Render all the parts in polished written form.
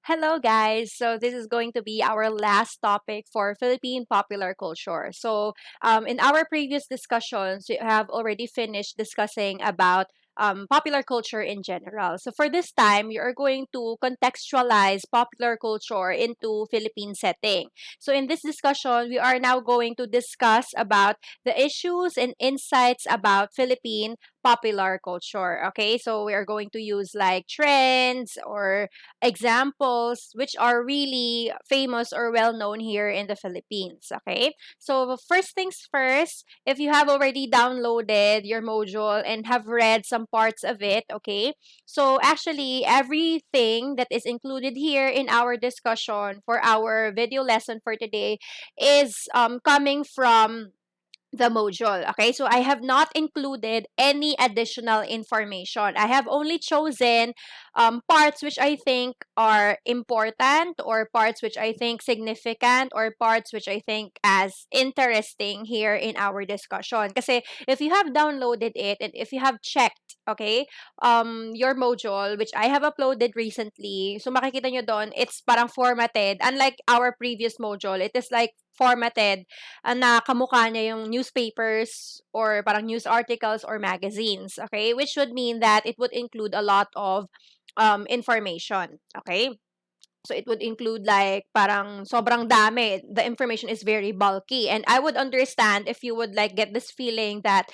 Hello, guys. So, this is going to be our last topic for Philippine popular culture. In our previous discussions, we have already finished discussing about popular culture in general. So, for this time, we are going to contextualize popular culture into Philippine setting. So, in this discussion, we are now going to discuss about the issues and insights about Philippine popular culture. Okay, so we are going to use like trends or examples which are really famous or well known here in the Philippines. Okay, so first things first, if you have already downloaded your module and have read some parts of it, okay, so actually everything that is included here in our discussion for our video lesson for today is coming from the module. Okay, so I have not included any additional information. I have only chosen parts which I think are important, or parts which I think significant, or parts which I think as interesting here in our discussion. Kasi if you have downloaded it and if you have checked, okay, your module, which I have uploaded recently, so makikita nyo doon, it's parang formatted. Unlike our previous module, it is like formatted na kamukha niya yung newspapers or parang news articles or magazines, okay? Which would mean that it would include a lot of information, okay? So it would include like parang sobrang dami. The information is very bulky. And I would understand if you would like get this feeling that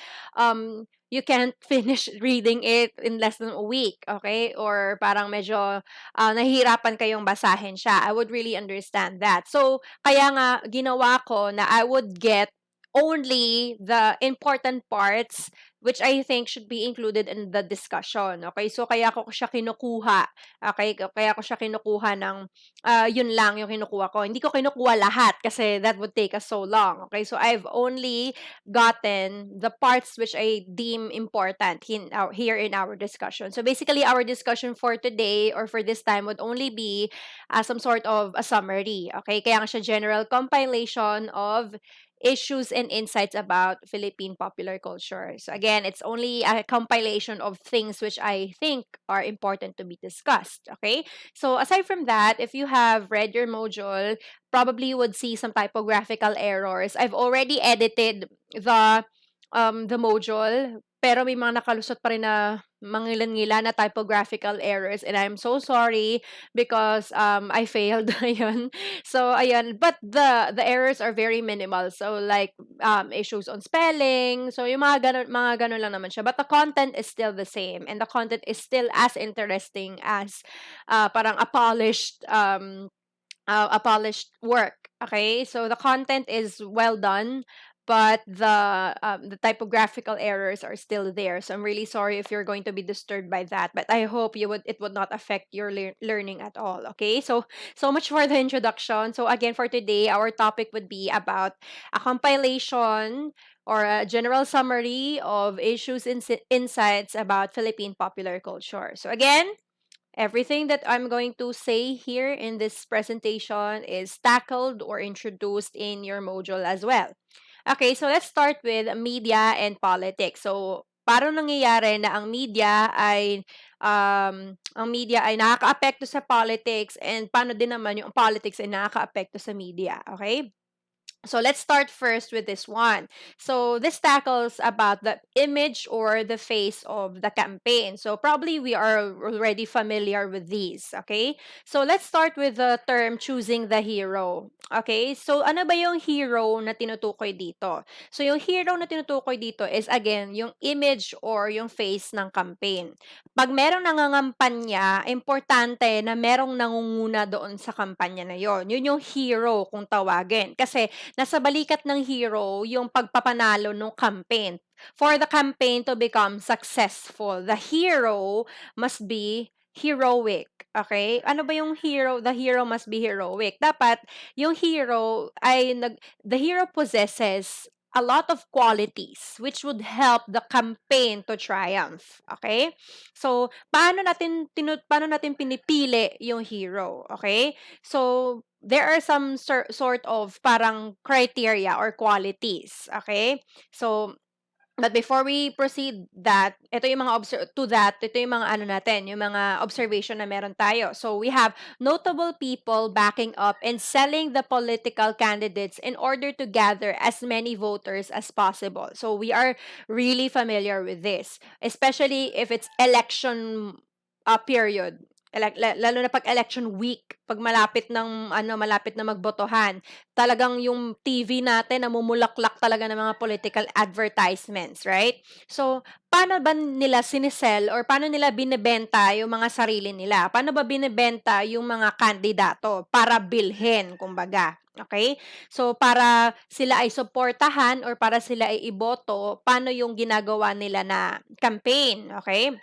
you can't finish reading it in less than a week, okay? Or parang medyo nahihirapan kayong basahin siya. I would really understand that. So kaya nga ginawa ko na I would get only the important parts which I think should be included in the discussion. Okay? So kaya ko siya kinukuha. Okay? Kaya ko siya kinukuha ng yun lang yung kinukuha ko. Hindi ko kinukuha lahat kasi that would take us so long. Okay? So I've only gotten the parts which I deem important here in our discussion. So basically, our discussion for today or for this time would only be some sort of a summary. Okay? Kaya nga siya general compilation of issues and insights about Philippine popular culture. So again, it's only a compilation of things which I think are important to be discussed. Okay? So aside from that, if you have read your module, probably you would see some typographical errors. I've already edited the module, pero may mga nakalusot pa rin na mangilan-ngilan na typographical errors, and I'm so sorry because I failed. Ayun. So ayun, but the errors are very minimal. So like issues on spelling. So yung mga ganun lang naman siya. But the content is still the same, and the content is still as interesting as parang a polished work. Okay, so the content is well done, but the typographical errors are still there. So I'm really sorry if you're going to be disturbed by that, but I hope it would not affect your learning at all. Okay, so much for the introduction. So again, for today, our topic would be about a compilation or a general summary of issues and insights about Philippine popular culture. So again, everything that I'm going to say here in this presentation is tackled or introduced in your module as well. Okay, so let's start with media and politics. So, paano nangyayari na ang media ay nakakaapekto sa politics, and paano din naman yung politics ay nakakaapekto sa media, okay? So let's start first with this one. So this tackles about the image or the face of the campaign. So probably we are already familiar with these, okay? So let's start with the term choosing the hero. Okay? So ano ba yung hero na tinutukoy dito? So yung hero na tinutukoy dito is again yung image or yung face ng campaign. Pag merong nangangampanya, importante na merong nangunguna doon sa kampanya na yon. Yun yung hero kung tawagin. Kasi nasa balikat ng hero yung pagpapanalo ng campaign. For the campaign to become successful, the hero must be heroic. Okay? Ano ba yung hero? The hero must be heroic. Dapat yung hero the hero possesses a lot of qualities which would help the campaign to triumph. Okay? So, paano natin pinipili yung hero? Okay? So, there are some sort of parang criteria or qualities. Okay? So, But before we proceed ito yung mga ito yung mga ano natin, yung mga observation na meron tayo. So we have notable people backing up and selling the political candidates in order to gather as many voters as possible. So we are really familiar with this, especially if it's election period. Lalo na pag election week, pag malapit na magbotohan, talagang yung TV natin namumulaklak talaga ng mga political advertisements, right? So, paano ba nila sinisell or paano nila binebenta yung mga sarili nila? Paano ba binebenta yung mga kandidato para bilhin, kumbaga? Okay? So, para sila ay suportahan or para sila ay iboto, paano yung ginagawa nila na campaign? Okay?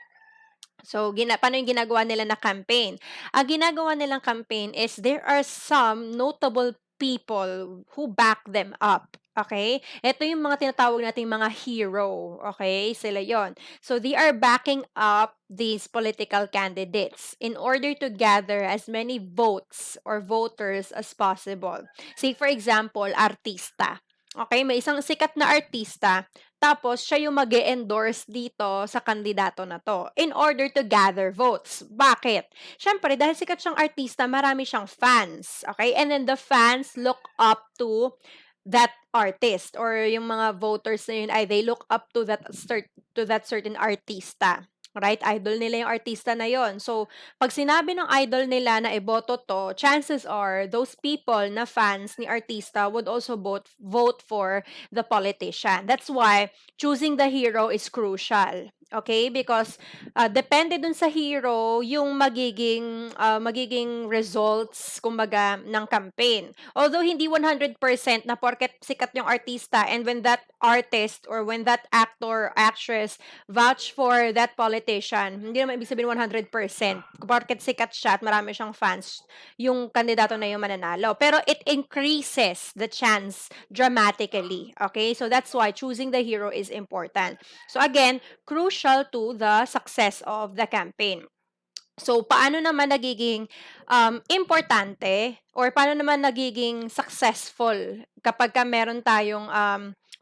So, paano yung ginagawa nila na campaign? Ang ginagawa nilang campaign is there are some notable people who back them up. Okay? Ito yung mga tinatawag nating mga hero. Okay? Sila yon. So, they are backing up these political candidates in order to gather as many votes or voters as possible. Say, for example, artista. Okay? May isang sikat na artista tapos, siya yung mag endorse dito sa kandidato na to in order to gather votes. Bakit? Siyempre, dahil sikat siyang artista, marami siyang fans. Okay? And then the fans look up to that artist or yung mga voters na yun ay they look up to that certain artista. Right? Idol nila yung artista na yon. So, pag sinabi ng idol nila na iboto to, chances are those people na fans ni artista would also vote for the politician. That's why choosing the hero is crucial. Okay? Because depende dun sa hero yung magiging results kumbaga ng campaign. Although hindi 100% na porket sikat yung artista and when that artist or when that actor or actress vouch for that politician, hindi naman ibig sabihin 100%. Porket sikat siya at marami siyang fans, yung kandidato na yung mananalo. Pero it increases the chance dramatically. Okay? So that's why choosing the hero is important. So again, crucial to the success of the campaign. So, paano naman nagiging importante or paano naman nagiging successful kapag meron tayong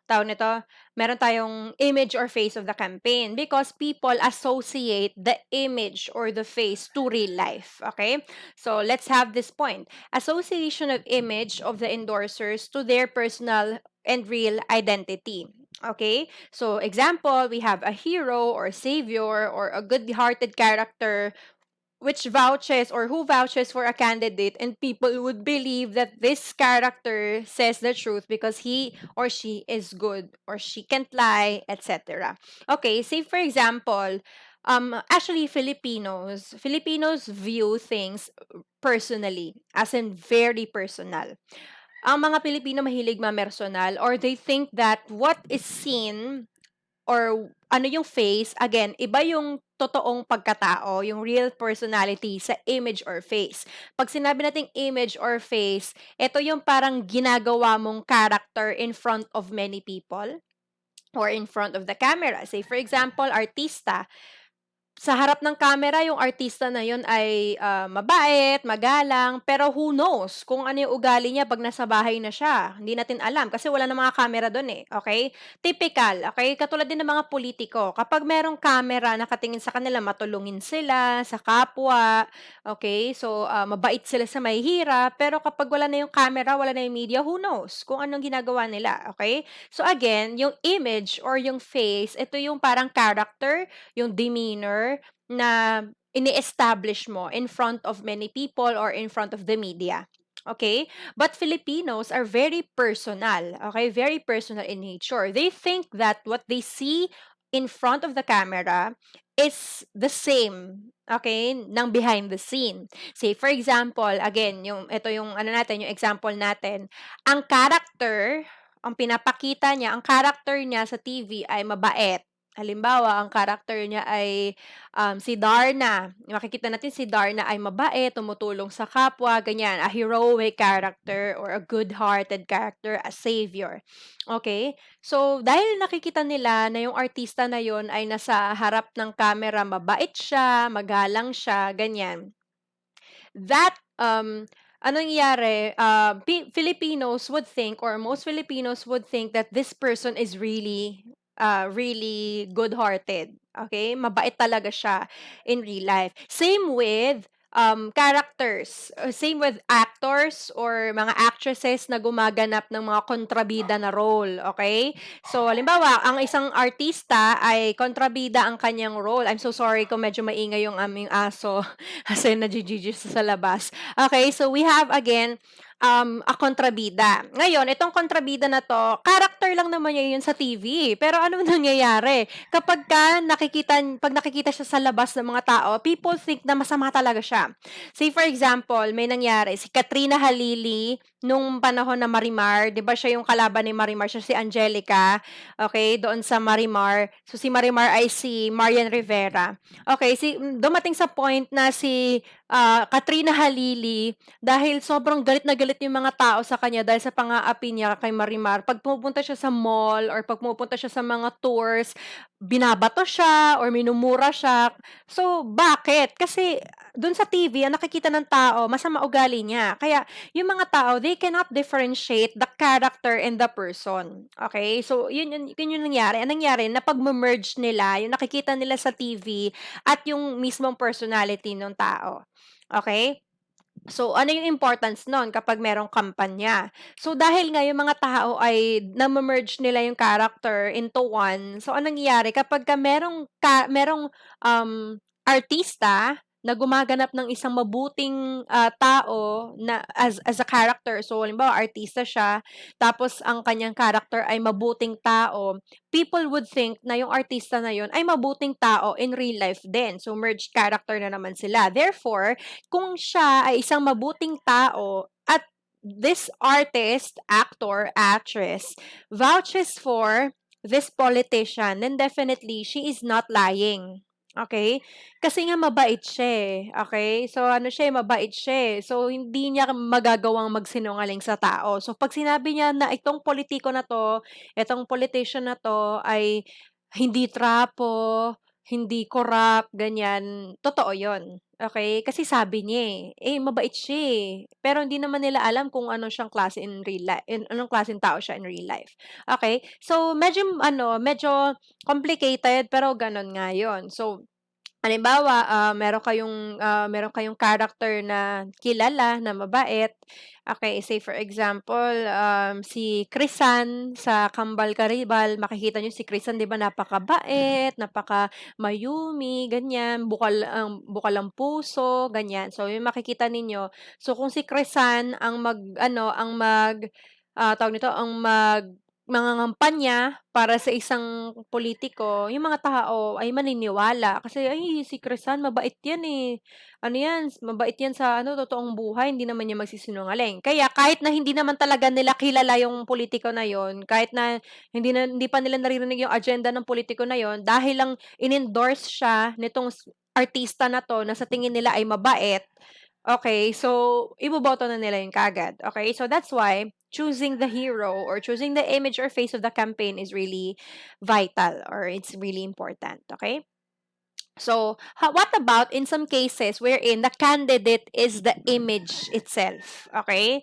tawag nito, meron tayong image or face of the campaign because people associate the image or the face to real life. Okay? So, let's have this point. Association of image of the endorsers to their personal and real identity. Okay? So, example, we have a hero or savior or a good-hearted character which vouches or who vouches for a candidate and people would believe that this character says the truth because he or she is good or she can't lie, etc. Okay, say for example, actually Filipinos view things personally, as in very personal. Ang mga Pilipino mahilig mamersonal or they think that what is seen or ano yung face, again, iba yung totoong pagkatao, yung real personality sa image or face. Pag sinabi nating image or face, ito yung parang ginagawa mong character in front of many people or in front of the camera. Say, for example, artista, sa harap ng camera yung artista na yun ay mabait, magalang, pero who knows kung ano yung ugali niya pag nasa bahay na siya. Hindi natin alam kasi wala na mga camera doon eh. Okay? Typical. Okay? Katulad din ng mga politiko. Kapag merong camera nakatingin sa kanila, matulungin sila sa kapwa. Okay? So, mabait sila sa mahihirap. Pero kapag wala na yung camera, wala na yung media, who knows kung anong ginagawa nila. Okay? So, again, yung image or yung face, ito yung parang character, yung demeanor na ini-establish mo in front of many people or in front of the media. Okay? But Filipinos are very personal. Okay? Very personal in nature. They think that what they see in front of the camera is the same, okay, ng behind the scene. Say, for example, again, ito yung ano natin, yung example natin, ang character, ang pinapakita niya, ang character niya sa TV ay mabait. Halimbawa, ang character niya ay si Darna. Makikita natin si Darna ay mabait, tumutulong sa kapwa, ganyan. A heroic character or a good-hearted character, a savior. Okay? So, dahil nakikita nila na yung artista na yon ay nasa harap ng camera, mabait siya, magalang siya, ganyan. That, anong nangyayari, Filipinos would think or most Filipinos would think that this person is really really good-hearted. Okay? Mabait talaga siya in real life. Same with characters. Same with actors or mga actresses na gumaganap ng mga kontrabida na role. Okay? So, halimbawa, ang isang artista ay kontrabida ang kanyang role. I'm so sorry kung medyo maingay yung aming aso kasi najijiji sa labas. Okay, so we have again a kontrabida. Ngayon, itong kontrabida na 'to, character lang naman niya 'yun sa TV. Pero anong nangyayari, kapagka 'pag nakikita siya sa labas ng mga tao, people think na masama talaga siya. Say for example, may nangyari, si Katrina Halili nung panahon na Marimar, 'di ba siya yung kalaban ni Marimar, siya si Angelica, okay, doon sa Marimar. So, si Marimar ay si Marian Rivera. Okay, dumating sa point na si Katrina Halili, dahil sobrang galit na galit yung mga tao sa kanya dahil sa pang-aapi niya kay Marimar, 'pag pumupunta siya sa mall or 'pag pumupunta siya sa mga tours, binabato siya or minumura siya. So, bakit? Kasi dun sa TV ang nakikita ng tao masama ugali niya. Kaya yung mga tao, they cannot differentiate the character and the person. Okay? So, yun yung nangyari. Ang nangyari, napag-merge nila, yung nakikita nila sa TV at yung mismong personality ng tao. Okay? So, ano yung importance nun kapag merong kampanya? So, dahil nga yung mga tao ay na-merge nila yung character into one, so anong nangyayari kapagka merong artista na gumaganap ng isang mabuting tao na as a character. So, halimbawa, artista siya, tapos ang kanyang character ay mabuting tao, people would think na yung artista na yun ay mabuting tao in real life din. So, merged character na naman sila. Therefore, kung siya ay isang mabuting tao at this artist, actor, actress, vouches for this politician, then definitely she is not lying. Okay? Kasi nga mabait siya eh. Okay? So, ano siya eh, mabait siya eh. So, hindi niya magagawang magsinungaling sa tao. So, pag sinabi niya na itong politiko na to, itong politician na to ay hindi trapo, hindi corrupt, ganyan, totoo yon. Okay? Kasi sabi niya eh. Mabait siya eh. Pero hindi naman nila alam kung ano siyang klase in real life, anong klaseng tao siya in real life. Okay? So, medyo complicated pero gano'n nga 'yun. So, halimbawa, meron kayong character na kilala na mabait. Okay, say for example, si Krisan sa Kambal Karibal, makikita niyo si Krisan 'di ba napakabait, napaka-mayumi, ganyan, bukal ang puso, ganyan. So, yung makikita ninyo. So, kung si Krisan tawag nito, mangangampanya para sa isang politiko, yung mga tao ay maniniwala kasi, "Ay, si Krisan mabait 'yan, eh. Ano 'yan, mabait 'yan sa ano, totoong buhay, hindi naman 'yan magsisinungaling." Kaya kahit na hindi naman talaga nila kilala yung politiko na yon, kahit na hindi pa nila naririnig yung agenda ng politiko na yon, dahil lang in-endorse siya nitong artista na 'to na sa tingin nila ay mabait, okay, so iboboto na nila yun kaagad. Okay, so that's why choosing the hero or choosing the image or face of the campaign is really vital or it's really important. Okay. So, what about in some cases wherein the candidate is the image itself? Okay?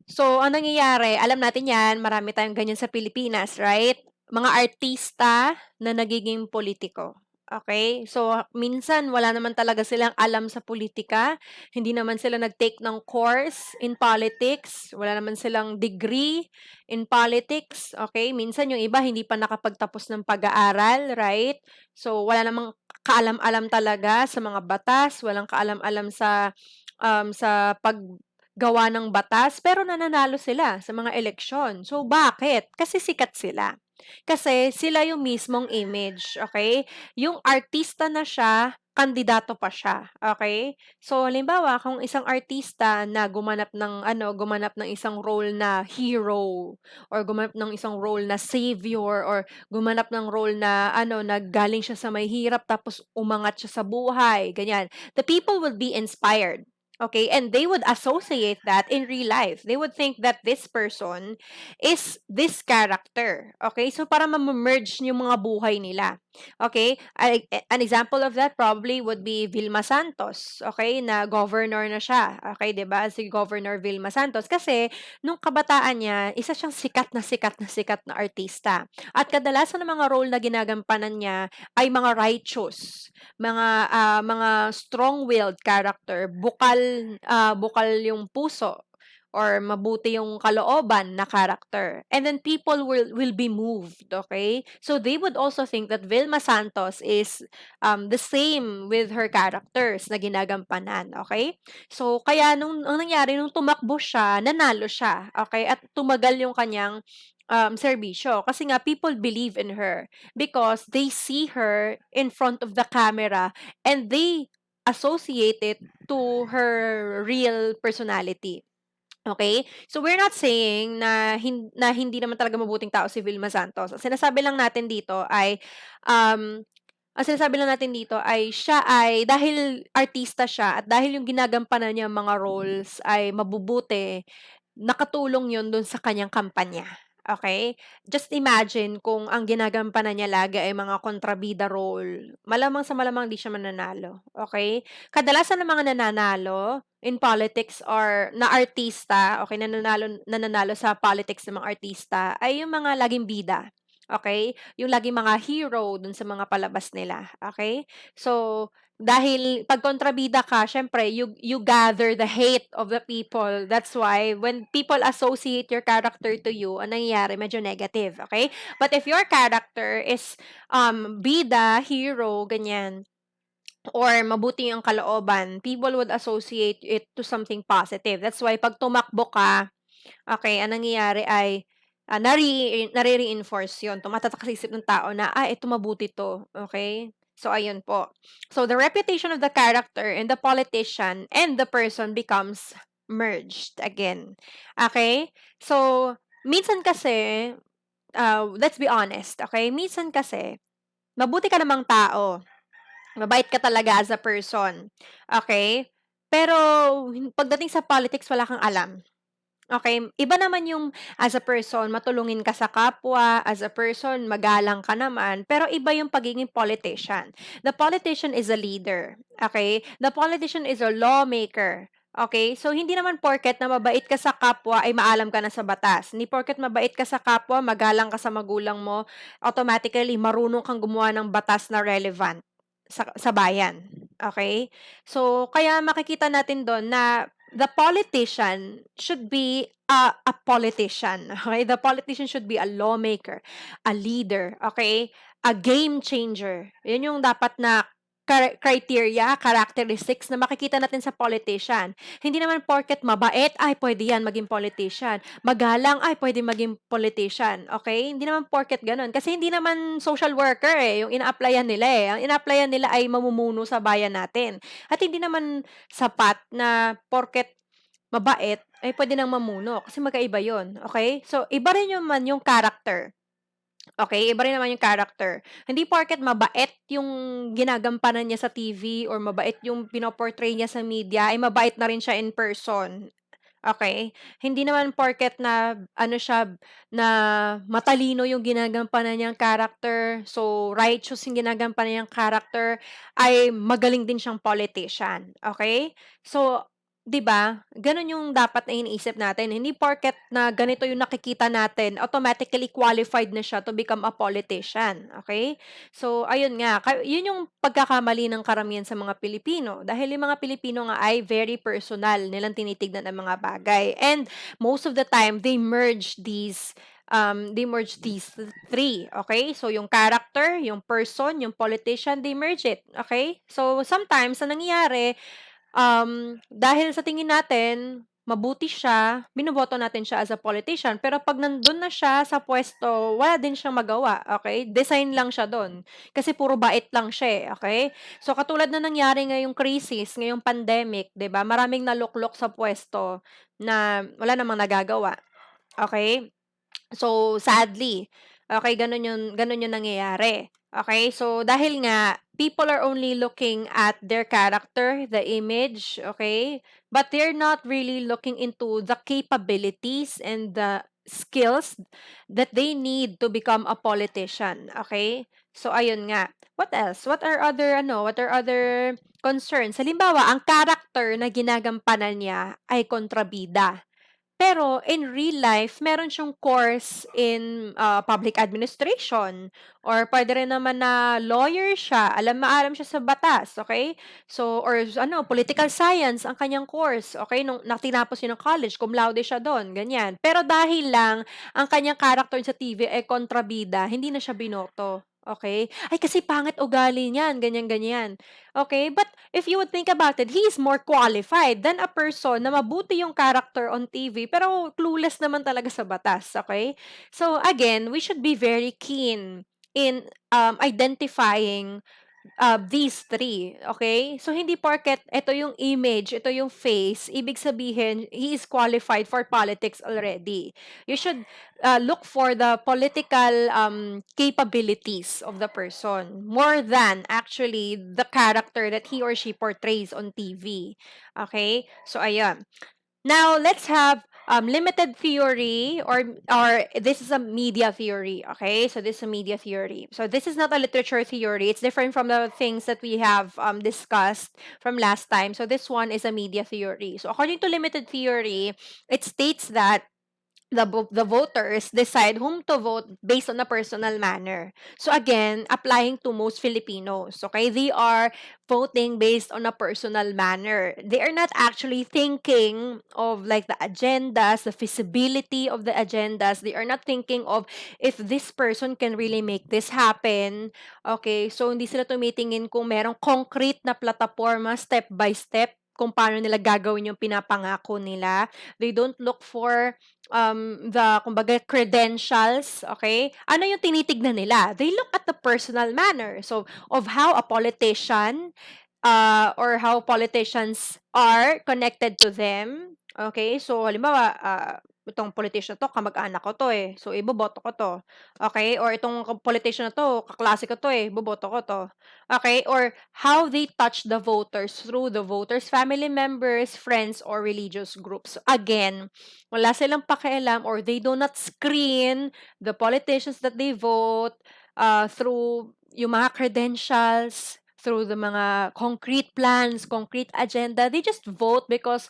So, ang nangyayari, alam natin yan, marami tayong ganyan sa Pilipinas, right? Mga artista na nagiging politiko. Okay? So, minsan wala naman talaga silang alam sa politika. Hindi naman sila nag-take ng course in politics. Wala naman silang degree in politics. Okay? Minsan yung iba hindi pa nakapagtapos ng pag-aaral, right? So, wala namang kaalam-alam talaga sa mga batas, walang kaalam-alam sa paggawa ng batas, pero nananalo sila sa mga eleksyon. So, bakit? Kasi sikat sila. Kasi sila yung mismong image, okay? Yung artista na siya, kandidato pa siya, okay? So, halimbawa, kung isang artista na gumanap ng isang role na hero or gumanap ng isang role na savior or gumanap ng role na naggaling siya sa may hirap tapos umangat siya sa buhay, ganyan. The people will be inspired. Okay, and they would associate that in real life. They would think that this person is this character. Okay, so para ma-merge yung mga buhay nila. Okay? An example of that probably would be Vilma Santos, okay, na governor na siya, okay, 'di ba? Si Governor Vilma Santos kasi nung kabataan niya, isa siyang sikat na sikat na sikat na artista. At kadalasan ng mga role na ginagampanan niya ay mga righteous, mga strong-willed character, bukal yung puso or mabuti yung kalooban na character. And then people will be moved, okay? So they would also think that Vilma Santos is the same with her characters na ginagampanan, okay? So kaya nung ang nangyari nung tumakbo siya, nanalo siya, okay? At tumagal yung kanyang serbisyo kasi nga people believe in her because they see her in front of the camera and they associate it to her real personality. Okay? So we're not saying na hindi naman talaga mabuting tao si Vilma Santos. Um, ang sinasabi lang natin dito ay siya ay dahil artista siya at dahil yung ginagampanan niyang mga roles ay mabubuti, nakatulong yun dun sa kanyang kampanya. Okay? Just imagine kung ang ginagampanan niya lagi ay mga kontrabida role, malamang sa malamang di siya mananalo. Okay? Kadalasan ng mga nananalo in politics or na artista, okay, nananalo sa politics ng mga artista ay yung mga laging bida. Okay? Yung laging mga hero dun sa mga palabas nila. Okay? So, dahil 'pag kontrabida ka siyempre you gather the hate of the people. That's why when people associate your character to you, ang nangyayari medyo negative, okay? But if your character is, bida, hero, ganyan, or mabuti ang kalooban, people would associate it to something positive. That's why 'pag tumakbo ka, okay, ang nangyayari ay, nare-reinforce 'yun, tumatatak sa isip ng tao na, ito mabuti 'to, okay? So, ayun po. So, the reputation of the character and the politician and the person becomes merged again, okay? So, minsan kasi, let's be honest, okay? Minsan kasi, mabuti ka namang tao, mabait ka talaga as a person, okay? Pero pagdating sa politics wala kang alam. Okay, iba naman yung as a person matulungin ka sa kapwa, as a person magalang ka naman, pero iba yung pagiging politician. The politician is a leader, okay? The politician is a lawmaker. Okay? So, hindi naman porket na mabait ka sa kapwa ay maalam ka na sa batas. Hindi porket mabait ka sa kapwa, magalang ka sa magulang mo, automatically marunong kang gumawa ng batas na relevant sa bayan. Okay? So, kaya makikita natin doon na the politician should be a politician, okay? The politician should be a lawmaker, a leader, okay? A game changer. Yun yung dapat na criteria, characteristics na makikita natin sa politician. Hindi naman porket mabait, ay pwede yan maging politician. Magalang, ay pwede maging politician. Okay? Hindi naman porket ganun. Kasi hindi naman social worker yung ina-applyan nila eh. Ang ina-applyan nila ay mamumuno sa bayan natin. At hindi naman sapat na porket mabait ay pwede nang mamuno kasi magkaiba yon, okay? So, iba rin yung character. Okay, iba rin naman yung character. Hindi porket mabait yung ginagampanan niya sa TV or mabait yung pino-portray niya sa media, ay mabait na rin siya in person. Okay? Hindi naman porket na ano siya, na matalino yung ginagampanan niyang character, so righteous yung ginagampanan niyang character, ay magaling din siyang politician. Okay? So, 'di ba, gano'n yung dapat na iniisip natin. Hindi porket na ganito yung nakikita natin, automatically qualified na siya to become a politician, okay? So, ayun nga, yun yung pagkakamali ng karamihan sa mga Pilipino. Dahil yung mga Pilipino nga ay very personal nilang tinitignan ang mga bagay. And most of the time, they merge these three, okay? So, yung character, yung person, yung politician, they merge it, okay? So, sometimes, ang nangyayari, dahil sa tingin natin mabuti siya, binoboto natin siya as a politician, pero 'pag nandun na siya sa puwesto, wala din siyang magawa, okay? Design lang siya dun, kasi puro bait lang siya, okay? So, katulad na nangyari ngayong crisis, ngayong pandemic, 'di ba, maraming naluklok sa puwesto na wala namang nagagawa, okay? So, sadly, okay, gano'n yung nangyayari. Okay, so dahil nga people are only looking at their character, the image, okay? But they're not really looking into the capabilities and the skills that they need to become a politician. Okay? So, ayun nga. What else? What are other concerns? Halimbawa, ang character na ginagampanan niya ay kontrabida. Pero in real life, meron siyang course in public administration or puwede rin naman na lawyer siya, maalam siya sa batas, okay? So or political science ang kanyang course, okay? Nung tinapos niya ng college, cum laude siya dun, ganyan. Pero dahil lang ang kanyang character sa TV ay kontrabida, hindi na siya binoto, okay? Ay, kasi pangit ugali niyan, ganyan-ganyan. Okay, but if you would think about it, he is more qualified than a person na mabuti yung character on TV pero clueless naman talaga sa batas, okay? So again, we should be very keen in identifying these three, okay? So hindi porket ito yung image, ito yung face, ibig sabihin he is qualified for politics already. You should look for the political capabilities of the person more than actually the character that he or she portrays on TV. Okay? So ayan. Now, let's have limited theory or this is a media theory, okay? So this is a media theory. So this is not a literature theory. It's different from the things that we have discussed from last time. So this one is a media theory. So according to limited theory, it states that the voters decide whom to vote based on a personal manner. So again, applying to most Filipinos, okay? They are voting based on a personal manner. They are not actually thinking of like the agendas, the feasibility of the agendas. They are not thinking of if this person can really make this happen. Okay? So hindi sila tumitingin kung merong concrete na plataforma step by step kung paano nila gagawin yung pinapangako nila. They don't look for the kumbaga credentials, okay? Ano yung tinitignan nila? They look at the personal manner. So, of how a politician or how politicians are connected to them. Okay? So, halimbawa, itong politician to, kamag-anak ko to eh. So, iboboto ko to. Okay? Or itong politician na to, kaklase ko to eh. Iboboto ko to. Okay? Or how they touch the voters through the voters' family members, friends, or religious groups. Again, wala silang pakialam or they do not screen the politicians that they vote through yung mga credentials, through the mga concrete plans, concrete agenda. They just vote because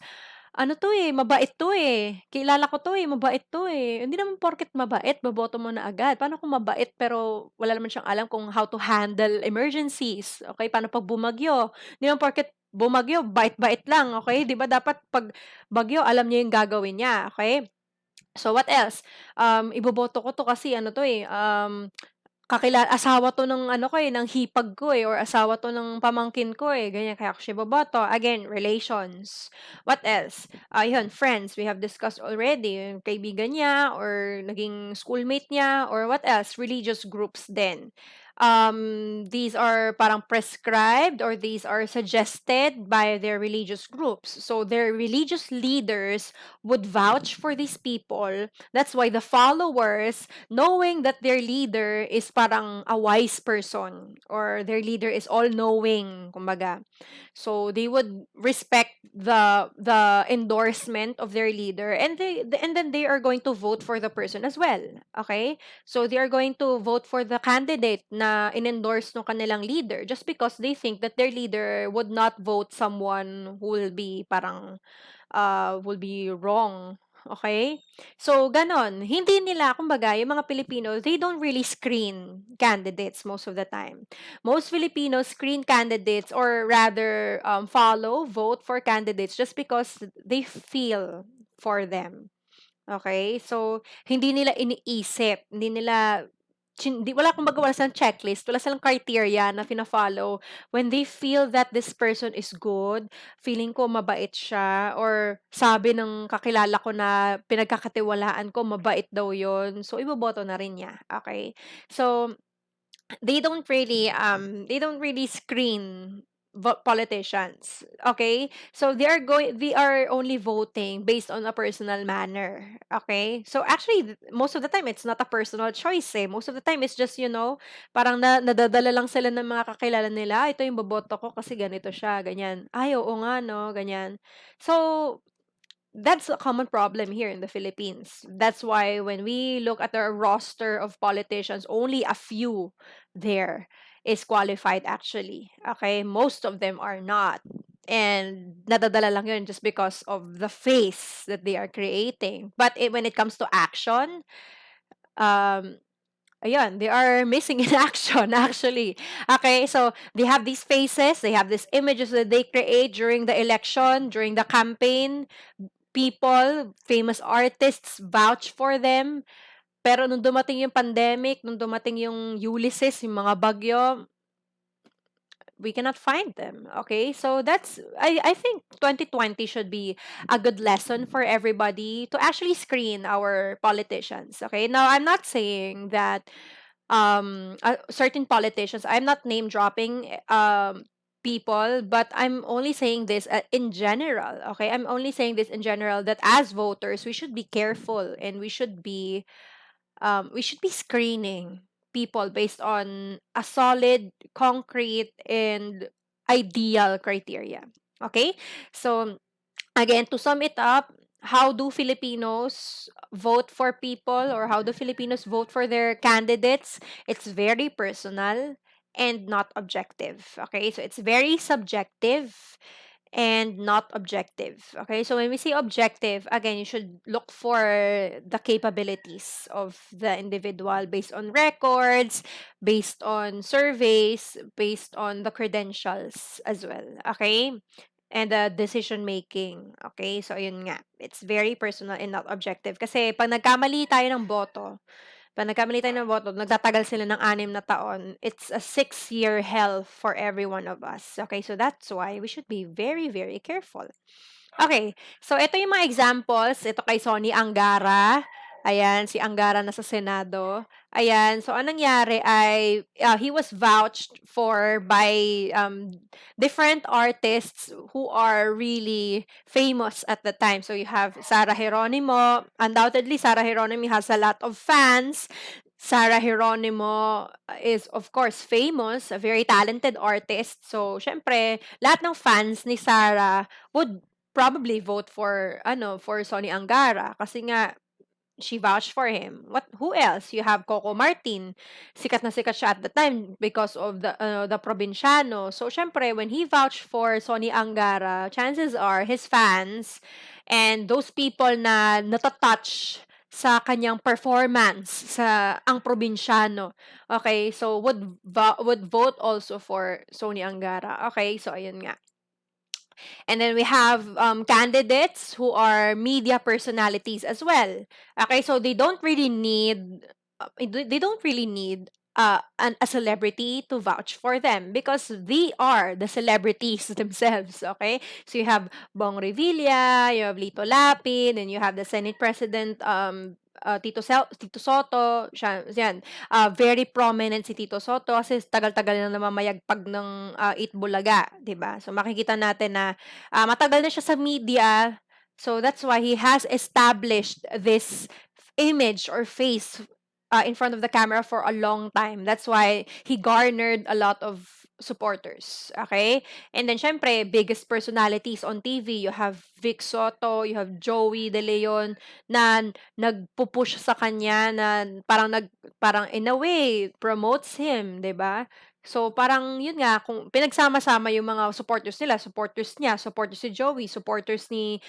ano 'to, eh, mabait 'to, eh. Kilala ko 'to, eh, mabait 'to, eh. Hindi naman porket mabait boboto mo na agad. Paano kung mabait pero wala naman siyang alam kung how to handle emergencies, okey? Paano 'pag bumagyo? Hindi naman porket bumagyo bait-bait lang, okey? 'Di ba dapat 'pag bagyo alam niya yung gagawin niya, okey? So, what else? Iboboto ko 'to kasi ano 'to, eh, asawa 'to ng ano ko, eh, ng hipag ko, eh, or asawa 'to ng pamangkin ko, eh, ganyan kaya ko siya iboboto. Again, relations. What else? Yun, friends, we have discussed already, yung kaibigan niya or naging schoolmate niya or what else? Religious groups din. These are parang prescribed or these are suggested by their religious groups. So their religious leaders would vouch for these people. That's why the followers, knowing that their leader is parang a wise person or their leader is all-knowing, kumbaga. So they would respect the endorsement of their leader and then they are going to vote for the person as well. Okay? So they are going to vote for the candidate na in-endorse ng kanilang leader just because they think that their leader would not vote someone who will be wrong. Okay? So, ganon. Hindi nila, kumbaga, yung mga Pilipino, they don't really screen candidates most of the time. Most Filipinos screen candidates or rather vote for candidates just because they feel for them. Okay? So, hindi nila iniisip, hindi nila wala silang checklist, wala silang criteria na fina-follow. When they feel that this person is good, feeling ko mabait siya, or sabi ng kakilala ko na pinagkakatiwalaan ko, mabait daw yun. So, iboboto na rin niya. Okay? So, they don't really screen politicians, okay? So they are only voting based on a personal manner, okay? So actually most of the time it's not a personal choice, eh. Most of the time it's just, parang nadadala lang sila ng mga kakilala nila, ito yung boboto ko kasi ganito siya, ganyan. Ay, oo nga 'no, ganyan. So that's a common problem here in the Philippines. That's why when we look at the roster of politicians, only a few there is qualified actually. Okay, most of them are not. And nadadala lang yun just because of the face that they are creating. But when it comes to action, um, ayun, they are missing in action actually. Okay, so they have these faces, they have these images that they create during the election, during the campaign. People, famous artists vouch for them. Pero nung dumating yung pandemic, nung dumating yung Ulysses, yung mga bagyo, we cannot find them. Okay, so I think 2020 should be a good lesson for everybody to actually screen our politicians. Okay, now I'm not saying that certain politicians, I'm not name dropping people, but I'm only saying this in general. Okay, I'm only saying this in general, that as voters we should be careful, and we should be screening people based on a solid, concrete, and ideal criteria. Okay? So, again, to sum it up, how do Filipinos vote for people, or how do Filipinos vote for their candidates? It's very personal and not objective. Okay? So, it's very subjective and not objective. Okay, so when we say objective, again, you should look for the capabilities of the individual based on records, based on surveys, based on the credentials as well. Okay, and the decision making. Okay, so ayun nga, it's very personal and not objective. Kasi pag nagkamali tayo ng boto, nagtatagal sila ng 6 na taon. It's a 6-year hell for every one of us. Okay, so that's why we should be very, very careful. Okay, so ito yung mga examples. Ito kay Sonny Angara. Ayan, si Angara na sa Senado. Ayan, so anong nangyari ay he was vouched for by different artists who are really famous at the time. So you have Sarah Geronimo. Undoubtedly, Sarah Geronimo has a lot of fans. Sarah Geronimo is, of course, famous, a very talented artist. So, syempre, lahat ng fans ni Sarah would probably vote for Sonny Angara kasi nga she vouched for him. Who else? You have Coco Martin. Sikat na sikat siya at the time because of the Provinciano. So syempre when he vouched for Sonny Angara, chances are his fans and those people na natatouch sa kanyang performance sa ang Provinciano. Okay, so would vote also for Sonny Angara. Okay, so ayun nga. And then we have candidates who are media personalities as well. Okay, so they don't really need a celebrity to vouch for them because they are the celebrities themselves. Okay, so you have Bong Revilla, you have Lito Lapid, and you have the Senate President Tito Soto, siya, yan. Very prominent si Tito Soto kasi tagal-tagal na namamayagpag ng Eat Bulaga, 'di ba? So makikita natin na matagal na siya sa media. So that's why he has established this image or face in front of the camera for a long time. That's why he garnered a lot of supporters. Okay? And then, syempre, biggest personalities on TV. You have Vic Soto, you have Joey De Leon, na nagpupush sa kanya, na parang in a way, promotes him, 'di ba? So, parang, yun nga, kung pinagsama-sama yung mga supporters nila, supporters niya, supporters ni Joey, supporters ni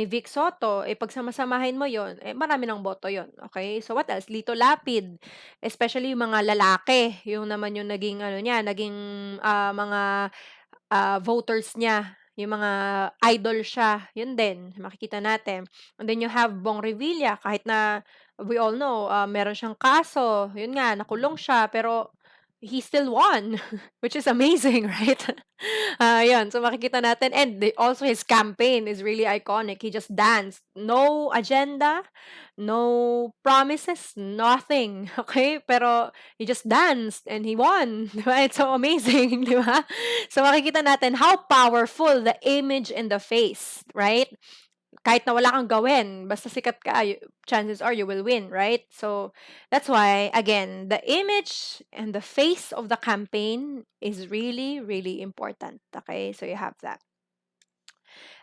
Vic Soto, eh, pagsama-samahin mo yon, eh, marami ng boto yon. Okay? So, what else? Lito Lapid, especially yung mga lalaki, yung naman yung naging, naging mga voters niya, yung mga idol siya, yun din, makikita natin. And then you have Bong Revilla, kahit na we all know, meron siyang kaso, yun nga, nakulong siya, pero he still won, which is amazing, right? Yun, so makikita natin, and also his campaign is really iconic. He just danced, no agenda, no promises, nothing, okay? Pero he just danced and he won, di ba? It's so amazing, di ba? So makikita natin how powerful the image and the face, right? Kahit na wala kang gawin, basta sikat ka, chances are you will win, right? So that's why, again, the image and the face of the campaign is really, really important. Okay, so you have that.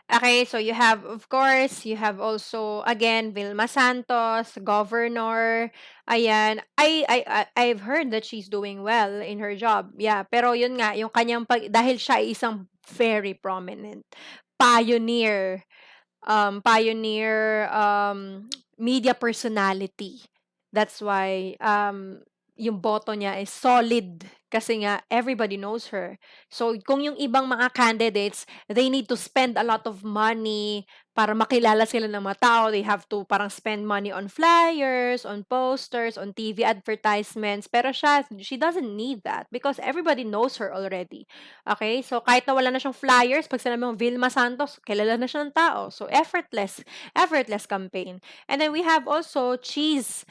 Okay, so you have, of course, you have also, again, Vilma Santos, governor. Ayan. I've heard that she's doing well in her job. Yeah, pero yun nga, yung kanyang dahil siya ay isang very prominent pioneer, media personality. That's why yung boto niya is solid kasi nga everybody knows her. So kung yung ibang mga candidates, they need to spend a lot of money para makilala sila ng mga tao. They have to parang spend money on flyers, on posters, on TV advertisements. Pero siya, she doesn't need that because everybody knows her already. Okay? So kahit na wala na siyang flyers, pag sinabi mong Vilma Santos, kilala na siya ng tao. So effortless campaign. And then we have also Cheese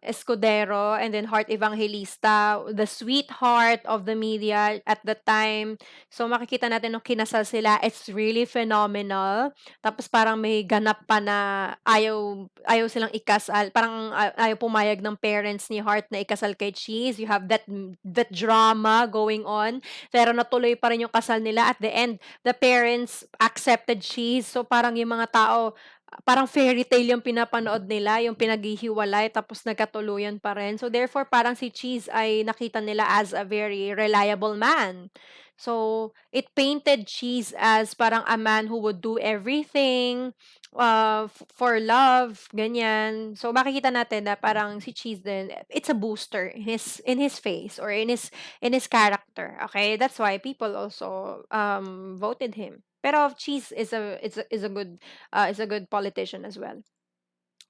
Escudero and then Heart Evangelista, the sweetheart of the media at the time. So makikita natin nung kinasal sila, it's really phenomenal. Tapos parang may ganap pa na ayaw silang ikasal, parang ayaw pumayag ng parents ni Heart na ikasal kay Cheese. You have that drama going on, pero natuloy pa rin yung kasal nila. At the end, the parents accepted Cheese. So parang yung mga tao, parang fairy tale yung pinapanood nila, yung pinaghihiwalay tapos nagkatuluyan pa rin. So therefore, parang si Cheese ay nakita nila as a very reliable man. So it painted Cheese as parang a man who would do everything for love, ganyan. So makikita natin na parang si Cheese din, it's a booster in his face or in his character. Okay, that's why people also voted him. Pero Cheese is a good politician as well.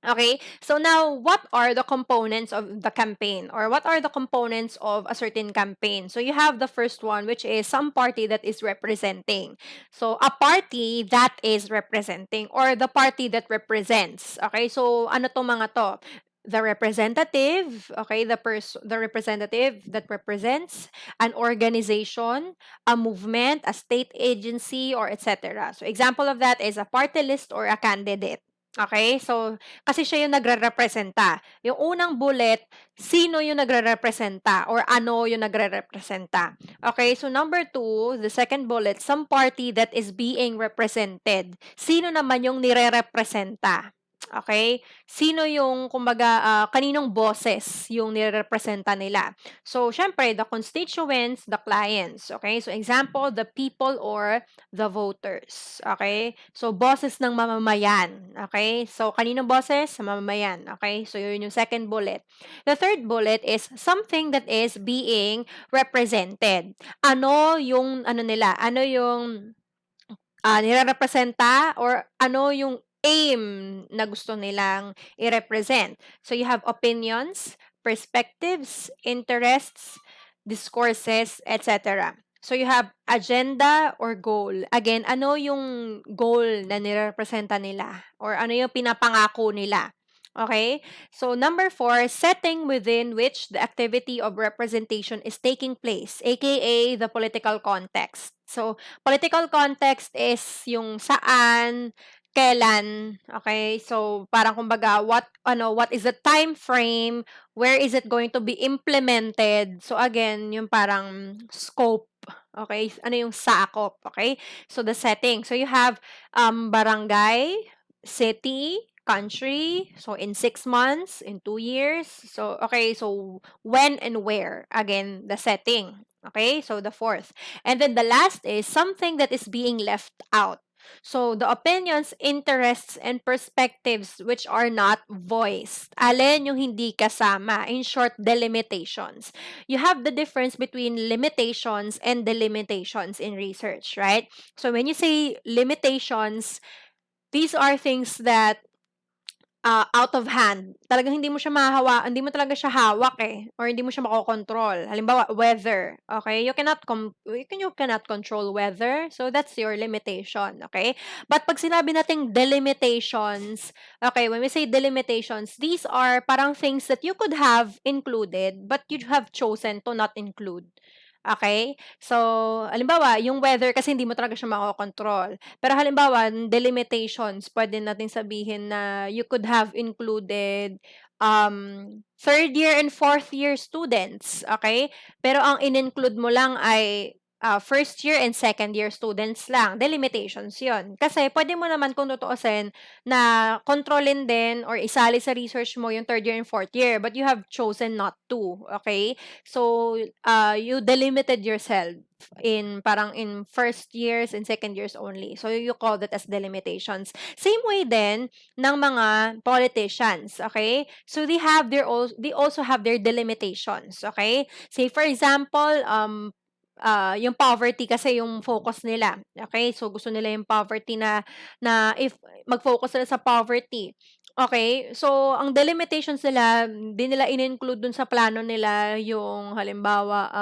Okay, so now what are the components of the campaign or what are the components of a certain campaign? So you have the first one, which is some party that is representing. So a party that is representing or the party that represents. Okay, so ano to mga to? The representative, okay, the representative that represents an organization, a movement, a state agency, or etc. So example of that is a party list or a candidate. Okay, so kasi siya yung nagrerepresenta. Yung unang bullet, sino yung nagrerepresenta or ano yung nagrerepresenta. Okay, so number 2, the second bullet, some party that is being represented. Sino naman yung nirerepresenta? Okay? Sino yung, kumbaga, kaninong boses yung nirerepresenta nila? So, syempre, the constituents, the clients. Okay? So, example, the people or the voters. Okay? So, boses ng mamamayan. Okay? So, kaninong boses? Sa mamamayan. Okay? So, yun yung second bullet. The third bullet is something that is being represented. Ano yung, ano nila? Ano yung nirerepresenta or ano yung aim na gusto nilang i-represent. So, you have opinions, perspectives, interests, discourses, etc. So, you have agenda or goal. Again, ano yung goal na nirepresenta nila? Or ano yung pinapangako nila? Okay? So, number 4, setting within which the activity of representation is taking place, aka the political context. So, political context is yung saan, kailan, okay? So, parang kumbaga, what is the time frame, where is it going to be implemented? So, again, yung parang scope, okay? Ano yung sakop, okay? So, the setting. So, you have barangay, city, country, so in 6 months, in 2 years. So, okay, so when and where? Again, the setting. Okay, so the fourth. And then the last is something that is being left out. So, the opinions, interests, and perspectives which are not voiced. Alin yung hindi kasama? In short, delimitations. You have the difference between limitations and delimitations in research, right? So, when you say limitations, these are things that out of hand. Talagang hindi mo talaga siya hawak eh, or hindi mo siya makokontrol. Halimbawa, weather, okay? You cannot control weather, so that's your limitation, okay? But pag sinabi nating delimitations, okay, when we say delimitations, these are parang things that you could have included, but you have chosen to not include. Okay? So, halimbawa, yung weather kasi hindi mo talaga siya makokontrol. Pero halimbawa, delimitations, pwede natin sabihin na you could have included third year and fourth year students, okay? Pero ang in-include mo lang ay first year and second year students lang. Delimitations yun. Kasi pwede mo naman kung tutuusin na kontrolin din or isali sa research mo yung third year and fourth year, but you have chosen not to. Okay? So, you delimited yourself in parang in first years and second years only. So, you call that as delimitations. Same way din ng mga politicians, okay? So, they also have their delimitations, okay? Say, for example, yung poverty kasi yung focus nila, okay? So, gusto nila yung poverty na if mag-focus sila sa poverty, okay? So, ang delimitations nila, di nila in-include dun sa plano nila yung halimbawa,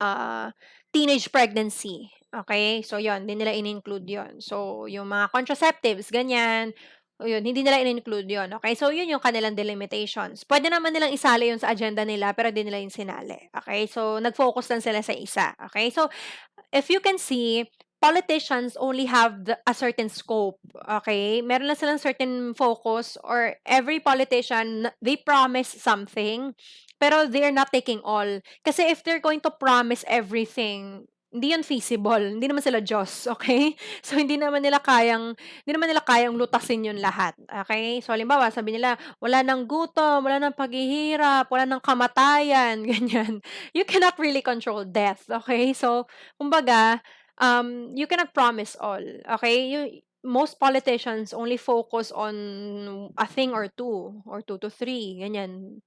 ah, teenage pregnancy. Okay? So, yun, hindi nila in-include yun. So, yung mga contraceptives, ganyan, o yun, hindi nila in-include yun. Okay? So, yun yung kanilang delimitations. Pwede naman nilang isali yun sa agenda nila, pero hindi nila yung sinali. Okay? So, nag-focus lang sila sa isa. Okay? So, if you can see, politicians only have a certain scope, okay? Meron lang silang certain focus or every politician, they promise something, pero they're not taking all. Kasi if they're going to promise everything, hindi yun feasible. Hindi naman sila Diyos, okay? So, hindi naman nila kayang lutasin yun lahat, okay? So, halimbawa, sabi nila, wala nang gutom, wala nang paghihirap, wala nang kamatayan, ganyan. You cannot really control death, okay? So, kumbaga, you cannot promise all, okay? Most politicians only focus on a thing or two to three, ganyan,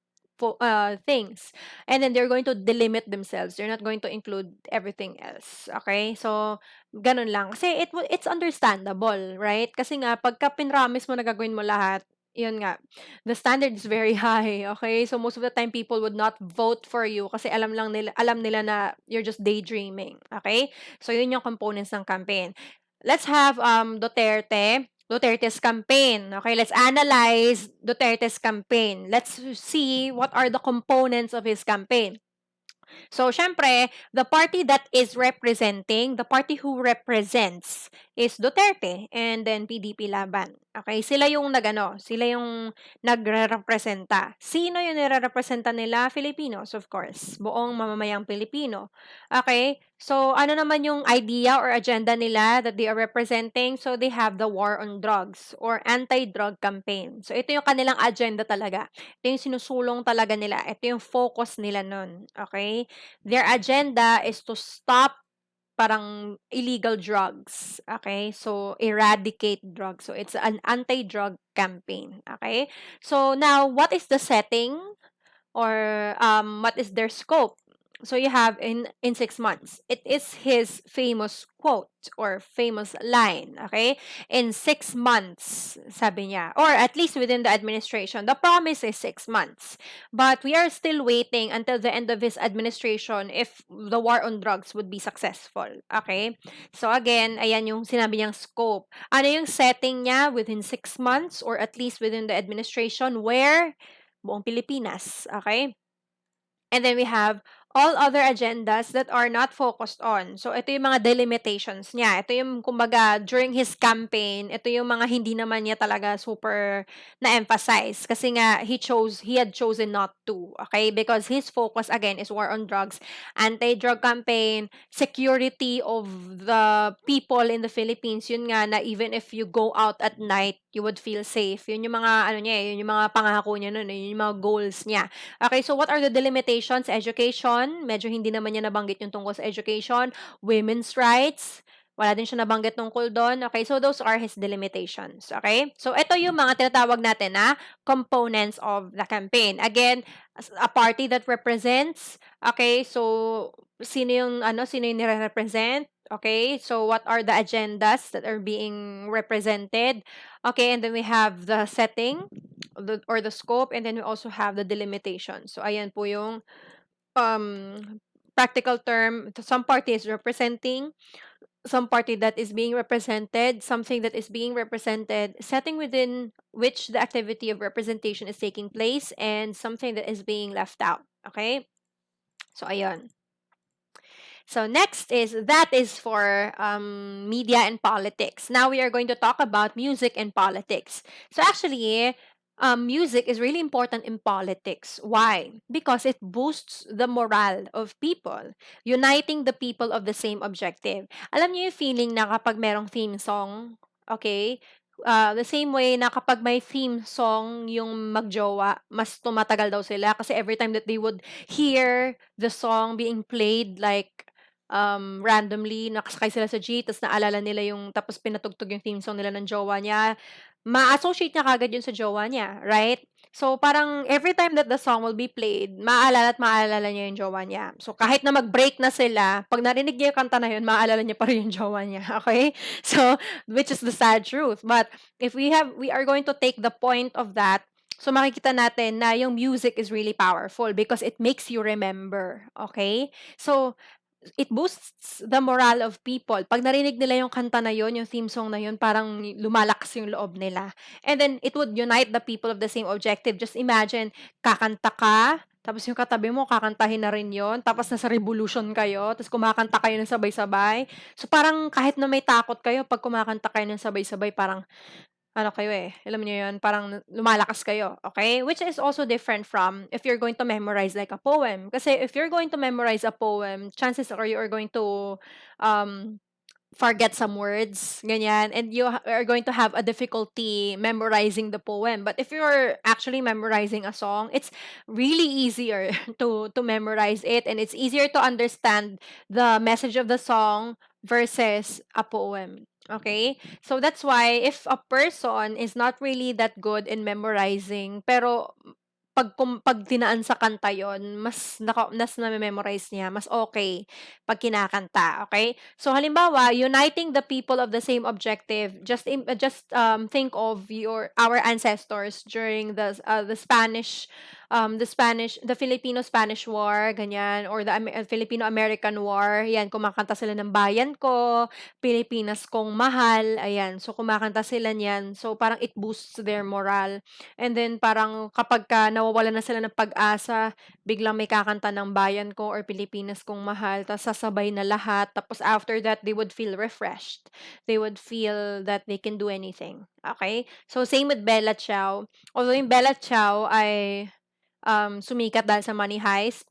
things. And then they're going to delimit themselves. They're not going to include everything else, okay? So, ganun lang. Kasi it's understandable, right? Kasi nga, pagka pinramis mo na gagawin mo lahat, yun nga, the standard is very high, okay? So most of the time people would not vote for you kasi alam nila na you're just daydreaming, okay? So yun yung components ng campaign. Let's have Duterte's campaign. Okay, let's analyze Duterte's campaign. Let's see what are the components of his campaign. So, syempre, the party who represents is Duterte and then PDP Laban. Okay, sila yung nagre-representa. Sino yung nire-representa nila? Filipinos, of course. Buong mamamayang Pilipino. Okay, so ano naman yung idea or agenda nila that they are representing? So, they have the war on drugs or anti-drug campaign. So, ito yung kanilang agenda talaga. Ito yung sinusulong talaga nila. Ito yung focus nila nun. Okay? Their agenda is to stop parang illegal drugs. Okay? So, eradicate drugs. So, it's an anti-drug campaign. Okay? So, now, what is the setting or what is their scope? So you have in 6 months. It is his famous quote or famous line, okay? In 6 months, sabi niya, or at least within the administration. The promise is 6 months. But we are still waiting until the end of his administration if the war on drugs would be successful, okay? So again, ayan yung sinabi niyang scope. Ano yung setting niya within 6 months or at least within the administration where buong Pilipinas, okay? And then we have all other agendas that are not focused on. So, ito yung mga delimitations niya. Ito yung, kumbaga, during his campaign, ito yung mga hindi naman niya talaga super na-emphasize. Kasi nga, he had chosen not to. Okay? Because his focus, again, is war on drugs, anti-drug campaign, security of the people in the Philippines. Yun nga, na even if you go out at night, you would feel safe. Yun yung mga, yun yung mga pangako niya nun, yun yung mga goals niya. Okay, so what are the delimitations? Education, medyo hindi naman niya nabanggit yung tungkol sa education. Women's rights, wala din siya nabanggit tungkol doon. Okay, so those are his delimitations. Okay, so ito yung mga tinatawag natin na components of the campaign. Again, a party that represents, okay, so sino yung nire-represent? Okay, so what are the agendas that are being represented? Okay, and then we have the setting or the scope, and then we also have the delimitation. So, ayan po yung practical term. Some party is representing, some party that is being represented, something that is being represented, setting within which the activity of representation is taking place, and something that is being left out. Okay? So, ayan. So next that is for media and politics. Now we are going to talk about music and politics. So actually, music is really important in politics. Why? Because it boosts the morale of people, uniting the people of the same objective. Alam niyo yung feeling na kapag merong theme song, okay? The same way na kapag may theme song yung magjowa, mas tumatagal daw sila kasi every time that they would hear the song being played like randomly, nakasakay sila sa jeep, tapos naalala nila yung, tapos pinatugtog yung theme song nila ng jowa niya, ma-associate niya kagad yun sa jowa niya, right? So, parang every time that the song will be played, maaalala at maaalala niya yung jowa niya. So, kahit na mag-break na sila, pag narinig niya yung kanta na yun, maaalala niya pa rin yung jowa niya, okay? So, which is the sad truth. But, if we are going to take the point of that, so makikita natin na yung music is really powerful because it makes you remember, okay? So, it boosts the morale of people. Pag narinig nila yung kanta na yun, yung theme song na yun, parang lumalakas yung loob nila. And then, it would unite the people of the same objective. Just imagine, kakanta ka, tapos yung katabi mo, kakantahin na rin yon, tapos nasa revolution kayo, tapos kumakanta kayo ng sabay-sabay. So, parang kahit na may takot kayo, pag kumakanta kayo ng sabay-sabay, parang ano kayo, eh, alam niyo 'yun, parang lumalakas kayo, okay? Which is also different from if you're going to memorize like a poem. Kasi if you're going to memorize a poem, chances are you are going to um forget some words, ganyan, and you are going to have a difficulty memorizing the poem. But if you're actually memorizing a song, it's really easier to memorize it, and it's easier to understand the message of the song versus a poem. Okay? So that's why if a person is not really that good in memorizing, pero pag dinaan sa kanta yon, mas name-memorize niya, mas okay pag kinakanta, okay? So halimbawa, uniting the people of the same objective, just think of our ancestors during the Filipino-Spanish War, ganyan, or the Filipino-American War. Yan, kumakanta sila ng Bayan Ko, Pilipinas Kong Mahal, ayan. So kumakanta sila niyan. So parang it boosts their morale. And then parang kapagka nawawalan na sila ng pag-asa, biglang may kakanta ng Bayan Ko or Pilipinas Kong Mahal, tapos sasabay na lahat. Tapos after that, they would feel refreshed. They would feel that they can do anything. Okay? So same with Bella Ciao. Although yung Bella Ciao ay sumikat dahil sa Money Heist.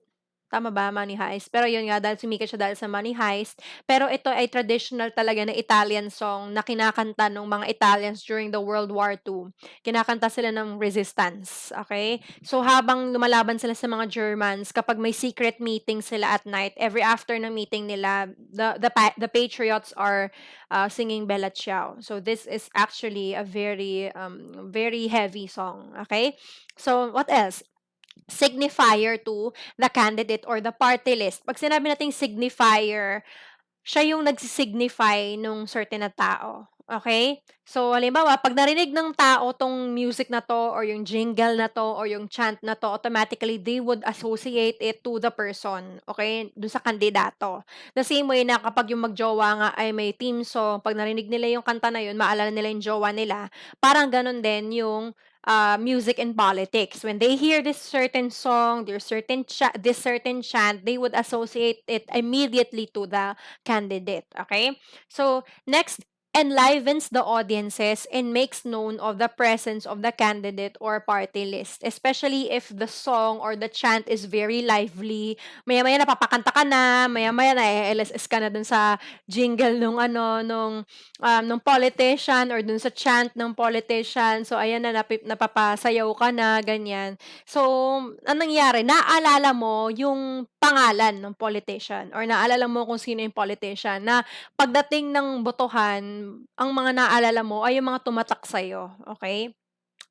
Tama ba, Money Heist? Pero yun nga, dahil sumikat siya dahil sa Money Heist. Pero ito ay traditional talaga na Italian song na kinakanta ng mga Italians during the World War II. Kinakanta sila ng resistance, okay? So habang lumalaban sila sa mga Germans, kapag may secret meeting sila at night, every after ng meeting nila, the patriots are singing Bella Ciao. So this is actually a very heavy song, okay? So what else? Signifier to the candidate or the party list. Pag sinabi nating signifier, siya yung nagsi-signify nung certain na tao. Okay? So, halimbawa, pag narinig ng tao tong music na to or yung jingle na to or yung chant na to, automatically they would associate it to the person. Okay? Dun sa kandidato. The same way na kapag yung magjowa nga ay may team song, pag narinig nila yung kanta na yun, maalala nila yung jowa nila, parang ganun din yung music and politics. When they hear this certain song, this certain chant, they would associate it immediately to the candidate. Okay? So, next, enlivens the audiences and makes known of the presence of the candidate or party list, especially if the song or the chant is very lively. Maya-maya napapakanta ka na, maya-maya na LSS ka na dun sa jingle nung politician or dun sa chant ng politician. So, ayan na, napapasayaw ka na, ganyan. So, anong nangyari? Naalala mo yung pangalan ng politician or naalala mo kung sino yung politician na pagdating ng botohan, ang mga naalala mo ay yung mga tumatak sa'yo. Okay?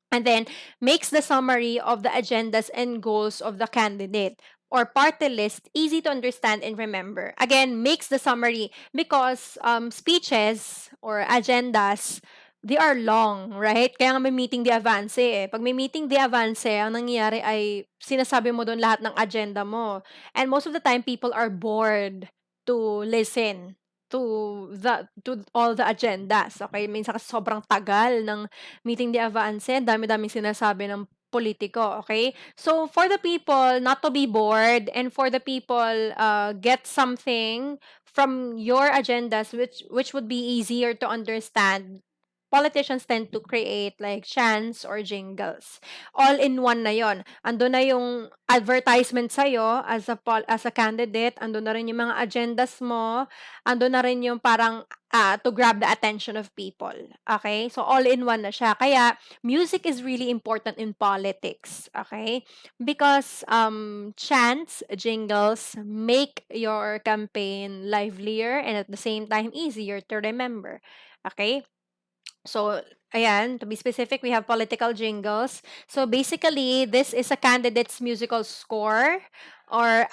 And then, makes the summary of the agendas and goals of the candidate or party list easy to understand and remember. Again, makes the summary because speeches or agendas, they are long, right? Kaya nga may meeting de avance eh. Pag may meeting de avance, ang nangyayari ay sinasabi mo doon lahat ng agenda mo. And most of the time, people are bored to listen to all the agendas. Okay? Minsan kasi sobrang tagal ng meeting de avance, dami-daming sinasabi ng politiko, okay? So, for the people not to be bored and for the people get something from your agendas which would be easier to understand, politicians tend to create like chants or jingles. All in one na yon. Ando na yung advertisement sa'yo as a candidate, ando na rin yung mga agendas mo, ando na rin yung parang to grab the attention of people. Okay? So, all in one na siya. Kaya, music is really important in politics. Okay? Because chants, jingles make your campaign livelier and at the same time easier to remember. Okay? So, ayan, to be specific, we have political jingles. So, basically, this is a candidate's musical score or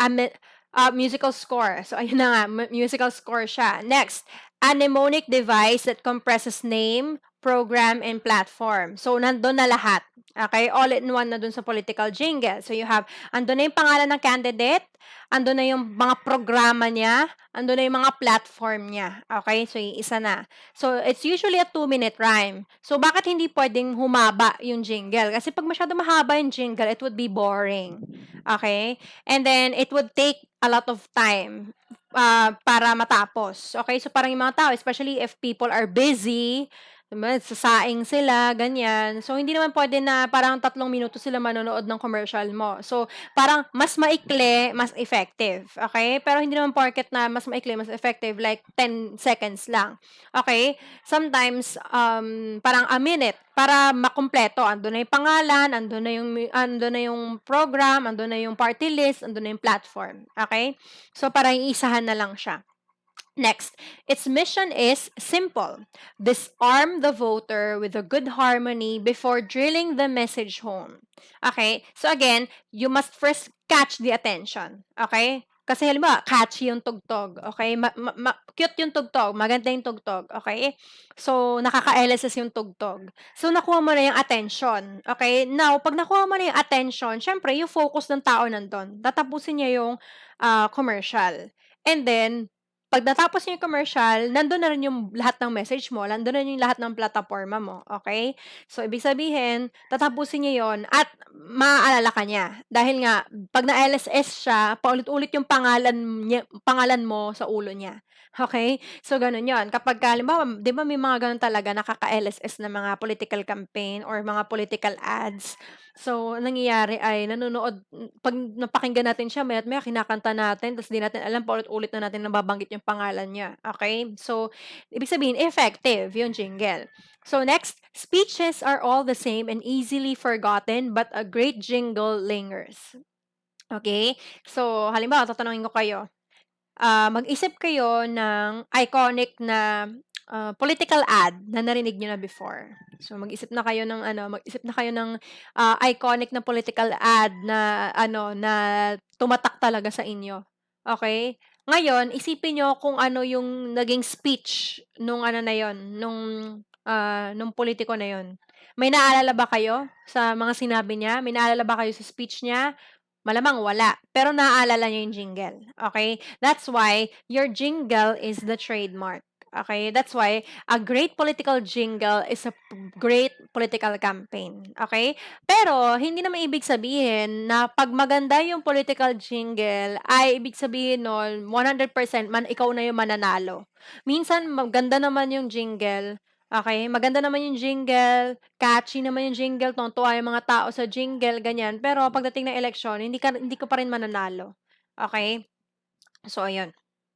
musical score. So, ayun na nga, musical score siya. Next, a mnemonic device that compresses name, program, and platform. So, nandun na lahat. Okay? All in one na dun sa political jingle. So, you have, andun na yung pangalan ng candidate, andun na yung mga programa niya, andun na yung mga platform niya. Okay? So, yung isa na. So, it's usually a 2-minute rhyme. So, bakit hindi pwedeng humaba yung jingle? Kasi pag masyado mahaba yung jingle, it would be boring. Okay? And then, it would take a lot of time para matapos. Okay? So, parang yung mga tao, especially if people are busy, sasaing sila, ganyan. So, hindi naman pwede na parang 3 minuto sila manonood ng commercial mo. So, parang mas maikli, mas effective. Okay? Pero hindi naman porket na mas maikli, mas effective, like 10 seconds lang. Okay? Sometimes, parang a minute para makumpleto. Ando na yung pangalan, ando na yung program, ando na yung party list, ando na yung platform. Okay? So, parang iisahan na lang siya. Next, its mission is simple. Disarm the voter with a good harmony before drilling the message home. Okay? So again, you must first catch the attention. Okay? Kasi halimbawa, catchy yung tugtog. Okay? Cute yung tugtog. Maganda yung tugtog. Okay? So, nakaka-LSS yung tugtog. So, nakuha mo na yung attention. Okay? Now, pag nakuha mo na yung attention, syempre, yung focus ng tao nandun. Tatapusin niya yung commercial. And then, pag natapos niyo yung commercial, nandun na rin yung lahat ng message mo, nandun na rin yung lahat ng plataporma mo, okay? So, ibig sabihin, tatapusin niya yon at maaalala ka niya. Dahil nga, pag na-LSS siya, paulit-ulit yung pangalan mo sa ulo niya. Okay? So, ganun yon. Kapag, halimbawa, di ba may mga ganun talaga, nakaka-LSS na mga political campaign or mga political ads. So, nangyayari ay nanonood, pag napakinggan natin siya, maya't maya kinakanta natin, tapos di natin alam, paulit-ulit na natin nababanggit yung pangalan niya. Okay? So, ibig sabihin, effective yung jingle. So, next, speeches are all the same and easily forgotten, but a great jingle lingers. Okay? So, halimbawa, tatanungin ko kayo, mag-isip kayo ng iconic na political ad na narinig niyo na before. So, mag-isip na kayo ng iconic na political ad na na tumatak talaga sa inyo. Okay? Ngayon, isipin niyo kung ano yung naging speech nung na yon, nung politiko na yon. May naalala ba kayo sa mga sinabi niya? May naalala ba kayo sa speech niya? Malamang wala, pero naaalala niyo yung jingle. Okay? That's why your jingle is the trademark. Okay? That's why a great political jingle is a great political campaign. Okay? Pero, hindi naman ibig sabihin na pag maganda yung political jingle, ay ibig sabihin nun, 100% man ikaw na yung mananalo. Minsan, maganda naman yung jingle, okay? Maganda naman yung jingle, catchy naman yung jingle, tuwang-tuwa yung mga tao sa jingle, ganyan. Pero pagdating ng eleksyon, hindi ko pa rin mananalo. Okay? So, ayun.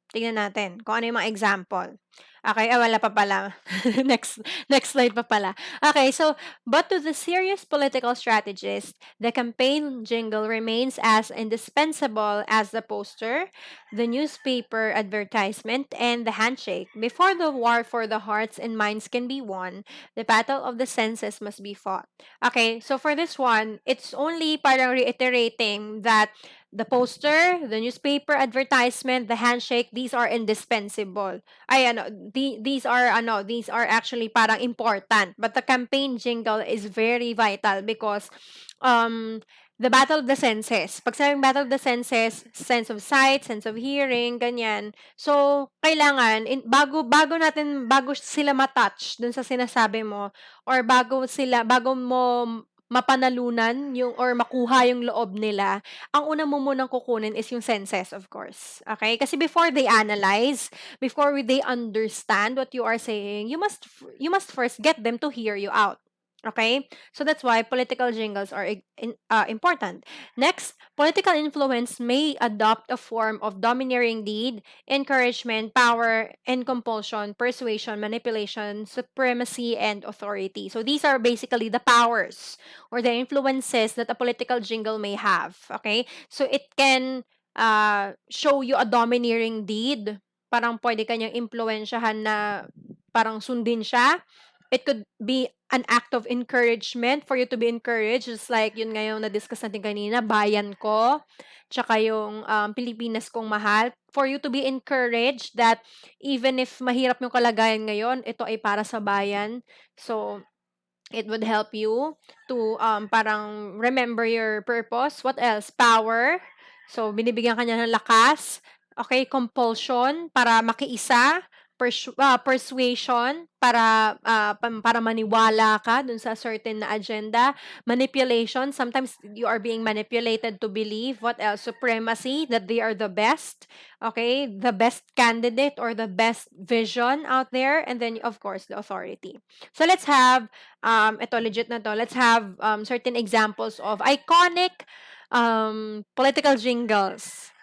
Tingnan natin kung ano yung mga example. Okay, wala pa pala. next slide pa pala. Okay, so, but to the serious political strategist, the campaign jingle remains as indispensable as the poster, the newspaper advertisement, and the handshake. Before the war for the hearts and minds can be won, the battle of the senses must be fought. Okay, so for this one, it's only parang reiterating that the poster, the newspaper advertisement, the handshake, these are indispensable. Ay these are actually parang important. But the campaign jingle is very vital because the battle of the senses. Pag sabing battle of the senses, sense of sight, sense of hearing, ganyan. So, kailangan, bago sila matouch dun sa sinasabi mo, or bago mo mapanalunan yung or makuha yung loob nila, ang una mo munang kukunin is yung senses, of course. Okay? Kasi before they analyze, before they understand what you are saying, you must first get them to hear you out. Okay? So that's why political jingles are important. Next, political influence may adopt a form of domineering deed, encouragement, power, and compulsion, persuasion, manipulation, supremacy, and authority. So these are basically the powers or the influences that a political jingle may have. Okay? So it can show you a domineering deed. Parang pwede kanyang impluensyahan na parang sundin siya. It could be an act of encouragement for you to be encouraged. Just like yun ngayon na-discuss natin kanina, bayan ko, tsaka yung Pilipinas kong mahal. For you to be encouraged that even if mahirap yung kalagayan ngayon, ito ay para sa bayan. So, it would help you to parang remember your purpose. What else? Power. So, binibigyan ka niya ng lakas. Okay, compulsion para makiisa. Persuasion para maniwala ka dun sa certain na agenda. Manipulation, sometimes you are being manipulated to believe. What else? Supremacy, that they are the best. Okay, the best candidate or the best vision out there. And then, of course, the authority. So, let's have ito legit na to. Let's have certain examples of iconic political jingles.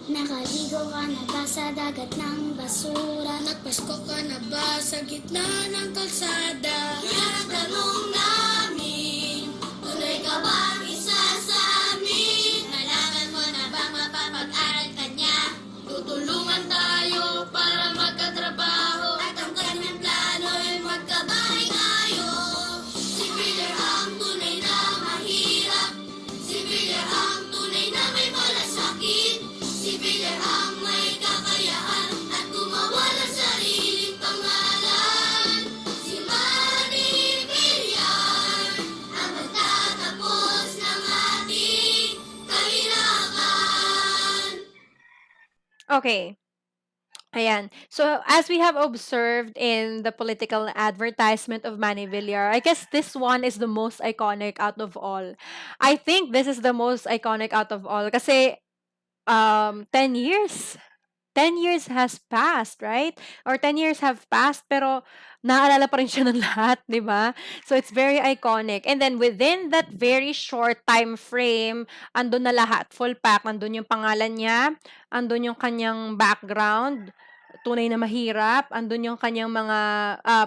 Nakaligo ka na ba sa dagat ng basura? Nagpasko ka na ba sa gitna ng kalsada? Yan ang tanong namin, tunay ka bang isa sa amin? Nalaman mo na bang mapapag-aral ka niya? Tutulungan tayo para magkatrabaho at ang kanyang plano ay magkabahay tayo. Si Peter ang tunay na mahirap, si Peter ang tunay na may malasakit. Si Peter ang may kakayahan at gumawa ng sariling pangalan. Si Manny Villar ang magtatapos ng ating kahirapan. Okay. Ayan. So, as we have observed in the political advertisement of Manny Villar, I guess this one is the most iconic out of all. I think this is the most iconic out of all kasi 10 years. 10 years has passed, right? Or 10 years have passed, pero naalala pa rin siya ng lahat, di ba? So, it's very iconic. And then, within that very short time frame, andun na lahat. Full pack. Andun yung pangalan niya, andun yung kanyang background, tunay na mahirap, andun yung kanyang mga,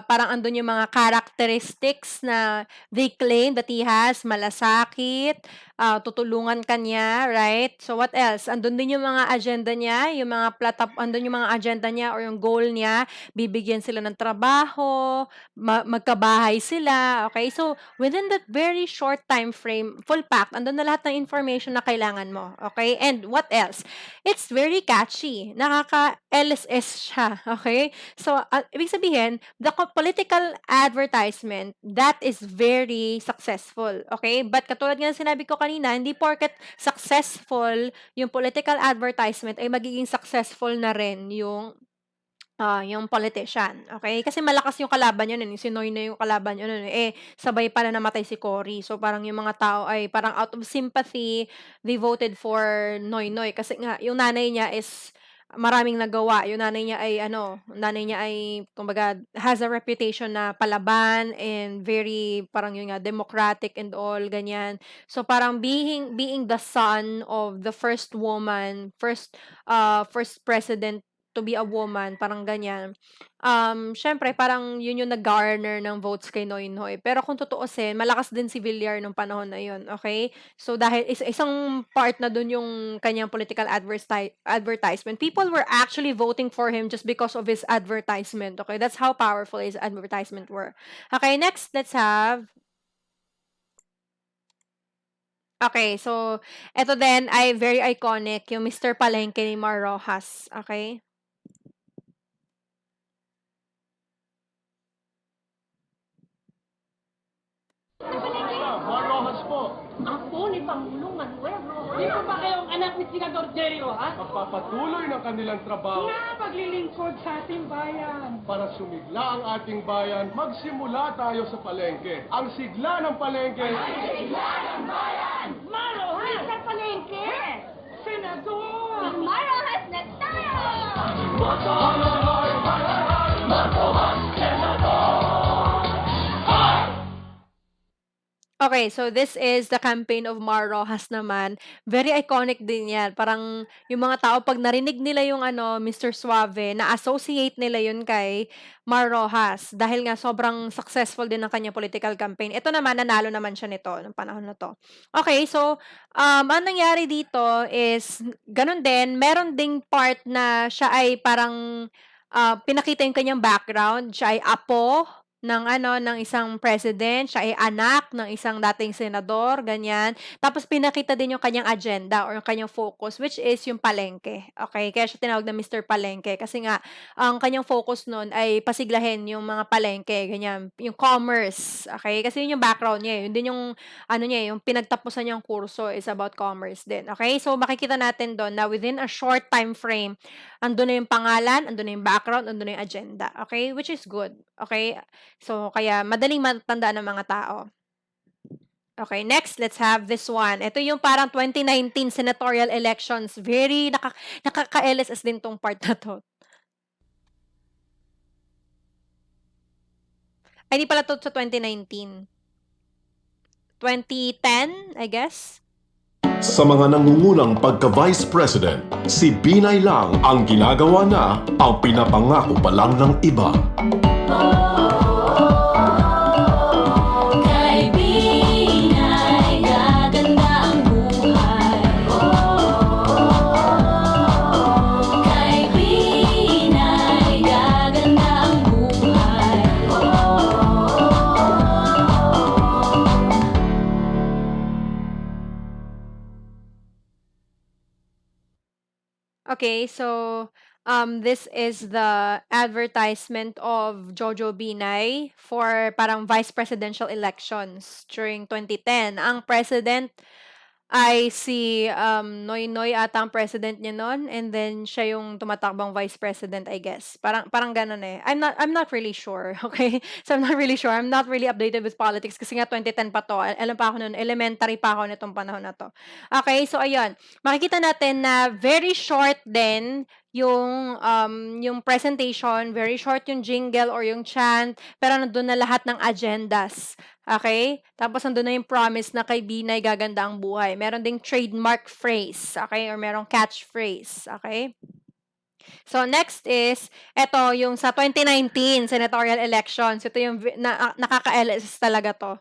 parang andun yung mga characteristics na they claim that he has, malasakit, tutulungan ka niya, right? So, what else? Andun din yung mga agenda niya, yung mga andun yung mga agenda niya or yung goal niya, bibigyan sila ng trabaho, magkabahay sila, okay? So, within that very short time frame, full pack, andun na lahat ng information na kailangan mo, okay? And what else? It's very catchy. Nakaka-LSS siya, okay? So, ibig sabihin, the political advertisement, that is very successful, okay? But katulad nga ng sinabi ko kanina, hindi porket successful yung political advertisement ay magiging successful na rin yung politician, okay? Kasi malakas yung kalaban niya nun, si Noynoy yung kalaban niya nun, sabay pala namatay si Cory. So, parang yung mga tao ay parang out of sympathy, they voted for Noynoy. Kasi nga, yung nanay niya is maraming nagawa. Yung nanay niya ay, kumbaga, has a reputation na palaban and very, parang yun nga, democratic and all, ganyan. So, parang being the son of the first woman, first president to be a woman, parang ganyan. Siyempre parang yun yung nag-garner ng votes kay Noynoy. Pero kung tutuusin, malakas din si Villar nung panahon na yun, okay? So dahil isang part na dun yung kanyang political advertisement, people were actually voting for him just because of his advertisement, okay? That's how powerful his advertisement were. Okay, next, let's have Okay, so eto din ay very iconic, yung Mr. Palengke ni Mar Rojas, okay? Marojas po. Ako ni Pangulong Manuel Di po ba kayong anak ni Senador Jerry O, ha? Magpapatuloy ng kanilang trabaho Na maglilingkod sa ating bayan. para sumigla ang ating bayan. Magsimula tayo sa palengke. Ang sigla ng palengke. Marohas sa palengke! Senador! Marohas na tayo! Okay, so this is the campaign of Mar Rojas naman. Very iconic din yan. Parang yung mga tao, pag narinig nila yung Mr. Suave, na-associate nila yun kay Mar Rojas dahil nga sobrang successful din ng kanyang political campaign. Ito naman, nanalo naman siya nito ng panahon na to. Okay, so ang nangyari dito is, ganun din, meron ding part na siya ay parang pinakita yung kanyang background. Siya ay apo ng isang president, siya ay anak ng isang dating senador, ganyan. Tapos pinakita din yung kanyang agenda or yung kanyang focus, which is yung palengke. Okay? Kaya siya tinawag na Mr. Palengke kasi nga ang kanyang focus nun ay pasiglahin yung mga palengke, ganyan, yung commerce. Okay? Kasi yun yung background niya, yun din yung yung pinagtapusan niyang kurso is about commerce din. Okay? So makikita natin doon na within a short time frame, andun na yung pangalan, andun na yung background, andun na yung agenda. Okay? Which is good. Okay? So, kaya madaling matandaan ng mga tao. Okay, next, let's have this one. Ito yung parang 2019 senatorial elections. Very nakaka-LSS din tong part na to. Ay, di pala to sa 2019. 2010, I guess. Sa mga nangungunang pagka-Vice President, si Binay lang ang ginagawa na ang pinapangako pa lang ng iba. Kay Binay, gaganda ang buhay. Kay Binay, gaganda ang buhay. Okay, so this is the advertisement of Jojo Binay for parang vice presidential elections during 2010. Ang president ay si Noy Noy ata ang president niya noon, and then siya yung tumatakbong vice president, I guess. Parang ganun eh. I'm not really sure, okay? So I'm not really sure. I'm not really updated with politics kasi nga 2010 pa to. Alam pa ako noon, elementary pa ako nitong panahon na to. Okay, so ayun. Makikita natin na very short din yung presentation, very short yung jingle or yung chant, pero nandun na lahat ng agendas. Okay? Tapos nandun na yung promise na kay Binay gaganda ang buhay. Meron ding trademark phrase, okay? Or merong catchphrase, okay? So next is, ito yung sa 2019 senatorial elections. Ito yung nakaka-LS talaga to.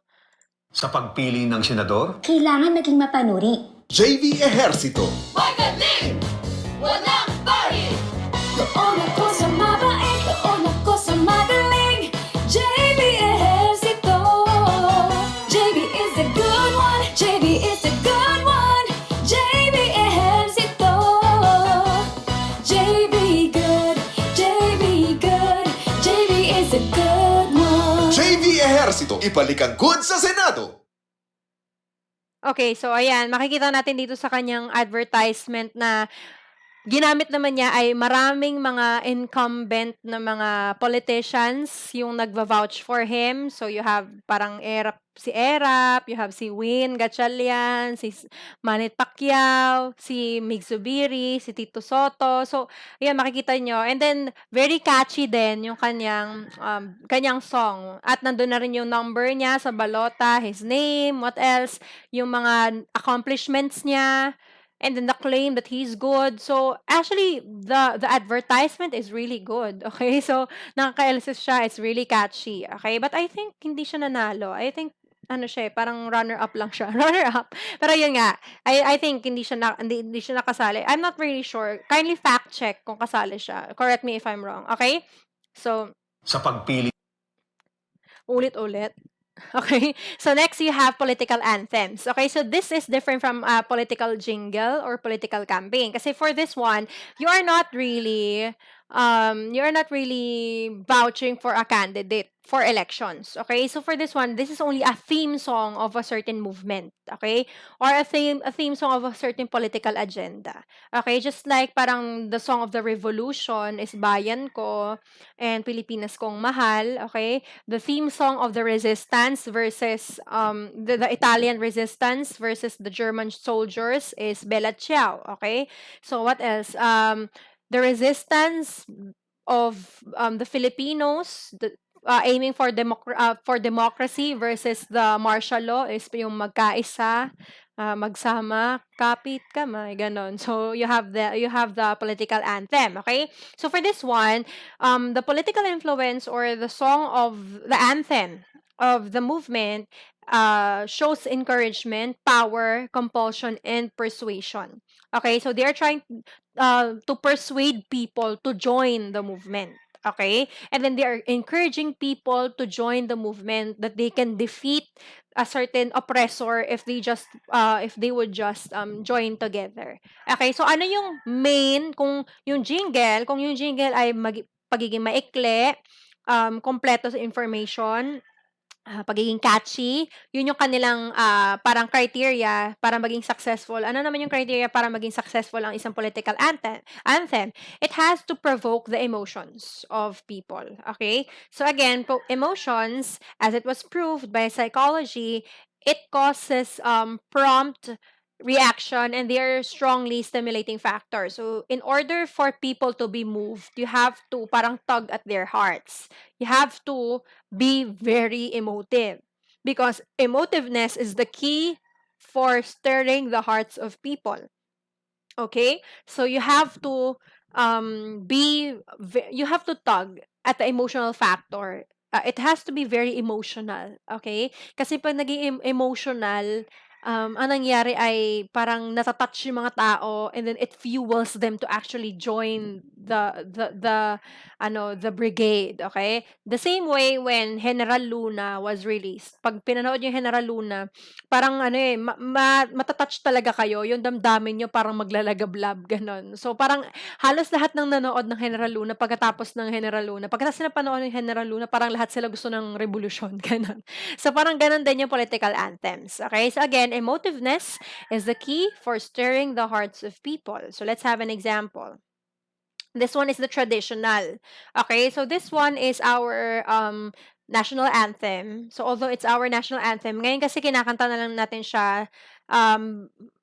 Sa pagpili ng senador, Kailangan maging mapanuri. JV Ejercito. Magaling! Walang bahid! Doon ako sa mabait, doon ako sa magaling. JB Ejercito. JB is the good one, JB is the good one. JB Ejercito. JB good, JB good. JB is the good one. JV Ejercito. Ibalik ang good sa Senado. Okay, so ayan, makikita natin dito sa kanyang advertisement na ginamit naman niya ay maraming mga incumbent na mga politicians yung nagva-vouch for him. So you have parang si Erap, you have si Win Gatchalian, si Manny Pacquiao, si Mig Zubiri, si Tito Soto. So, ayan, makikita nyo. And then, very catchy din yung kanyang song. At nandun na rin yung number niya sa balota, his name, what else, yung mga accomplishments niya, and then the claim that he's good. So, actually, the advertisement is really good. Okay? So, nakaka-LSS siya. It's really catchy. Okay? But I think hindi siya nanalo. I think siya, parang runner-up lang siya. Runner-up. Pero yun nga, I think hindi siya nakasali. I'm not really sure. Kindly fact check kung kasali siya. Correct me if I'm wrong. Okay? So, sa pagpili ulit-ulit. Okay, so next you have political anthems. Okay, so this is different from a political jingle or political campaign. Kasi for this one, you're not really vouching for a candidate. for elections. Okay, so for this one, this is only a theme song of a certain movement. Okay, or a theme song of a certain political agenda. Okay, just like parang the song of the revolution is Bayan Ko and Pilipinas Kong Mahal. Okay, the theme song of the resistance versus the Italian resistance versus the German soldiers is Bella Ciao. Okay, so what else? The resistance of the Filipinos, aiming for democracy versus the martial law is yung magkaisa, magsama, kapit kamay, ganon. So you have the political anthem, okay? So for this one, the political influence or the song of the anthem of the movement shows encouragement, power, compulsion, and persuasion. Okay, so they are trying to persuade people to join the movement. Okay, and then they are encouraging people to join the movement that they can defeat a certain oppressor if they would just join together. Okay, so ano yung main kung yung jingle ay pagiging maikli, kompleto sa information, pagiging catchy, yun yung kanilang parang criteria para maging successful. Ano naman yung criteria para maging successful ang isang political anthem? It has to provoke the emotions of people. Okay? So again, emotions, as it was proved by psychology, it causes prompt reaction and they are strongly stimulating factors. So in order for people to be moved, you have to parang tug at their hearts. You have to be very emotive because emotiveness is the key for stirring the hearts of people. Okay, so you have to you have to tug at the emotional factor. It has to be very emotional. Okay, kasi pag naging emotional, ang nangyari ay parang natatouch yung mga tao and then it fuels them to actually join the brigade. Okay, the same way when General Luna was released, pag pinanood yung General Luna, parang matatouch talaga kayo, yung damdamin nyo parang maglalagablab, ganon. So parang halos lahat ng nanood ng General Luna pagkatapos ng General Luna, pagkatapos na panood ng General Luna, parang lahat sila gusto ng revolusyon, ganon. So parang ganon din yung political anthems. Okay, so again, emotiveness is the key for stirring the hearts of people. So let's have an example. This one is the traditional. Okay, so this one is our national anthem. So although it's our national anthem, ngayon kasi kinakanta na lang natin siya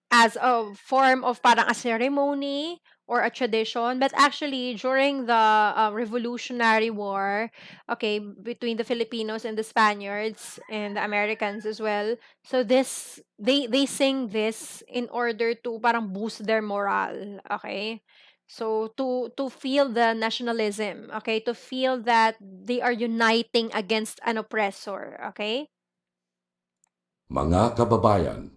as a form of parang a ceremony or a tradition, but actually during the Revolutionary War, okay, between the Filipinos and the Spaniards and the Americans as well. So this they sing this in order to parang boost their morale, okay? So to feel the nationalism, okay? To feel that they are uniting against an oppressor, okay? Mga kababayan,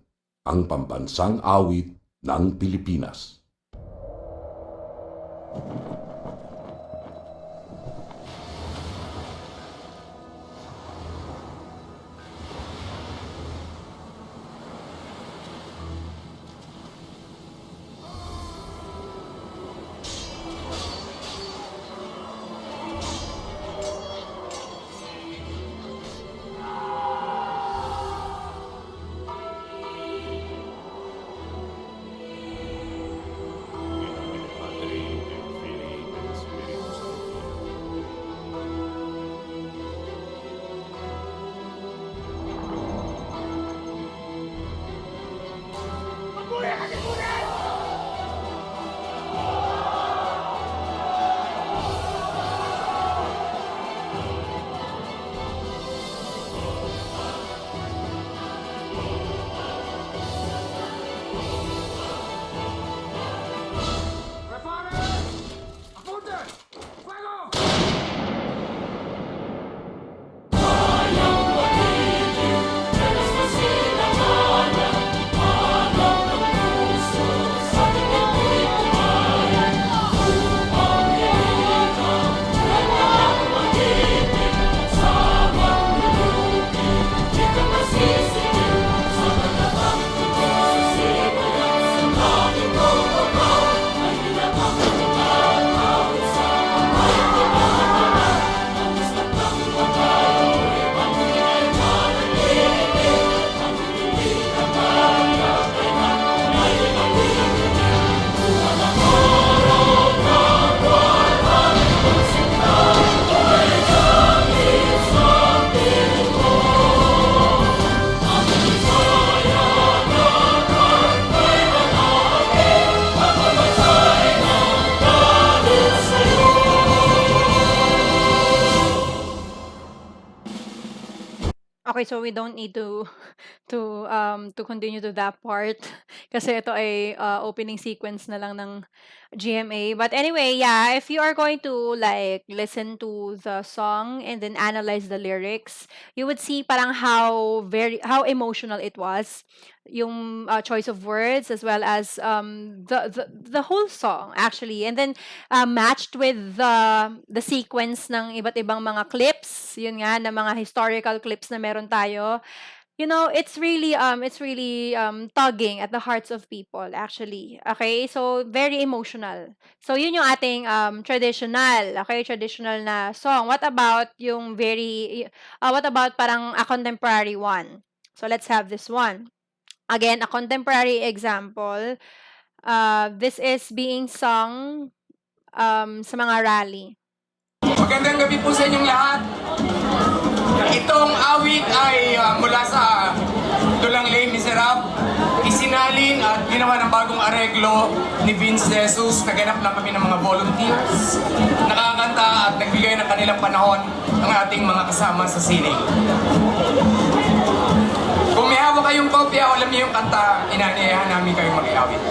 ang pambansang awit ng Pilipinas. Okay, so we don't need to to continue to that part kasi ito ay opening sequence na lang ng GMA. But anyway, yeah, if you are going to like listen to the song and then analyze the lyrics, you would see parang how emotional it was, yung choice of words as well as the whole song actually, and then matched with the sequence ng iba't ibang mga clips, yun nga, na mga historical clips na meron tayo. You know, it's really tugging at the hearts of people actually. Okay? So very emotional. So yun yung ating traditional, okay? Traditional na song. What about yung what about parang a contemporary one? So let's have this one. Again, a contemporary example. This is being sung sa mga rally. Magandang gabi po sa inyong lahat. Itong awit ay mula sa Tulang Les Miserables. Isinalin at ginawa ng bagong areglo ni Vince Jesus. Naganap lang kami ng mga volunteers. Nakakanta at nagbigay ng kanilang panahon ang ating mga kasama sa sining. Kung may hawak kayong kopya o alam niyo yung kanta, inaanyayahan namin kayong mag-iawit.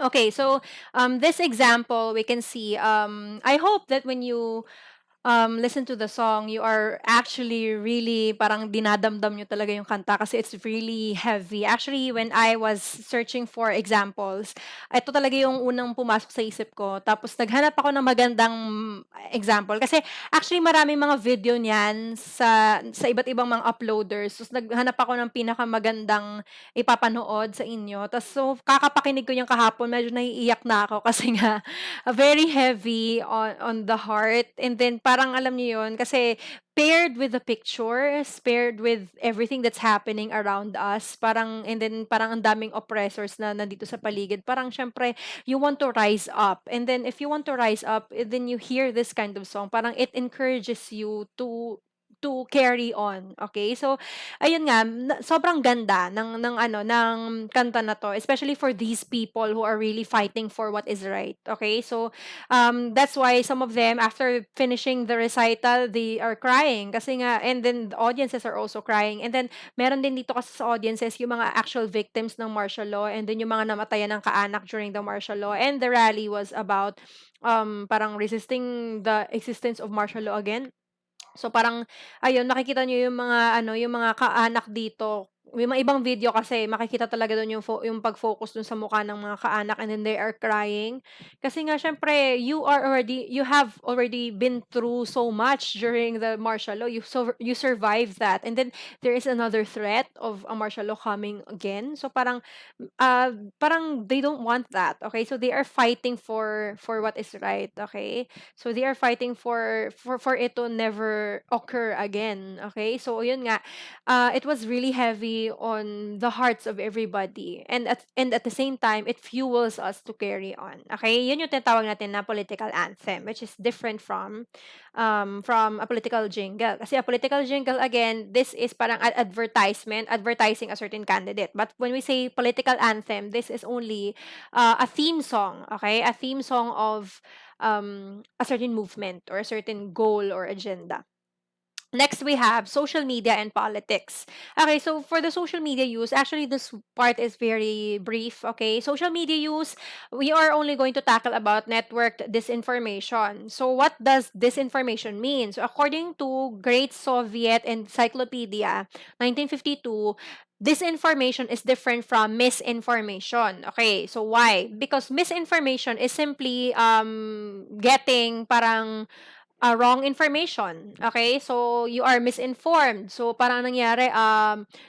Okay, so this example we can see. I hope that when you listen to the song, you are actually really parang dinadamdam nyo talaga yung kanta kasi it's really heavy. Actually, when I was searching for examples, ito talaga yung unang pumasok sa isip ko. Tapos naghanap ako ng magandang example kasi actually maraming mga video niyan sa iba't ibang mga uploaders. So naghanap ako ng pinakamagandang ipapanood sa inyo. Tapos so kakapakinig ko yung kahapon, medyo naiiyak na ako kasi nga very heavy on the heart. And then parang alam niyo yun, kasi paired with the pictures, paired with everything that's happening around us, parang, and then parang ang daming oppressors na nandito sa paligid. Parang syempre, you want to rise up. And then if you want to rise up, then you hear this kind of song, parang it encourages you to carry on. Okay? So ayun nga, sobrang ganda ng kanta na to, especially for these people who are really fighting for what is right. Okay? So that's why some of them after finishing the recital, they are crying kasi nga, and then the audiences are also crying. And then meron din dito kasi sa audiences yung mga actual victims ng martial law, and then yung mga namatayan ng kaanak during the martial law. And the rally was about parang resisting the existence of martial law again. So parang ayun, makikita niyo yung mga ano, yung mga kaanak dito. May mga ibang video kasi makikita talaga dun yung pag-focus dun sa mukha ng mga kaanak, and then they are crying. Kasi nga siyempre you have already been through so much during the martial law. You survived that. And then there is another threat of a martial law coming again. So parang they don't want that. Okay? So they are fighting for what is right. Okay? So they are fighting for it to never occur again. Okay? So yun nga, it was really heavy on the hearts of everybody, and at the same time it fuels us to carry on. Okay? Yun yung tinatawag natin na political anthem, which is different from a political jingle. Kasi a political jingle, again, this is parang advertising a certain candidate. But when we say political anthem, this is only a theme song. Okay? A theme song of a certain movement or a certain goal or agenda. Next, we have social media and politics. Okay, so for the social media use, actually this part is very brief. Okay, social media use, we are only going to tackle about networked disinformation. So what does disinformation mean? So according to Great Soviet Encyclopedia, 1952, disinformation is different from misinformation. Okay, so why? Because misinformation is simply getting parang wrong information. Okay? So, you are misinformed. So, parang nangyari,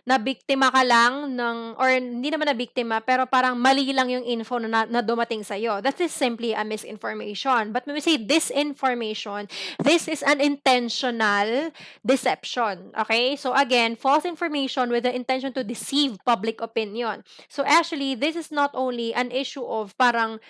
nabiktima ka lang ng, or hindi naman nabiktima, pero parang mali lang yung info na dumating sa'yo. That is simply a misinformation. But when we say disinformation, this is an intentional deception. Okay? So, again, false information with the intention to deceive public opinion. So, actually, this is not only an issue of parang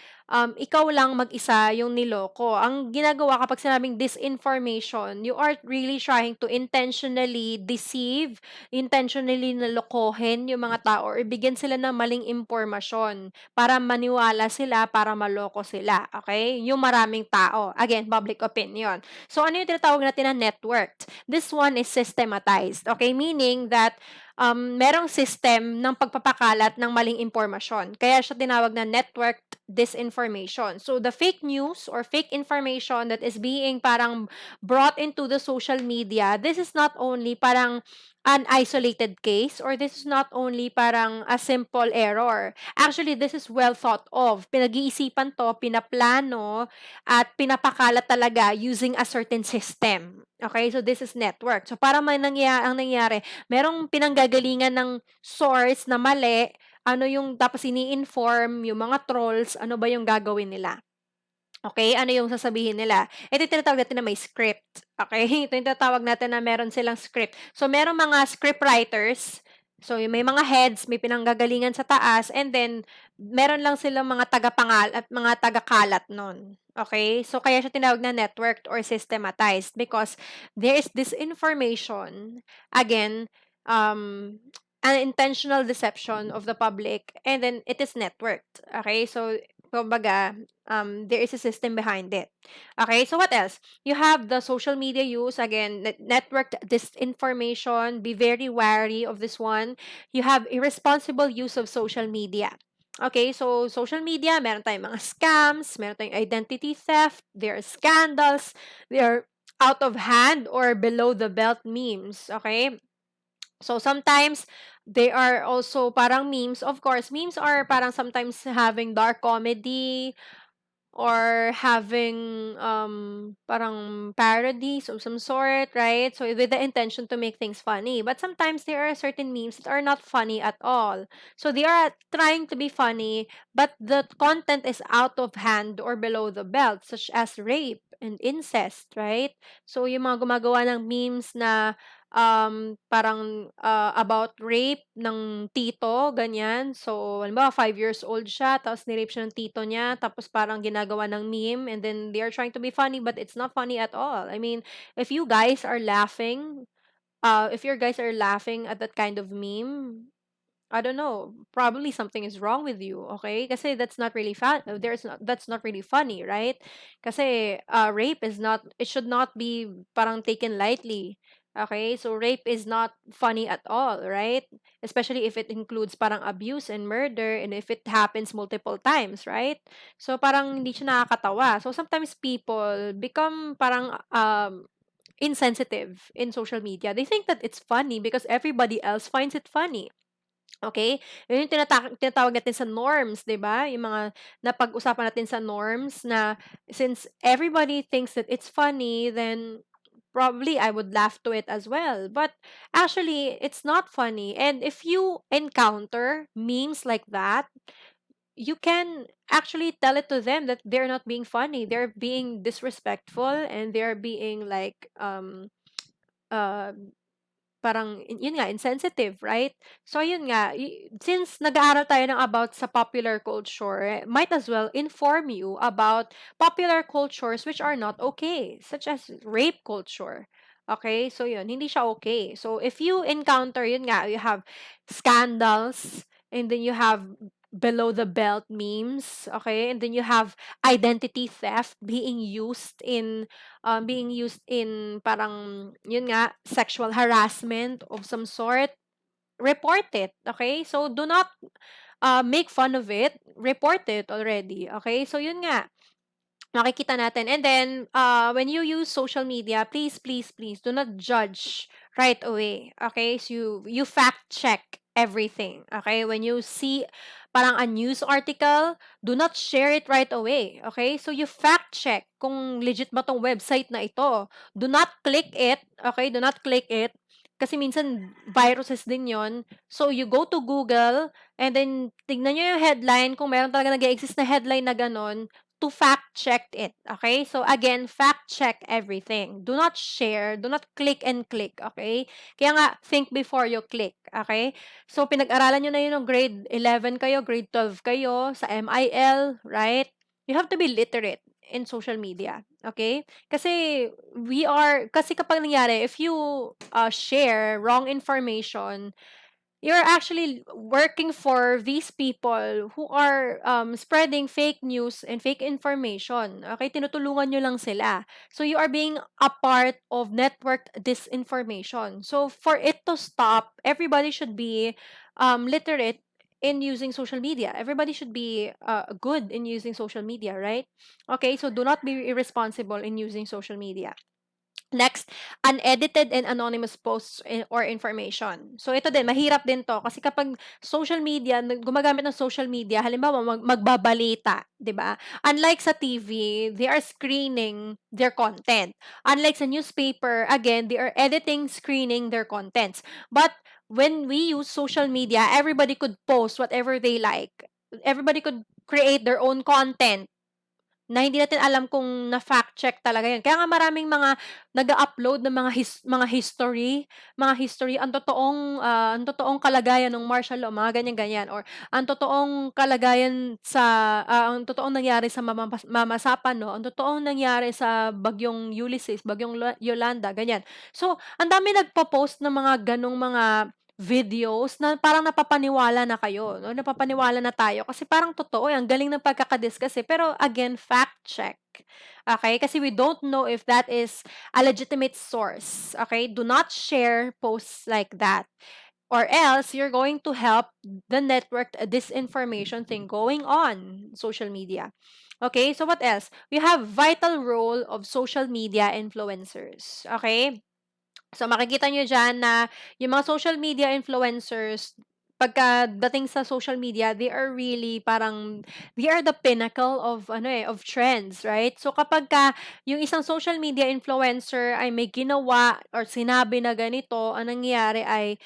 ikaw lang mag-isa yung niloko. Ang ginagawa kapag sinabing disinformation, you are really trying to intentionally deceive, intentionally nalokohin yung mga tao or ibigyan sila ng maling impormasyon para maniwala sila, para maloko sila. Okay? Yung maraming tao. Again, public opinion. So, ano yung tinatawag natin na networked? This one is systematized. Okay? Meaning that merong system ng pagpapakalat ng maling impormasyon. Kaya siya tinawag na networked disinformation. So, the fake news or fake information that is being parang brought into the social media, this is not only parang an isolated case or this is not only parang a simple error. Actually, this is well thought of. Pinag-iisipan to, pinaplano, at pinapakalat talaga using a certain system. Okay? So, this is network. So, para ang nangyari, merong pinanggagalingan ng source na mali, ano yung tapos ini-inform yung mga trolls, ano ba yung gagawin nila. Okay? Ano yung sasabihin nila? Ito yung tinatawag natin na may script. Okay? Ito yung tinatawag natin na meron silang script. So, merong mga script writers. So, may mga heads, may pinanggagalingan sa taas, and then, meron lang silang mga tagapangal at mga tagakalat nun. Okay? So, kaya siya tinawag na networked or systematized because there is this information, again, an intentional deception of the public, and then it is networked. Okay? So, kumbaga, there is a system behind it. Okay, so what else? You have the social media use, again, networked disinformation. Be very wary of this one. You have irresponsible use of social media. Okay, so social media, meron tayong mga scams, meron tayong identity theft, there are scandals, there are out of hand or below the belt memes. Okay, so sometimes they are also parang memes. Of course, memes are parang sometimes having dark comedy or having parang parodies of some sort, right? So with the intention to make things funny. But sometimes there are certain memes that are not funny at all. So they are trying to be funny, but the content is out of hand or below the belt, such as rape and incest, right? So yung mga gumagawa ng memes na parang about rape ng tito, ganyan. So, halimbawa, 5 years old siya, tapos ni-rape siya ng tito niya, tapos parang ginagawa ng meme, and then they are trying to be funny, but it's not funny at all. I mean, if you guys are laughing, if your guys are laughing at that kind of meme, I don't know, probably something is wrong with you, okay? Kasi that's not really that's not really funny, right? Kasi rape is not, it should not be parang taken lightly. Okay? So rape is not funny at all, right? Especially if it includes parang abuse and murder, and if it happens multiple times, right? So parang hindi siya nakakatawa. So sometimes people become parang insensitive in social media. They think that it's funny because everybody else finds it funny. Okay? Yun yung tinatawag natin sa norms, 'di ba? Yung mga napag-usapan natin sa norms na since everybody thinks that it's funny, then probably I would laugh to it as well. But actually, it's not funny. And if you encounter memes like that, you can actually tell it to them that they're not being funny. They're being disrespectful, and they're being like uh parang yun nga, insensitive, right? So yun nga, since nag-aaral tayo ng about sa popular culture, might as well inform you about popular cultures which are not okay, such as rape culture. Okay? So yun, hindi siya okay. So if you encounter, yun nga, you have scandals, and then you have below the belt memes, okay? And then you have identity theft being used in parang yun nga, sexual harassment of some sort. Report it, okay? So do not make fun of it. Report it already, okay? So yun nga, makikita natin. And then, when you use social media, please, please, please do not judge right away. Okay? So you fact check everything. Okay? When you see parang a news article, do not share it right away. Okay? So you fact check kung legit ba tong website na ito. Do not click it. Okay? Do not click it. Kasi minsan, viruses din yon. So, you go to Google, and then, tignan nyo yung headline, kung meron talaga nag-exist na headline na ganon, to fact check it. Okay? So again, fact check everything. Do not share, do not click and click, okay? Kaya nga, think before you click, okay? So pinag-aralan nyo na yun ng grade 11 kayo, grade 12 kayo, sa MIL, right? You have to be literate in social media, okay? Kasi kapag nangyari, if you share wrong information, you're actually working for these people who are spreading fake news and fake information. Okay, tinutulungan nyo lang sila. So you are being a part of network disinformation. So for it to stop, everybody should be literate in using social media. Everybody should be good in using social media, right? Okay, so do not be irresponsible in using social media. Next, unedited and anonymous posts or information. So ito din, mahirap din to kasi kapag social media, gumagamit ng social media, halimbawa magbabalita, 'di ba? Unlike sa TV, they are screening their content. Unlike sa newspaper, again, they are editing, screening their contents. But when we use social media, everybody could post whatever they like. Everybody could create their own content na hindi natin alam kung na-fact check talaga 'yun. Kaya nga maraming mga nag-a-upload ng mga history, ang totoong kalagayan ng martial law, mga ganyan-ganyan, or ang totoong kalagayan ang totoong nangyari sa Mama Sapano, ang totoong nangyari sa bagyong Ulysses, bagyong Yolanda, ganyan. So, ang dami nagpo-post ng mga gano'ng mga videos na parang napapaniwala na kayo, 'no, napapaniwala na tayo kasi parang totoo, ang galing ng pagkaka-discuss, pero again, fact check. Okay? Kasi we don't know if that is a legitimate source. Okay? Do not share posts like that. Or else, you're going to help the network disinformation thing going on social media. Okay? So what else? We have vital role of social media influencers. Okay? So, makikita nyo dyan na yung mga social media influencers, pagkadating sa social media, they are really parang they are the pinnacle of of trends, right? So kapagka yung isang social media influencer ay may ginawa or sinabi na ganito, ang nangyayari ay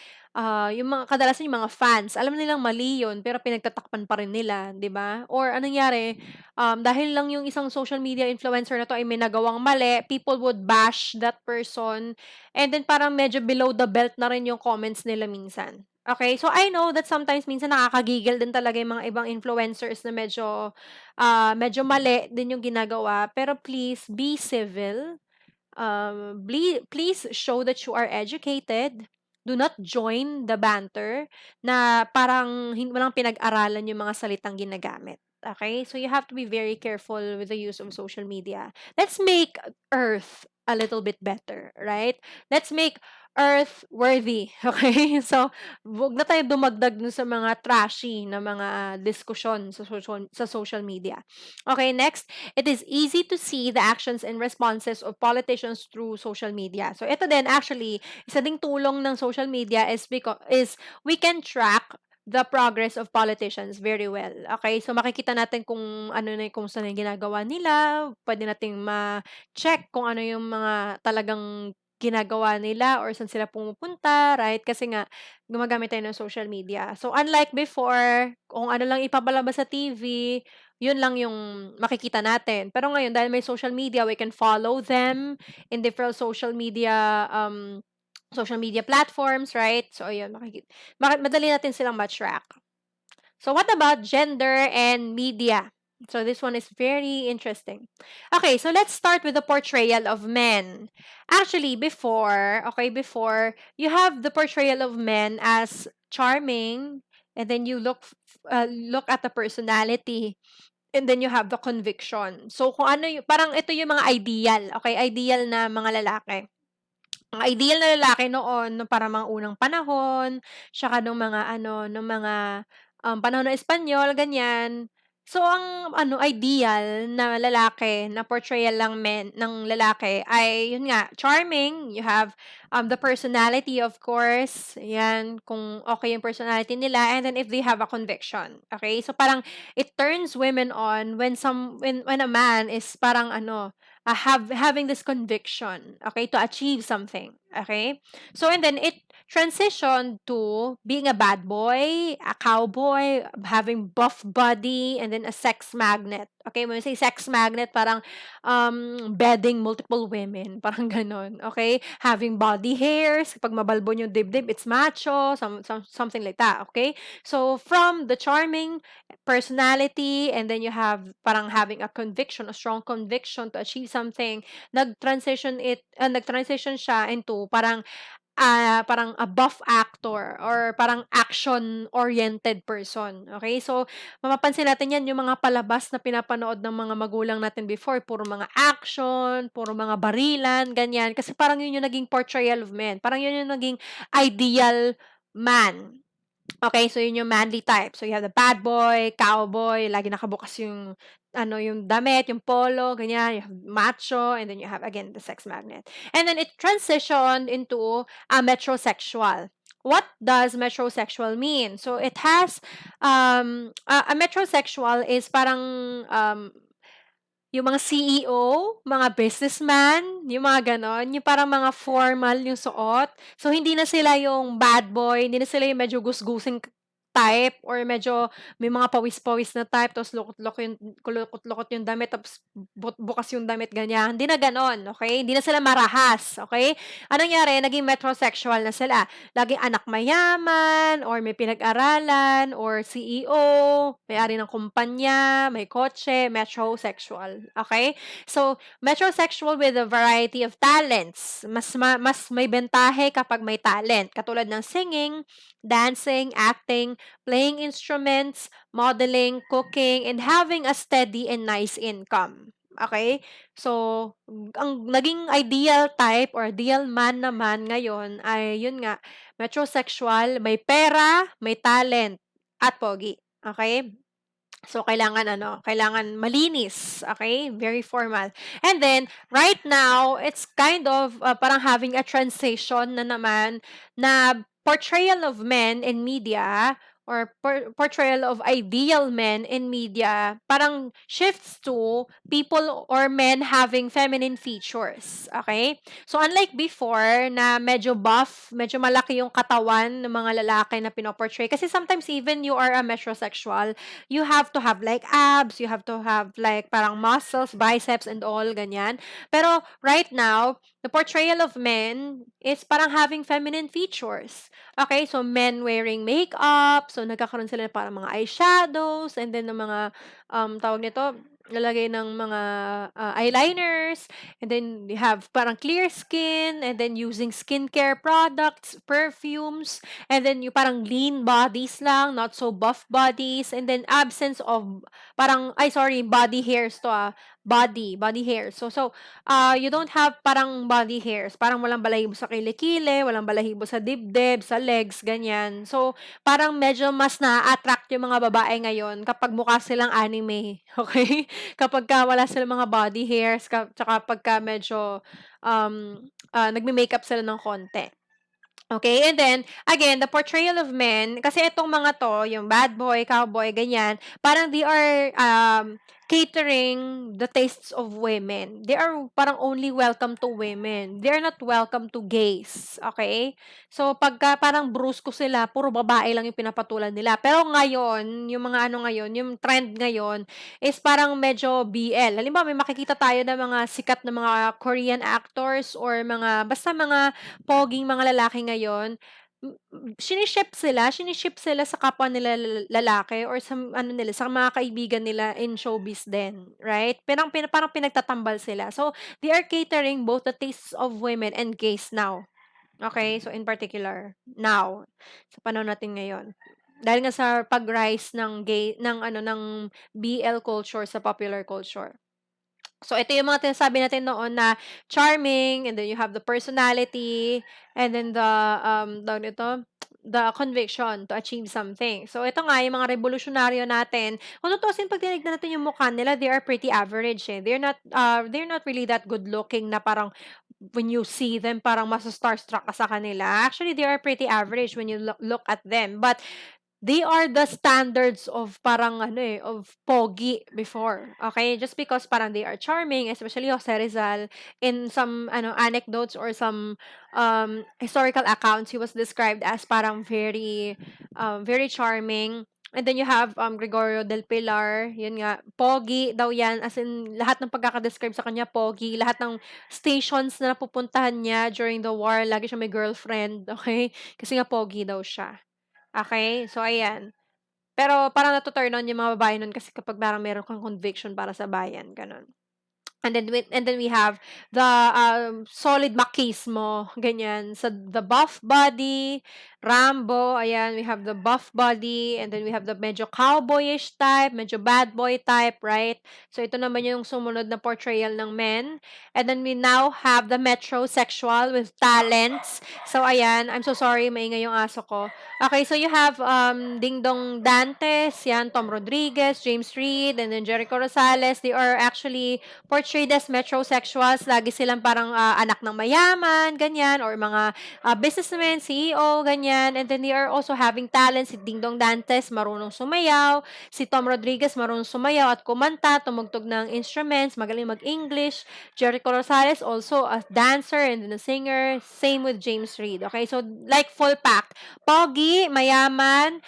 yung mga kadalasan yung mga fans, alam nilang mali yun, pero pinagtatakpan pa rin nila, 'di ba? Or anong nangyari, dahil lang yung isang social media influencer na 'to ay may nagawang mali, people would bash that person, and then parang medyo below the belt na rin yung comments nila minsan. Okay, so I know that sometimes minsan nakakagigil din talaga yung mga ibang influencers na medyo mali din yung ginagawa, pero please be civil. Please show that you are educated. Do not join the banter na parang walang pinag-aralan yung mga salitang ginagamit. Okay? So you have to be very careful with the use of social media. Let's make Earth a little bit better, right? Let's make Earth worthy. Okay? So, wag na tayo dumagdag dun sa mga trashy na mga diskusyon sa social media. Okay, next. It is easy to see the actions and responses of politicians through social media. So ito din actually, isa ding tulong ng social media is we can track the progress of politicians very well. Okay? So makikita natin kung saan yung ginagawa nila, pwede nating ma-check kung ano yung mga talagang ginagawa nila or saan sila pumupunta, right? Kasi nga gumagamit tayo ng social media. So unlike before, kung ano lang ipapalabas sa TV, yun lang yung makikita natin. Pero ngayon, dahil may social media, we can follow them in different social media platforms, right? So, ayun, madali natin silang ma-track. So, what about gender and media? So, this one is very interesting. Okay, so let's start with the portrayal of men. Actually, before, you have the portrayal of men as charming, and then you look at the personality. And then you have the conviction. So, kung ano yung parang ito yung mga ideal, okay? Ideal na mga lalaki. Ang ideal na lalaki noon, nung parang mga unang panahon, tsaka nung mga panahon ng Espanyol, ganyan. So, ang ideal na lalaki, na portrayal ng lalaki ay, yun nga, charming. You have the personality, of course. Yan, kung okay yung personality nila. And then, if they have a conviction. Okay? So, parang, it turns women on when a man is parang having this conviction, okay, to achieve something, okay? So, and then it transitioned to being a bad boy, a cowboy, having buff body, and then a sex magnet. Okay, when we say sex magnet, parang bedding multiple women, parang ganon, okay? Having body hairs, pag mabalbon yung dibdib, it's macho, something like that, okay? So, from the charming personality, and then you have parang having a strong conviction to achieve something, nag-transition siya into parang a buff actor or parang action-oriented person. Okay? So, mapapansin natin yan, yung mga palabas na pinapanood ng mga magulang natin before, puro mga action, puro mga barilan, ganyan. Kasi parang yun yung naging portrayal of men. Parang yun yung naging ideal man. Okay, so yun yung manly type. So you have the bad boy, cowboy, lagi nakabukas yung yung damit, yung polo, ganyan. You have macho, and then you have again the sex magnet. And then it transitioned into a metrosexual. What does metrosexual mean? So it has a metrosexual is parang yung mga CEO, mga businessman, yung mga ganon, yung parang mga formal yung suot. So, hindi na sila yung bad boy, hindi na sila yung medyo gusgusing type or medyo may mga pawis-pawis na type tapos lukot-lukot yung damit tapos bukas yung damit ganyan. Hindi na ganon, okay? Hindi na sila marahas, okay? Anong nangyari? Naging metrosexual na sila. Laging anak mayaman or may pinag-aralan or CEO, may-ari ng kumpanya, may kotse, metrosexual, okay? So, metrosexual with a variety of talents. Mas may bentahe kapag may talent. Katulad ng singing, dancing, acting, playing instruments, modeling, cooking, and having a steady and nice income. Okay? So, ang naging ideal type or ideal man naman ngayon ay yun nga, metrosexual, may pera, may talent, at pogi. Okay? So, kailangan malinis, okay? Very formal. And then, right now, it's kind of parang having a transition na naman na portrayal of men in media or portrayal of ideal men in media parang shifts to people or men having feminine features. Okay? So, unlike before na medyo buff, medyo malaki yung katawan ng mga lalaki na pinoportray. Kasi sometimes even you are a metrosexual, you have to have like abs, you have to have like parang muscles, biceps and all, ganyan. Pero right now, the portrayal of men is parang having feminine features. Okay, so men wearing makeup, so nagkakaroon sila ng parang mga eyeshadows, and then ng mga, tawag nito, lalagay ng mga eyeliners, and then you have parang clear skin, and then using skincare products, perfumes, and then yung parang lean bodies lang, not so buff bodies, and then absence of parang, ay sorry, body hairs to body hair. So, you don't have parang body hairs, parang walang balahibo sa kilikili, walang balahibo sa dibdib, sa legs, ganyan. So, parang medyo mas na-attract yung mga babae ngayon kapag mukha silang anime, okay? Kapagka wala silang mga body hairs, tsaka pagka medyo nagme-makeup sila ng konti. Okay, and then, again, the portrayal of men, kasi itong mga to, yung bad boy, cowboy, ganyan, parang they are catering the tastes of women. They are parang only welcome to women. They are not welcome to gays. Okay? So, pagka parang brusko sila, puro babae lang yung pinapatulan nila. Pero ngayon, yung mga ano ngayon, yung trend ngayon, is parang medyo BL. Halimbawa, may makikita tayo ng mga sikat na mga Korean actors or mga, basta mga poging mga lalaki ngayon, siniship sila sa kapwa nila lalaki or sa ano nila, sa mga kaibigan nila in showbiz din, right? Parang pinagtatambal sila. So, they are catering both the tastes of women and gays now. Okay? So, in particular, now, sa panahon natin ngayon. Dahil nga sa pag-rise ng ng BL culture sa popular culture. So, ito yung mga sinasabi natin noon na charming, and then you have the personality, and then tawag nito, the conviction to achieve something. So, ito nga, yung mga revolusyonaryo natin, kung tutusin, pag tinignan natin yung mukha nila, they are pretty average eh. They're not really that good looking na parang when you see them, parang masa-starstruck ka sa kanila. Actually, they are pretty average when you look at them. But, they are the standards of parang of pogi before. Okay? Just because parang they are charming, especially Jose Rizal, in some anecdotes or some historical accounts, he was described as parang very charming. And then you have Gregorio del Pilar, yun nga, pogi daw yan, as in lahat ng pagkakadescribe sa kanya, pogi, lahat ng stations na napupuntahan niya during the war, lagi siya may girlfriend, okay? Kasi nga pogi daw siya. Okay, so ayan. Pero parang nato-turn on yung mga babae nun kasi kapag parang meron kang conviction para sa bayan, gano'n. And then we have the solid machismo, ganyan. So the buff body, Rambo, ayan, we have the buff body, and then we have the medyo cowboyish type, medyo bad boy type, right? So ito naman yung sumunod na portrayal ng men. And then we now have the metrosexual with talents. So ayan, I'm so sorry, maingay yung aso ko. Okay, so you have Ding Dong Dantes, yan, Tom Rodriguez, James Reid, and then Jericho Rosales. They are actually portrayed as metrosexuals. Lagi silang parang anak ng mayaman, ganyan, or mga businessmen, CEO, ganyan. And then they are also having talent. Si Ding Dong Dantes, marunong sumayaw. Si Tom Rodriguez, marunong sumayaw at kumanta, tumugtog ng instruments, magaling mag-English. Jericho Rosales, also a dancer and then a singer. Same with James Reid. Okay, so like full pack. Pogi, mayaman,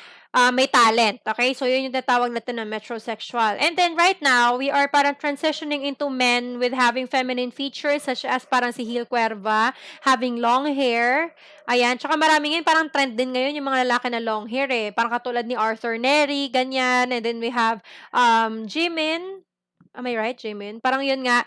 may talent. Okay? So, yun yung tatawag natin na metrosexual. And then, right now, we are parang transitioning into men with having feminine features such as parang si Gil Cuerva, having long hair. Ayan. Tsaka marami ngayon, parang trend din ngayon yung mga lalaki na long hair eh. Parang katulad ni Arthur Neri, ganyan. And then, we have Jimin. Am I right, Jimin? Parang yun nga,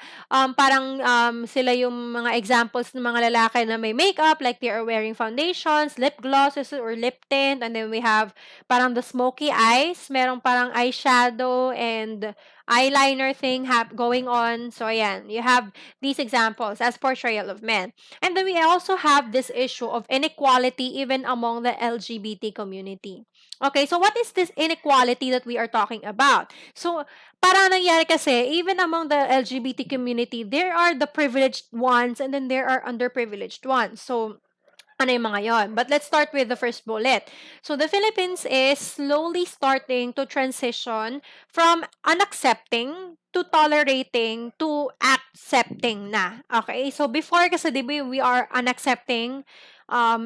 parang sila yung mga examples ng mga lalaki na may makeup, like they are wearing foundations, lip glosses, or lip tint. And then we have parang the smoky eyes. Merong parang eyeshadow and eyeliner thing going on. So, ayan, you have these examples as portrayal of men. And then we also have this issue of inequality even among the LGBT community. Okay, so what is this inequality that we are talking about? So, parang nangyari kasi, even among the LGBT community, there are the privileged ones and then there are underprivileged ones. So, ano yung mga yon. But let's start with the first bullet. So the Philippines is slowly starting to transition from unaccepting to tolerating to accepting na. Okay? So before kasi diba we are unaccepting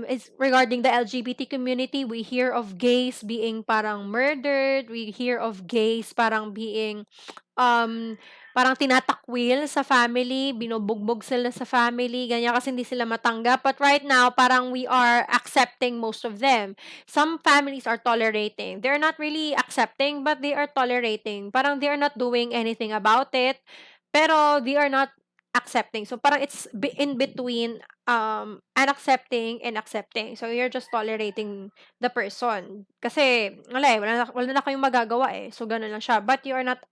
is regarding the LGBT community. We hear of gays being parang murdered. We hear of gays parang being um, parang tinatakwil sa family, binubugbog sila sa family, ganyan kasi hindi sila matanggap. But right now, parang we are accepting most of them. Some families are tolerating. They're not really accepting, but they are tolerating. Parang they are not doing anything about it, pero they are not accepting. So parang it's in between unaccepting and accepting. So you're just tolerating the person. Kasi wala na kayong magagawa eh. So ganun lang siya. But you are not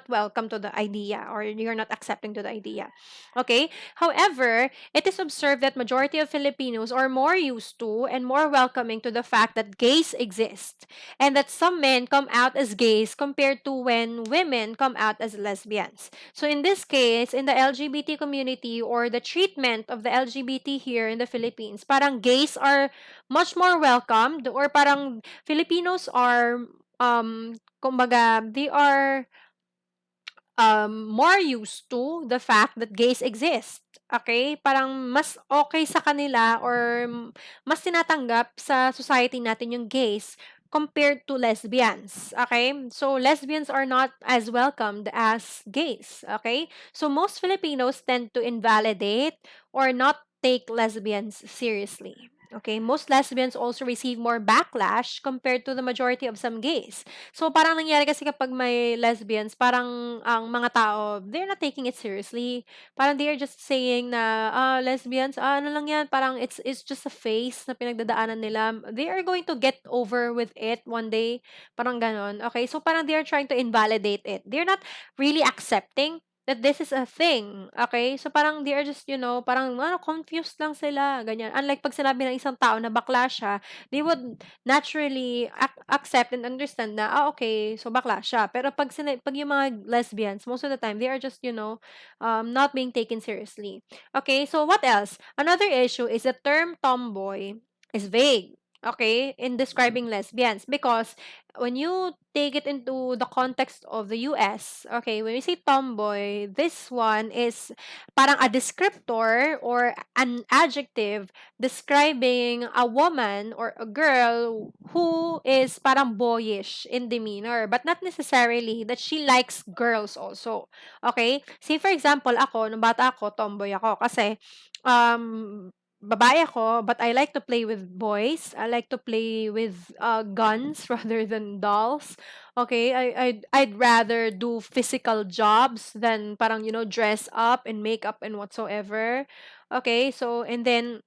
welcome to the idea, or you're not accepting to the idea. Okay? However, it is observed that majority of Filipinos are more used to and more welcoming to the fact that gays exist, and that some men come out as gays compared to when women come out as lesbians. So in this case, in the LGBT community, or the treatment of the LGBT here in the Philippines, parang gays are much more welcomed, or parang Filipinos are kumbaga, they are more used to the fact that gays exist. Okay? Parang mas okay sa kanila, or mas tinatanggap sa society natin yung gays compared to lesbians. Okay? So lesbians are not as welcomed as gays. Okay? So most Filipinos tend to invalidate or not take lesbians seriously. Okay, most lesbians also receive more backlash compared to the majority of some gays. So, parang nangyari kasi kapag may lesbians, parang ang mga tao, they're not taking it seriously. Parang they are just saying na, lesbians, ano lang yan, parang it's just a phase na pinagdadaanan nila. They are going to get over with it one day. Parang ganon. Okay, so parang they are trying to invalidate it. They're not really accepting that this is a thing. Okay? So, parang they are just, parang confused lang sila. Ganyan. Unlike pag sinabi ng isang tao na bakla siya, they would naturally accept and understand na, okay, so bakla siya. Pero pag yung mga lesbians, most of the time, they are just, not being taken seriously. Okay, so what else? Another issue is the term tomboy is vague. Okay, in describing lesbians, because when you take it into the context of the US, okay, when we say tomboy, this one is parang a descriptor or an adjective describing a woman or a girl who is parang boyish in demeanor, but not necessarily that she likes girls also. Okay? Say for example, ako, nung bata ako, tomboy ako kasi babae ako, but I like to play with boys. I like to play with guns rather than dolls. Okay, I'd rather do physical jobs than parang dress up and makeup and whatsoever. Okay, so and then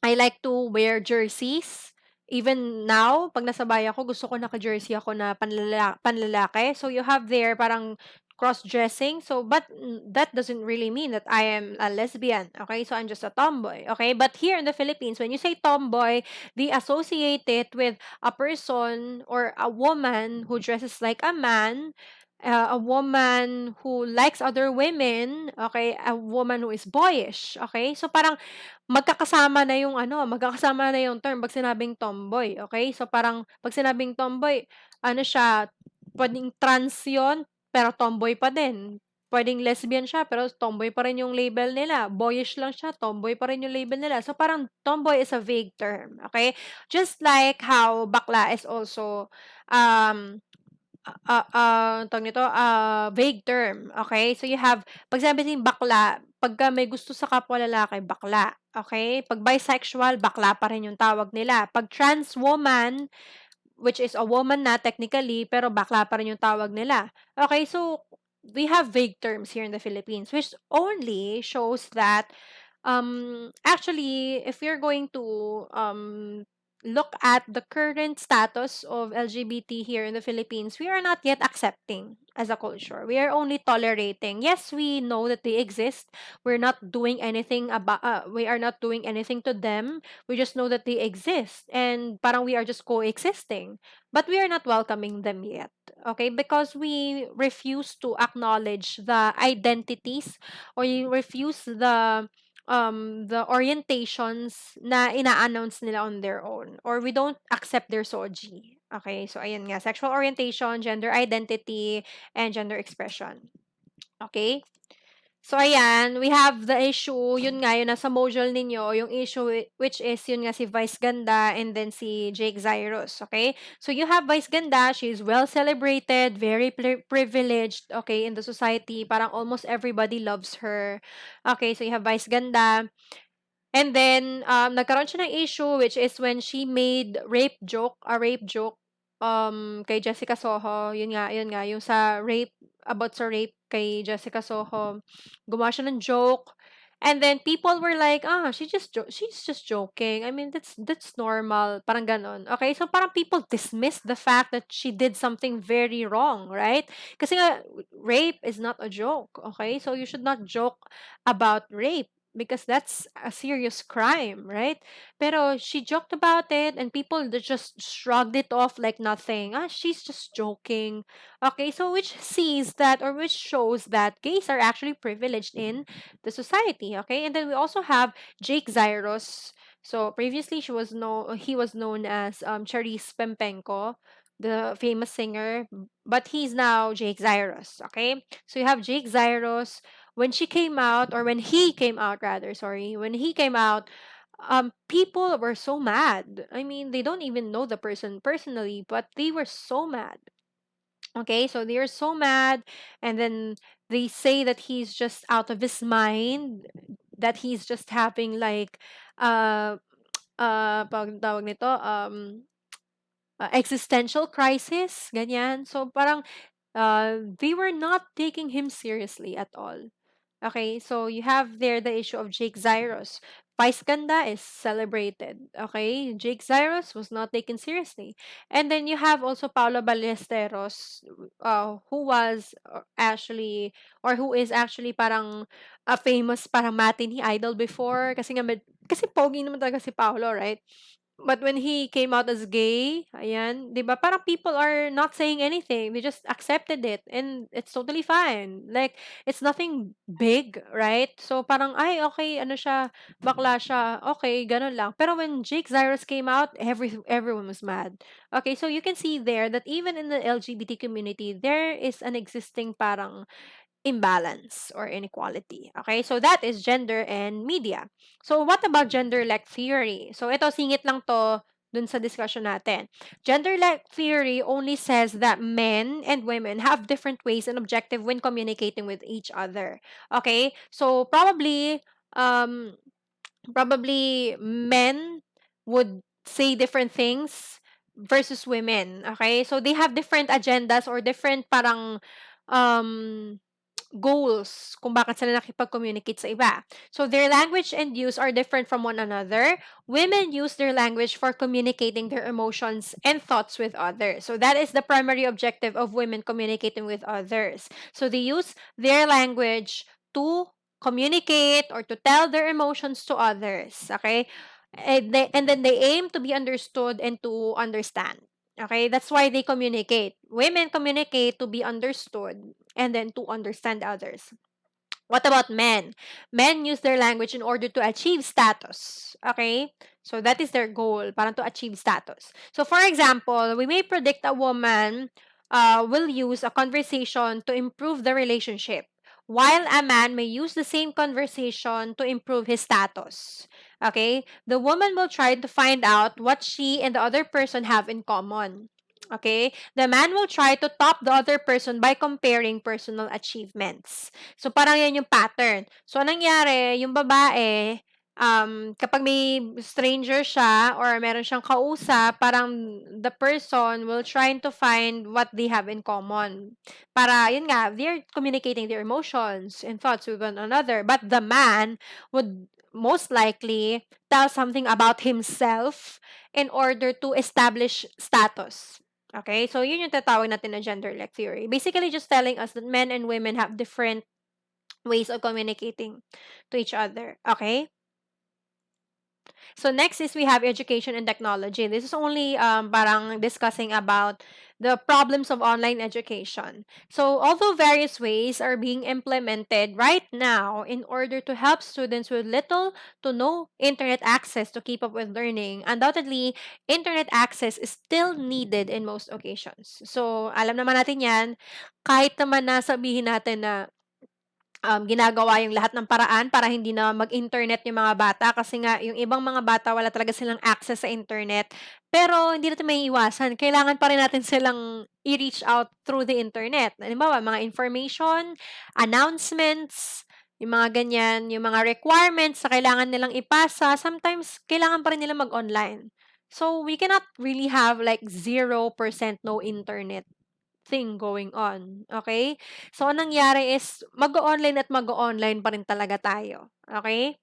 I like to wear jerseys. Even now, pag nasa bahay ako, gusto ko naka-jersey ako na panlalaki. So you have there parang cross-dressing. So, but that doesn't really mean that I am a lesbian. Okay, so I'm just a tomboy. Okay, but here in the Philippines, when you say tomboy, they associate it with a person or a woman who dresses like a man, a woman who likes other women, okay, a woman who is boyish, okay? So parang magkakasama na yung term pag sinabing tomboy, okay? So parang pag sinabing tomboy, ano siya, pwedeng trans yun, pero tomboy pa din. Pwedeng lesbian siya, pero tomboy pa rin yung label nila. Boyish lang siya, tomboy pa rin yung label nila. So parang tomboy is a vague term, okay? Just like how bakla is also tawag nito, vague term, okay? So, you have, pag sinabi natin bakla, pagka may gusto sa kapwa lalaki, bakla, okay? Pag bisexual, bakla pa rin yung tawag nila. Pag trans woman, which is a woman na technically, pero bakla pa rin yung tawag nila. Okay, so, we have vague terms here in the Philippines, which only shows that, actually, if you're going to, look at the current status of LGBT here in the Philippines, we are not yet accepting as a culture. We are only tolerating. Yes, we know that they exist. We're not doing anything we are not doing anything to them. We just know that they exist, and parang we are just coexisting. But we are not welcoming them yet. Okay? Because we refuse to acknowledge the identities, or we refuse the the orientations na ina-announce nila on their own, or we don't accept their soji. Okay, so ayan nga, sexual orientation, gender identity, and gender expression. Okay? So ayan, we have the issue, yun nga, yun nasa module ninyo, yung issue which is yun nga si Vice Ganda and then si Jake Zyrus, okay? So you have Vice Ganda, she's well celebrated, very privileged, okay, in the society, parang almost everybody loves her. Okay, so you have Vice Ganda. And then, nagkaroon siya ng issue which is when she made a rape joke, kay Jessica Soho. Yun nga, yung about sa rape kay Jessica Soho. Gumawa siya ng joke. And then people were like, she's just joking. I mean, that's normal. Parang ganon. Okay, so parang people dismissed the fact that she did something very wrong, right? Kasi nga, rape is not a joke. Okay, so you should not joke about rape because that's a serious crime, right? Pero she joked about it and people just shrugged it off like nothing. She's just joking. Okay, so which sees that, or which shows that gays are actually privileged in the society. Okay, and then we also have Jake Zyros. So previously he was known as Charisse Pempenko, the famous singer, but he's now Jake Zyros. Okay, so you have Jake Zyros. When she came out, or when he came out rather, sorry, when he came out, people were so mad. I mean, they don't even know the person personally, but they were so mad. Okay, so they are so mad, and then they say that he's just out of his mind, that he's just having like uh tawag nito, existential crisis, ganyan. So parang they were not taking him seriously at all. Okay, so you have there the issue of Jake Zyros. Vice Ganda is celebrated. Okay, Jake Zyros was not taken seriously. And then you have also Paolo Ballesteros, who was actually, or who is actually parang a famous parang matinee idol before. Kasi nga, kasi pogi naman talaga si Paolo, right? But when he came out as gay, ayan, 'di ba? Parang people are not saying anything. They just accepted it and it's totally fine. Like it's nothing big, right? So parang ay okay, ano siya, bakla siya. Okay, ganun lang. Pero when Jake Cyrus came out, everyone was mad. Okay, so you can see there that even in the LGBT community, there is an existing parang imbalance or inequality. Okay, so that is gender and media. So what about gender-lek theory? So ito, singit lang to dun sa discussion natin. Gender-lek theory only says that men and women have different ways and objective when communicating with each other. Okay, so probably men would say different things versus women. Okay, so they have different agendas or different parang um goals kung bakit sila nakipag-communicate sa iba. So their language and use are different from one another. Women use their language for communicating their emotions and thoughts with others. So that is the primary objective of women communicating with others. So they use their language to communicate or to tell their emotions to others. Okay? And then they aim to be understood and to understand. Okay, that's why they communicate. Women communicate to be understood and then to understand others. What about men? Men use their language in order to achieve status. Okay? So that is their goal, parang to achieve status. So for example, we may predict a woman will use a conversation to improve the relationship, while a man may use the same conversation to improve his status. Okay? The woman will try to find out what she and the other person have in common. Okay? The man will try to top the other person by comparing personal achievements. So, parang yan yung pattern. So, anong nangyari, yung babae, kapag may stranger siya or meron siyang kausap, parang the person will try to find what they have in common. Para, yun nga, they're communicating their emotions and thoughts with one another. But the man would most likely tell something about himself in order to establish status. Okay? So, yun yung tatawag natin na gender-lek theory. Basically, just telling us that men and women have different ways of communicating to each other. Okay? So next is we have education and technology. This is only parang discussing about the problems of online education. So although various ways are being implemented right now in order to help students with little to no internet access to keep up with learning, undoubtedly, internet access is still needed in most occasions. So alam naman natin yan, kahit naman na sabihin natin na ginagawa yung lahat ng paraan para hindi na mag-internet yung mga bata kasi nga yung ibang mga bata wala talaga silang access sa internet. Pero hindi natin maiiwasan, kailangan pa rin natin silang i-reach out through the internet. Halimbawa, mga information, announcements, yung mga ganyan, yung mga requirements na kailangan nilang ipasa, sometimes kailangan pa rin nila mag-online. So, we cannot really have like 0% no internet thing going on, okay? So, anong nangyari is mag-o-online at mag-o-online pa rin talaga tayo, okay?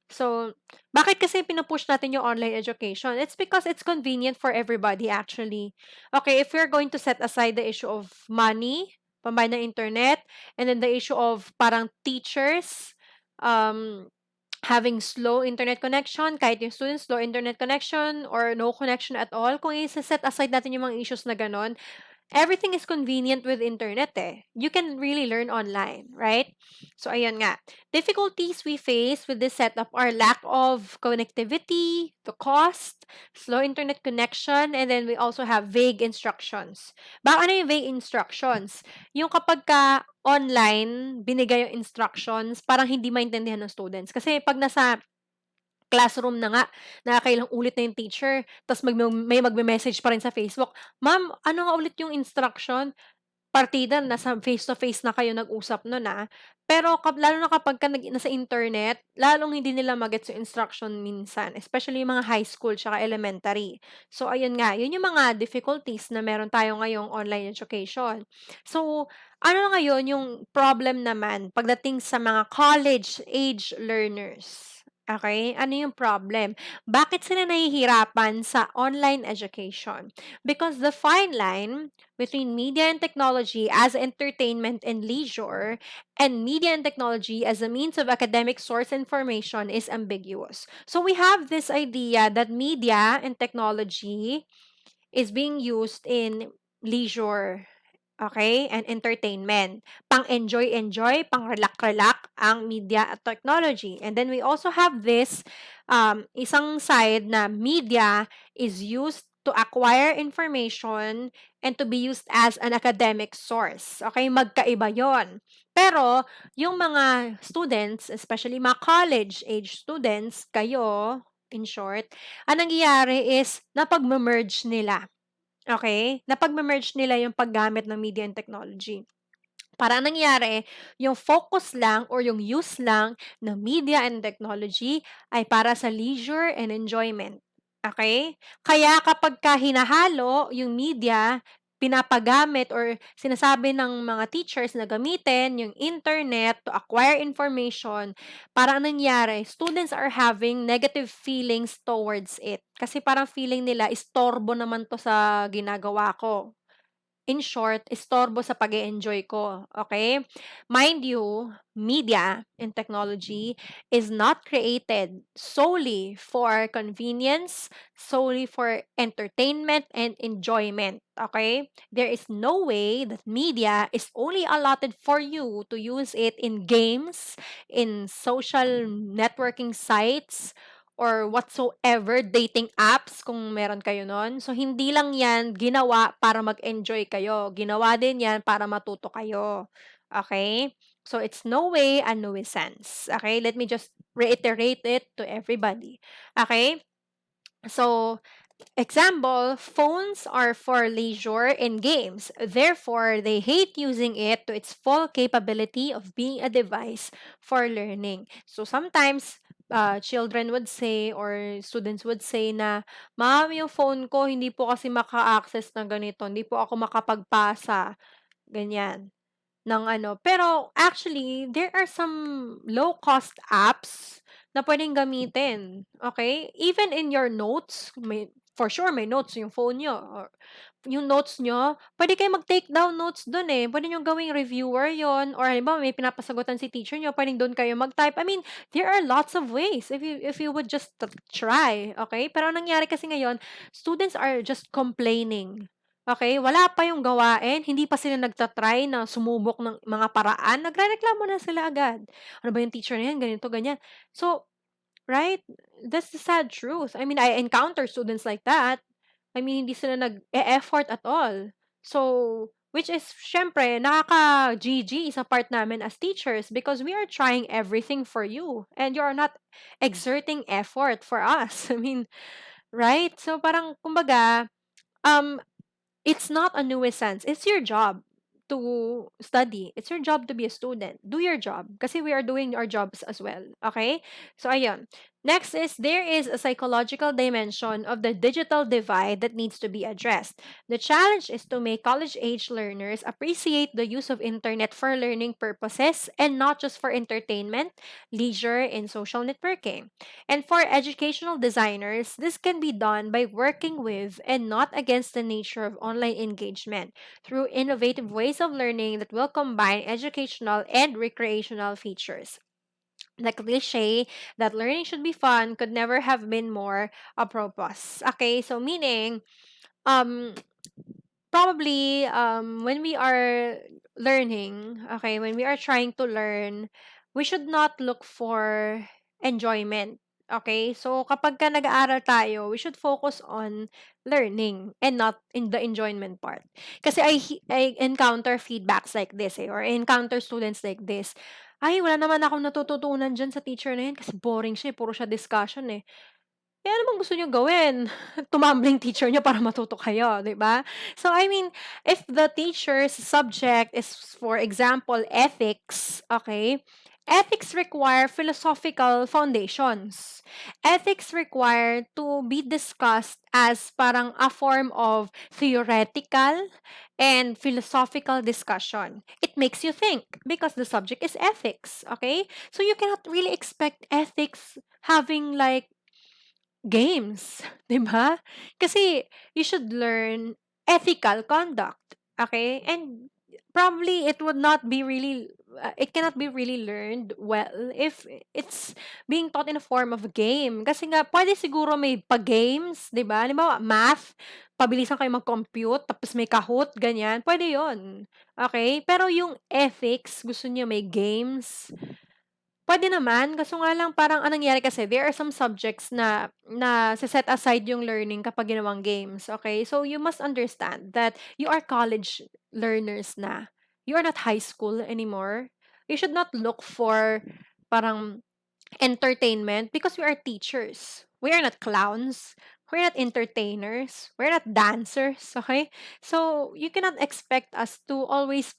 So, bakit kasi pinupush natin yung online education? It's because it's convenient for everybody actually. Okay, if we're going to set aside the issue of money, pambayad ng internet, and then the issue of parang teachers, having slow internet connection, kahit yung students, slow internet connection, or no connection at all, kung i-set aside natin yung mga issues na ganon, everything is convenient with internet eh. You can really learn online, right? So, ayun nga. Difficulties we face with this setup are lack of connectivity, the cost, slow internet connection, and then we also have vague instructions. Baka ano yung vague instructions? Yung kapag ka online, binigay yung instructions, parang hindi maintindihan ng students. Kasi pag nasa classroom na nga, nakakailang ulit na yung teacher, tapos may magme-message pa rin sa Facebook, "Ma'am, ano nga ulit yung instruction?" Partida nasa face-to-face na kayo nag-usap nun, Pero lalo na kapagka nasa internet, lalong hindi nila ma-gets yung instruction minsan, especially yung mga high school tsaka elementary. So, ayun nga, yun yung mga difficulties na meron tayo ngayong online education. So, ano ngayon yung problem naman pagdating sa mga college age learners? Okay, ano yung problem? Bakit sila nahihirapan sa online education? Because the fine line between media and technology as entertainment and leisure, and media and technology as a means of academic source information is ambiguous. So we have this idea that media and technology is being used in leisure, okay, and entertainment. Pang-enjoy-enjoy, pang-relax-relax ang media at technology. And then we also have this isang side na media is used to acquire information and to be used as an academic source. Okay, magkaiba yon. Pero, yung mga students, especially mga college-age students, kayo, in short, ang nangyayari is napag-merge nila. Okay? Napag-merge nila yung paggamit ng media and technology. Para nangyari, yung focus lang or yung use lang ng media and technology ay para sa leisure and enjoyment. Okay? Kaya kapag hinahalo yung media, pinapagamit or sinasabi ng mga teachers na gamitin yung internet to acquire information, parang nangyari, students are having negative feelings towards it. Kasi parang feeling nila, istorbo naman to sa ginagawa ko. In short, istorbo sa pag-e-enjoy ko, okay? Mind you, media and technology is not created solely for convenience, solely for entertainment and enjoyment, okay? There is no way that media is only allotted for you to use it in games, in social networking sites, or whatsoever, dating apps kung meron kayo nun. So, hindi lang yan ginawa para mag-enjoy kayo. Ginawa din yan para matuto kayo. Okay? So, it's no way a nuisance. Okay? Let me just reiterate it to everybody. Okay? So, example, phones are for leisure and games. Therefore, they hate using it to its full capability of being a device for learning. So, sometimes, children would say or students would say na, "Ma'am, yung phone ko hindi po kasi maka-access ng ganito, hindi po ako makapagpasa." Ganyan, ng ano. Pero actually, there are some low-cost apps na pwedeng gamitin, okay? Even in your notes, may for sure may notes yung phone niyo or yung notes niyo, puwede kayong mag-take down notes dun, eh. Puwede niyong gawing reviewer yon or halimbawa may pinapasagutan si teacher niyo, puwedeng dun kayo mag-type. I mean, there are lots of ways if you would just try, okay? Pero ang nangyari kasi ngayon, students are just complaining, okay? Wala pa yung gawain, hindi pa sila nagta-try na sumubok ng mga paraan, nagrereklamo na sila agad. "Ano ba yung teacher na yan, ganito, ganyan." So, right? That's the sad truth. I mean, I encounter students like that. I mean, hindi sila nag-e-effort at all. So, which is, syempre, nakaka-GG sa part namin as teachers because we are trying everything for you and you are not exerting effort for us. I mean, right? So, parang, kumbaga, um, it's not a nuisance. It's your job to study. It's your job to be a student. Do your job. Kasi we are doing our jobs as well. Okay? So, ayun. Next is, there is a psychological dimension of the digital divide that needs to be addressed. The challenge is to make college-age learners appreciate the use of internet for learning purposes and not just for entertainment, leisure, and social networking. And for educational designers, this can be done by working with and not against the nature of online engagement through innovative ways of learning that will combine educational and recreational features. The cliche that learning should be fun could never have been more apropos. Okay, so meaning, um, probably, when we are learning, okay, when we are trying to learn, we should not look for enjoyment. Okay? So, kapag ka nag-aaral tayo, we should focus on learning and not in the enjoyment part. Kasi I encounter feedbacks like this, eh, or I encounter students like this. Ay, wala naman akong natututunan dyan sa teacher na yan kasi boring siya, eh, puro siya discussion, eh. Eh, ano bang gusto niyong gawin? Tumambling teacher niyo para matuto kayo, 'di ba? So, I mean, if the teacher's subject is, for example, ethics, okay? Ethics require philosophical foundations. Ethics require to be discussed as parang a form of theoretical and philosophical discussion. It makes you think because the subject is ethics, okay? So you cannot really expect ethics having like games, 'di ba? Kasi you should learn ethical conduct, okay? And probably it cannot be really learned well if it's being taught in a form of a game. Kasi nga pwede siguro may pa-games, 'di ba? Halimbawa, math, pabilisan kayo mag-compute tapos may Kahoot, ganyan, pwede 'yon, okay? Pero yung ethics, gusto niyo may games, puwede naman, kaso nga lang parang anong nangyari kasi there are some subjects na se-set aside yung learning kapag ginawang games, okay? So, you must understand that you are college learners na. You are not high school anymore. You should not look for parang entertainment because we are teachers. We are not clowns. We're not entertainers. We're not dancers, okay? So, you cannot expect us to always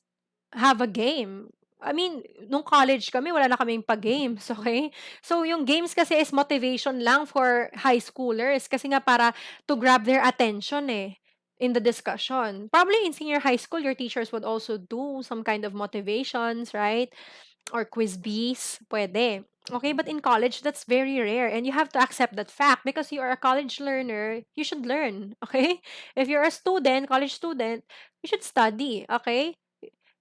have a game. I mean, nung college kami wala na kaming pa-games, okey? So, yung games kasi is motivation lang for high schoolers kasi nga para to grab their attention, eh, in the discussion. Probably in senior high school, your teachers would also do some kind of motivations, right? Or quiz bees, puwede. Okay, but in college, that's very rare and you have to accept that fact because you are a college learner, you should learn, okay? If you're a student, college student, you should study, okay?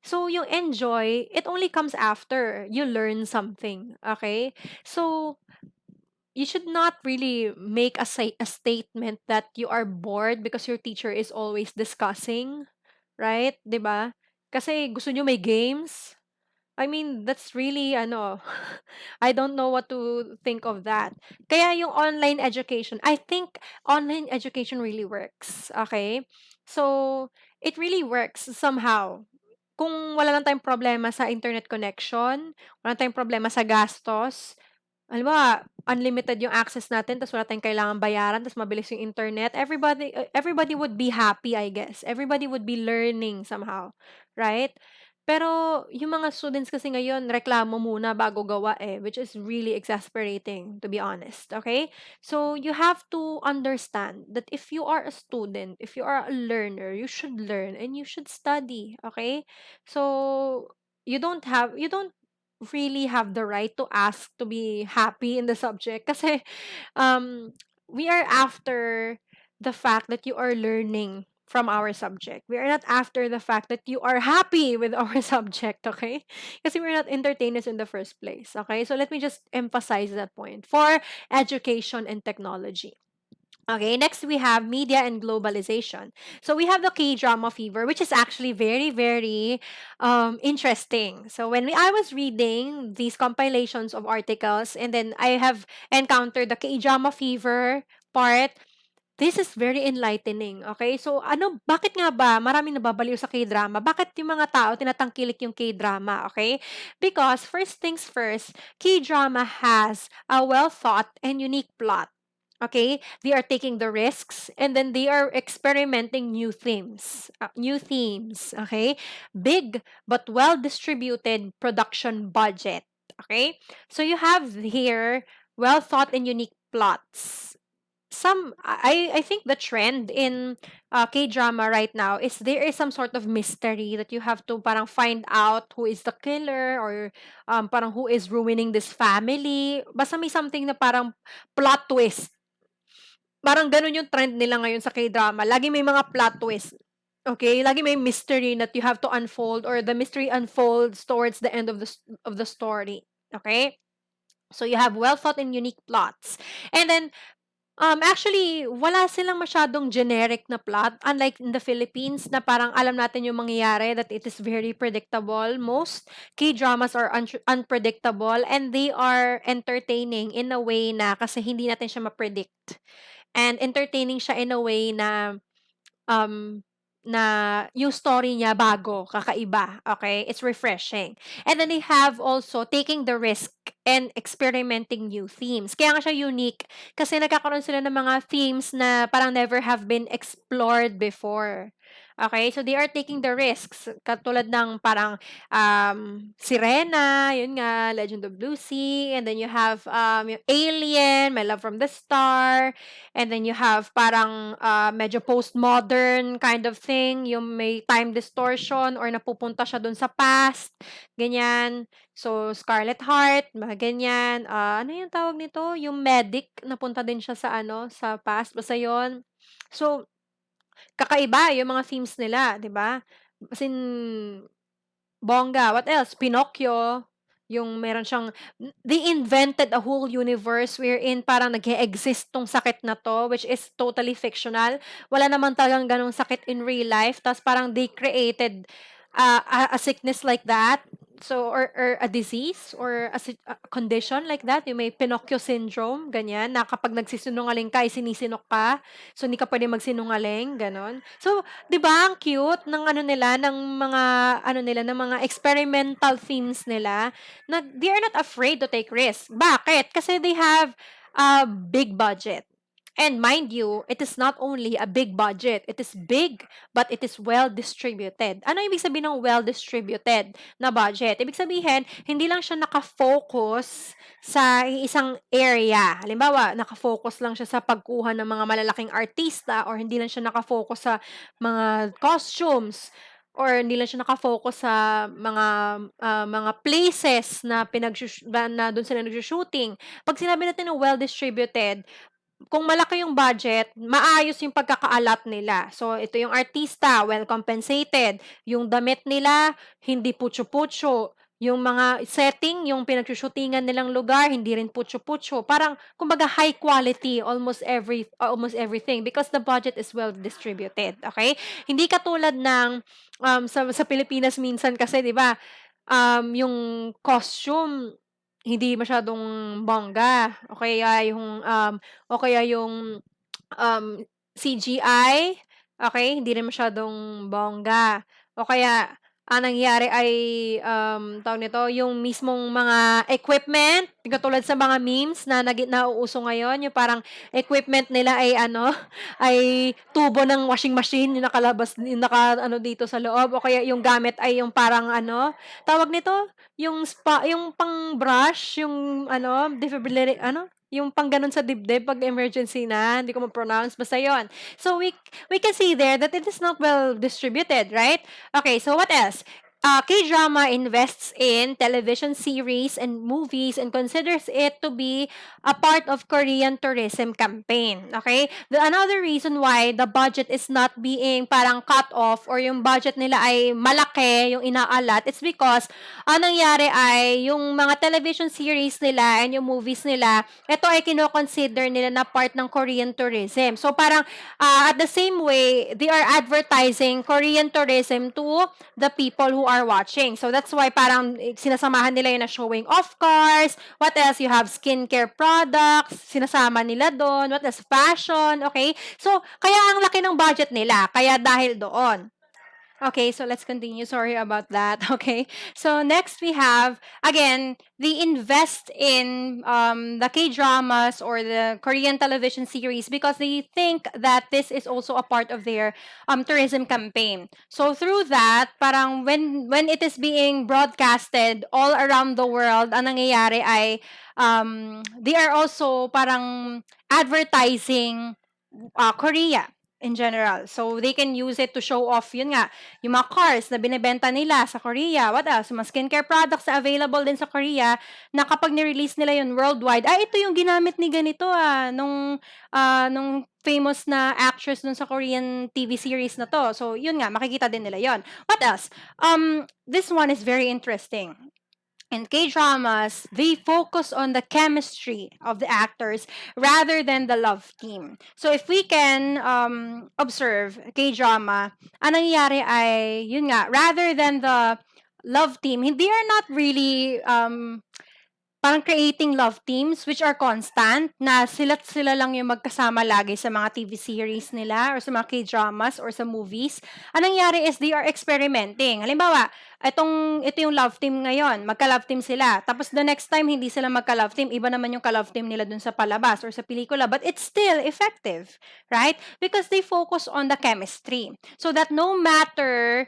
So, yung enjoy, it only comes after you learn something, okay? So, you should not really make a statement that you are bored because your teacher is always discussing, right? 'Di ba? Kasi gusto niyo may games. I mean, that's really ano, I don't know what to think of that. Kaya yung online education, I think online education really works, okay? So, it really works somehow. Kung wala lang tayong problema sa internet connection, wala tayong problema sa gastos, halimbawa, unlimited yung access natin ta's wala tayong kailangang bayaran ta's mabilis yung internet, everybody would be happy, I guess. Everybody would be learning somehow, right? Pero yung mga students kasi ngayon reklamo muna bago gawa, eh, which is really exasperating, to be honest, okay? So, you have to understand that if you are a student, if you are a learner, you should learn and you should study, okay? So, you don't really have the right to ask to be happy in the subject kasi, um, we are after the fact that you are learning from our subject. We are not after the fact that you are happy with our subject, okay? Kasi we're not entertainers in the first place, okay? So let me just emphasize that point for education and technology. Okay, next we have media and globalization. So we have the K-drama fever, which is actually very, very interesting. So I was reading these compilations of articles, and then I have encountered the K-drama fever part. This is very enlightening, okay? So bakit nga ba maraming nababaliw sa K-drama? Bakit yung mga tao tinatangkilik yung K-drama, okay? Because first things first, K-drama has a well thought and unique plot. Okay, they are taking the risks, and then they are experimenting new themes. Okay, big but well distributed production budget. Okay, so you have here well thought and unique plots. I think the trend in K-drama right now is there is some sort of mystery that you have to parang find out who is the killer, or parang who is ruining this family. Basta may something na parang plot twist. Parang ganun yung trend nila ngayon sa K-drama. Lagi may mga plot twist. Okay? Lagi may mystery that you have to unfold, or the mystery unfolds towards the end of the story. Okay? So you have well thought and unique plots. And then actually wala silang masyadong generic na plot, unlike in the Philippines na parang alam natin yung mangyayari, that it is very predictable. Most K-dramas are unpredictable, and they are entertaining in a way na kasi hindi natin siya ma-predict. And entertaining siya in a way na na yung story niya bago, kakaiba, okay? It's refreshing. And then they have also taking the risk and experimenting new themes. Kaya nga siya unique kasi nagkakaroon sila ng mga themes na parang never have been explored before. Okay? So they are taking the risks. Katulad ng parang Sirena, yun nga, Legend of Blue Sea, and then you have yung Alien, My Love from the Star, and then you have parang medyo postmodern kind of thing, yung may time distortion or napupunta siya dun sa past, ganyan. So, Scarlet Heart, mga ganyan. Ano yung tawag nito? Yung medic, napunta din siya sa sa past. Basta yun. So, kakaiba yung mga themes nila, 'di ba? As in, bongga. What else? Pinocchio, yung meron siyang they invented a whole universe wherein parang nag-e-exist tong sakit na 'to, which is totally fictional. Wala naman talagang gano'ng sakit in real life, ta's parang they created a sickness like that. So, or a disease or a condition like that, yung may Pinocchio syndrome, ganyan, na kapag nagsisinungaling ka, ay sinisinok ka. So, hindi ka pwede magsinungaling, gano'n. So, 'di ba ang cute ng nila, ng mga nila, ng mga experimental themes nila, na they are not afraid to take risks. Bakit? Kasi they have a big budget. And mind you, it is not only a big budget, it is big, but it is well distributed. Ano ibig sabihin ng well distributed na budget? Ibig sabihin, hindi lang siya nakafocus sa isang area. Halimbawa, nakafocus lang siya sa pagkuha ng mga malalaking artista, or hindi lang siya nakafocus sa mga costumes, or hindi lang siya nakafocus sa mga places na na doon sila nagshooting. Pag sinabi natin ng well distributed, kung malaki yung budget, maayos yung pagkakaalat nila. So, ito yung artista, well compensated. Yung damit nila, hindi putyo-putyo. Yung mga setting, yung pinagsushootingan nilang lugar, hindi rin putyo-putyo. Parang, kumbaga, high quality almost everything, because the budget is well distributed. Okay? Hindi katulad ng sa Pilipinas minsan kasi, 'di ba? Yung costume hindi masyadong bongga, o kaya yung CGI, okay, hindi rin masyadong bongga. O kaya ang nangyayari ay tawag nito, yung mismong mga equipment, katulad sa mga memes na nauuso ngayon, yung parang equipment nila ay ay tubo ng washing machine yung nakalabas, yung dito sa loob, o kaya yung gamit ay yung parang tawag nito, yung yung pang-brush, yung defibrillator, yung pang gano'n sa dibdib 'pag emergency na, hindi ko ma-pronounce, basta 'yon. So, we can see there that it is not well distributed, right? Okay, so what else? K-drama invests in television series and movies and considers it to be a part of Korean tourism campaign. Okay? Another reason why the budget is not being parang cut off or yung budget nila ay malaki, yung inaalat, it's because ang nangyari ay yung mga television series nila and yung movies nila, ito ay kino-consider nila na part ng Korean tourism. So parang at the same way, they are advertising Korean tourism to the people who are watching. So that's why parang sinasamahan nila yun na showing off cars. What else? You have skincare products. Sinasama nila doon. What else? Fashion. Okay? So, kaya ang laki ng budget nila. Kaya dahil doon. Okay, so let's continue. Sorry about that. Okay. So next we have, again, they invest in the K-dramas or the Korean television series because they think that this is also a part of their tourism campaign. So through that, parang when it is being broadcasted all around the world, ang nangyayari ay they are also parang advertising Korea in general. So, they can use it to show off, yun nga, yung mga cars na binibenta nila sa Korea. What else? Yung mga skincare products na available din sa Korea na kapag ni-release nila yun worldwide, ito yung ginamit ni ganito nung famous na actress dun sa Korean TV series na to. So, yun nga, makikita din nila yon. What else? This one is very interesting. In K-dramas, they focus on the chemistry of the actors rather than the love team. So if we can observe K-drama, ang nangyayari ay, yun nga, rather than the love team, they are not really parang creating love teams which are constant na sila lang yung magkasama lagi sa mga TV series nila or sa mga K-dramas or sa movies. Ang nangyayari is they are experimenting. Halimbawa, ito yung love team ngayon, magka-love team sila. Tapos the next time, hindi sila magka-love team, iba naman yung ka-love team nila dun sa palabas or sa pelikula, but it's still effective, right? Because they focus on the chemistry. So that no matter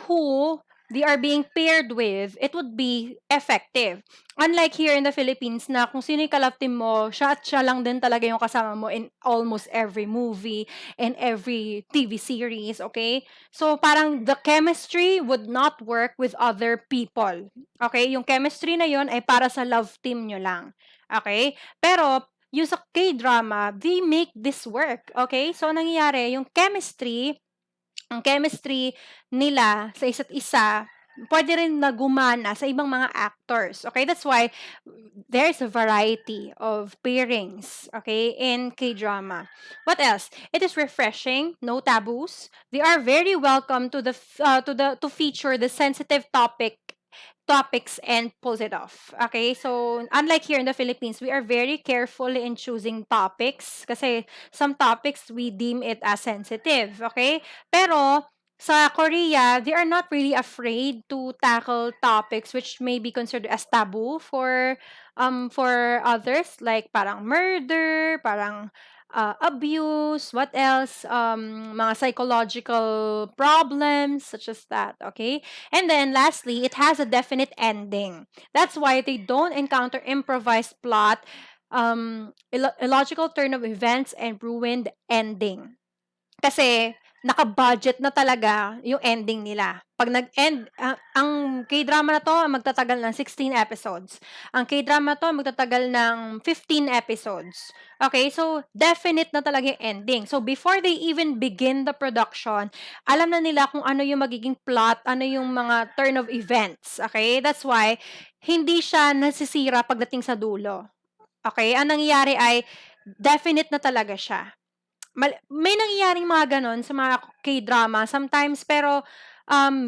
who they are being paired with, it would be effective. Unlike here in the Philippines na kung sino yung ka-love team mo, siya at siya lang din talaga yung kasama mo in almost every movie and every TV series, okay? So, parang the chemistry would not work with other people. Okay? Yung chemistry na yon ay para sa love team nyo lang. Okay? Pero, yung sa K-drama, they make this work. Okay? So, nangyayari, ang chemistry nila sa isa't isa, pwede rin na gumana sa ibang mga actors. Okay? That's why there's a variety of pairings, okay, in K-drama. What else? It is refreshing, no taboos. They are very welcome to feature the sensitive topics and pulls it off. Okay? So, unlike here in the Philippines, we are very careful in choosing topics kasi some topics we deem it as sensitive. Okay? Pero, sa Korea, they are not really afraid to tackle topics which may be considered as taboo for others, like parang murder, parang abuse, what else, mga psychological problems such as that, okay? And then lastly, it has a definite ending. That's why they don't encounter improvised plot, illogical turn of events, and ruined ending. Kasi naka-budget na talaga yung ending nila. Pag nag-end, ang K-drama na to magtatagal ng 16 episodes. Ang K-drama na to magtatagal ng 15 episodes. Okay, so definite na talaga yung ending. So before they even begin the production, alam na nila kung ano yung magiging plot, ano yung mga turn of events. Okay, that's why hindi siya nasisira pagdating sa dulo. Okay, ang nangyayari ay definite na talaga siya. May nangyayaring mga ganon sa mga K-drama sometimes, pero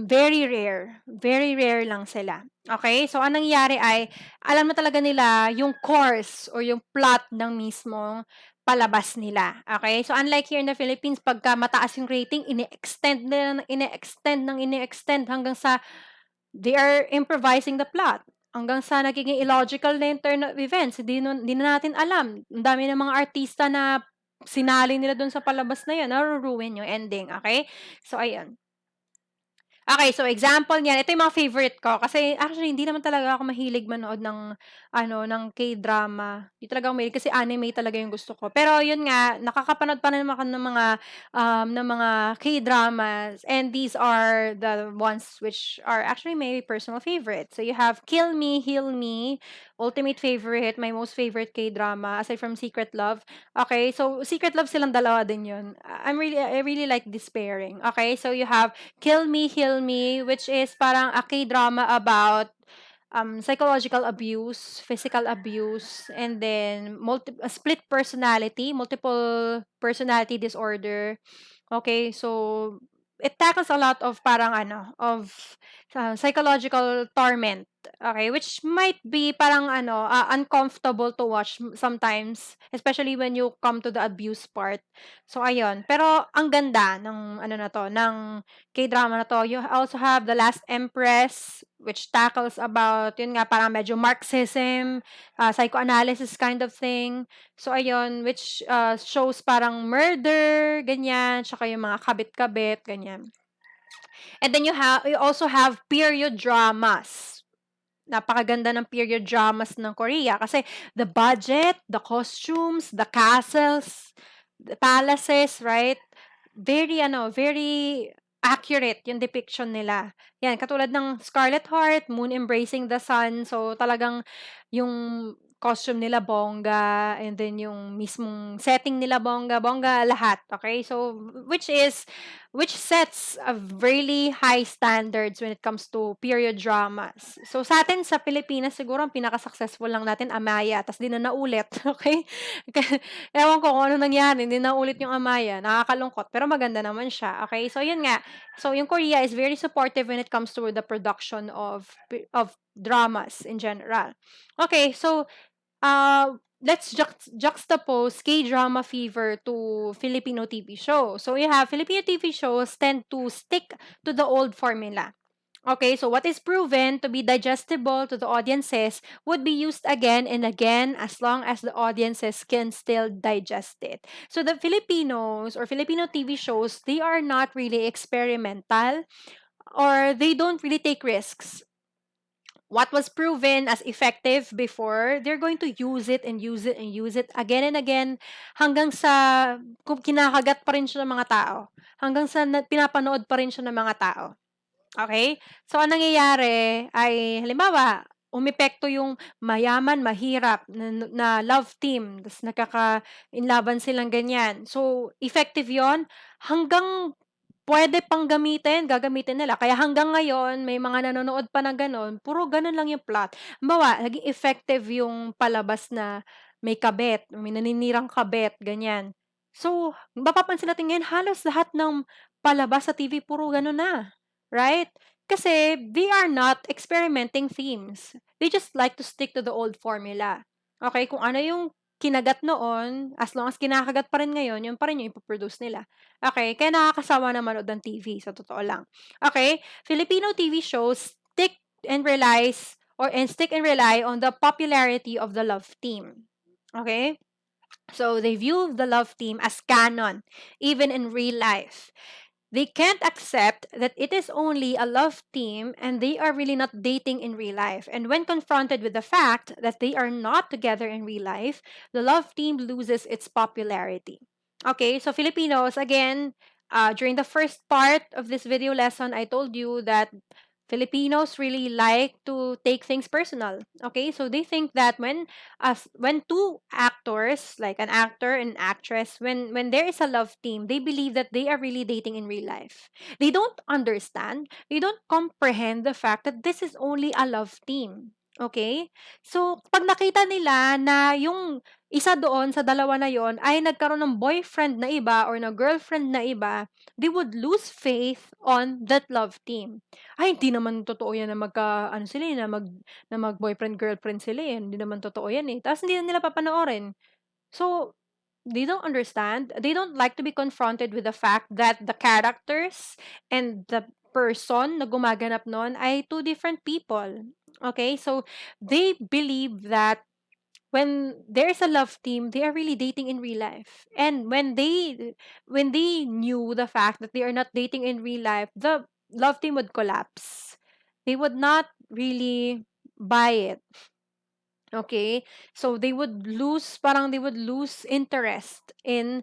very rare. Very rare lang sila. Okay? So, anong nangyayari ay, alam na talaga nila yung course or yung plot ng mismong palabas nila. Okay? So, unlike here in the Philippines, pagka mataas yung rating, ini-extend hanggang sa they are improvising the plot. Hanggang sa nagiging illogical na yung turn of events. Hindi na natin alam. Ang dami ng mga artista na sinali nila dun sa palabas na yun, na ruin yung ending, okay? So, ayun. Okay, so example niyan, ito yung mga favorite ko kasi actually hindi naman talaga ako mahilig manood ng ano, ng K-drama. Hindi talaga ako mahilig kasi anime talaga yung gusto ko. Pero yun nga, nakakapanood pa naman ako ng mga K-dramas, and these are the ones which are actually my personal favorite. So you have Kill Me, Heal Me, ultimate favorite, my most favorite K-drama aside from Secret Love. Okay, so Secret Love silang dalawa din yun. I really like this pairing. Okay, so you have Kill Me, Heal Me, which is parang a K-drama about psychological abuse, physical abuse, and then split personality, multiple personality disorder. Okay, so it tackles a lot of parang ano, of psychological torment. Okay, which might be parang ano, uncomfortable to watch sometimes, especially when you come to the abuse part. So ayun, pero ang ganda ng ano na to, ng K-drama na to. You also have The Last Empress, which tackles about, yun nga, parang medyo Marxism, psychoanalysis kind of thing. So, ayun, which shows parang murder, ganyan, tsaka yung mga kabit-kabit, ganyan. And then you also have period dramas. Napakaganda ng period dramas ng Korea kasi the budget, the costumes, the castles, the palaces, right? Very accurate yung depiction nila. Yan, katulad ng Scarlet Heart, Moon Embracing the Sun. So, talagang yung costume nila bongga, and then yung mismong setting nila bongga lahat. Okay? So, which sets a really high standards when it comes to period dramas. So, sa atin sa Pilipinas, siguro ang pinaka-successful lang natin, Amaya, tas di na naulit. Okay? Ewan ko kung ano nangyari, hindi na ulit yung Amaya, nakakalungkot, pero maganda naman siya, okay? So, yun nga. So, yung Korea is very supportive when it comes to the production of dramas in general. Okay, so, let's juxtapose K-drama fever to Filipino TV show. So, you have Filipino TV shows tend to stick to the old formula. Okay, so what is proven to be digestible to the audiences would be used again and again as long as the audiences can still digest it. So the Filipinos or Filipino TV shows, they are not really experimental or they don't really take risks. What was proven as effective before, they're going to use it and use it and use it again and again hanggang sa kinakagat pa rin siya ng mga tao. Hanggang sa pinapanood pa rin siya ng mga tao. Okay? So, ang nangyayari ay, halimbawa, umepekto yung mayaman, mahirap na love team, tapos nakaka-inlaban silang ganyan. So, effective yon hanggang pwede pang gagamitin nila. Kaya hanggang ngayon, may mga nanonood pa na gano'n, puro gano'n lang yung plot. Halimbawa, naging effective yung palabas na may kabit, may naninirang kabit, ganyan. So, mapapansin natin ngayon, halos lahat ng palabas sa TV, puro gano'n na. Right? Kasi they are not experimenting themes. They just like to stick to the old formula. Okay? Kung ano yung kinagat noon, as long as kinakagat pa rin ngayon, yun pa rin yung ipoproduce nila. Okay? Kaya nakakasawa na manood ng TV, sa totoo lang. Okay? Filipino TV shows stick and rely on the popularity of the love team. Okay? So, they view the love team as canon, even in real life. They can't accept that it is only a love team and they are really not dating in real life. And when confronted with the fact that they are not together in real life, the love team loses its popularity. Okay, so Filipinos, again, during the first part of this video lesson, I told you that Filipinos really like to take things personal. Okay, so they think that when two actors, like an actor and actress, when there is a love team, they believe that they are really dating in real life. They don't understand, they don't comprehend the fact that this is only a love team. Okay? So, pag nakita nila na yung isa doon sa dalawa na yon ay nagkaroon ng boyfriend na iba or ng girlfriend na iba, they would lose faith on that love team. Ay, hindi naman totoo yan na ano sila eh, na mag-boyfriend, girlfriend sila eh. Hindi naman totoo yan eh. Tapos hindi na nila papanoorin. So, they don't understand. They don't like to be confronted with the fact that the characters and the person na gumaganap nun ay two different people. Okay? So, they believe that when there's a love team, they are really dating in real life. And when they knew the fact that they are not dating in real life, love team would collapse. They would not really buy it. Okay? So they would lose interest in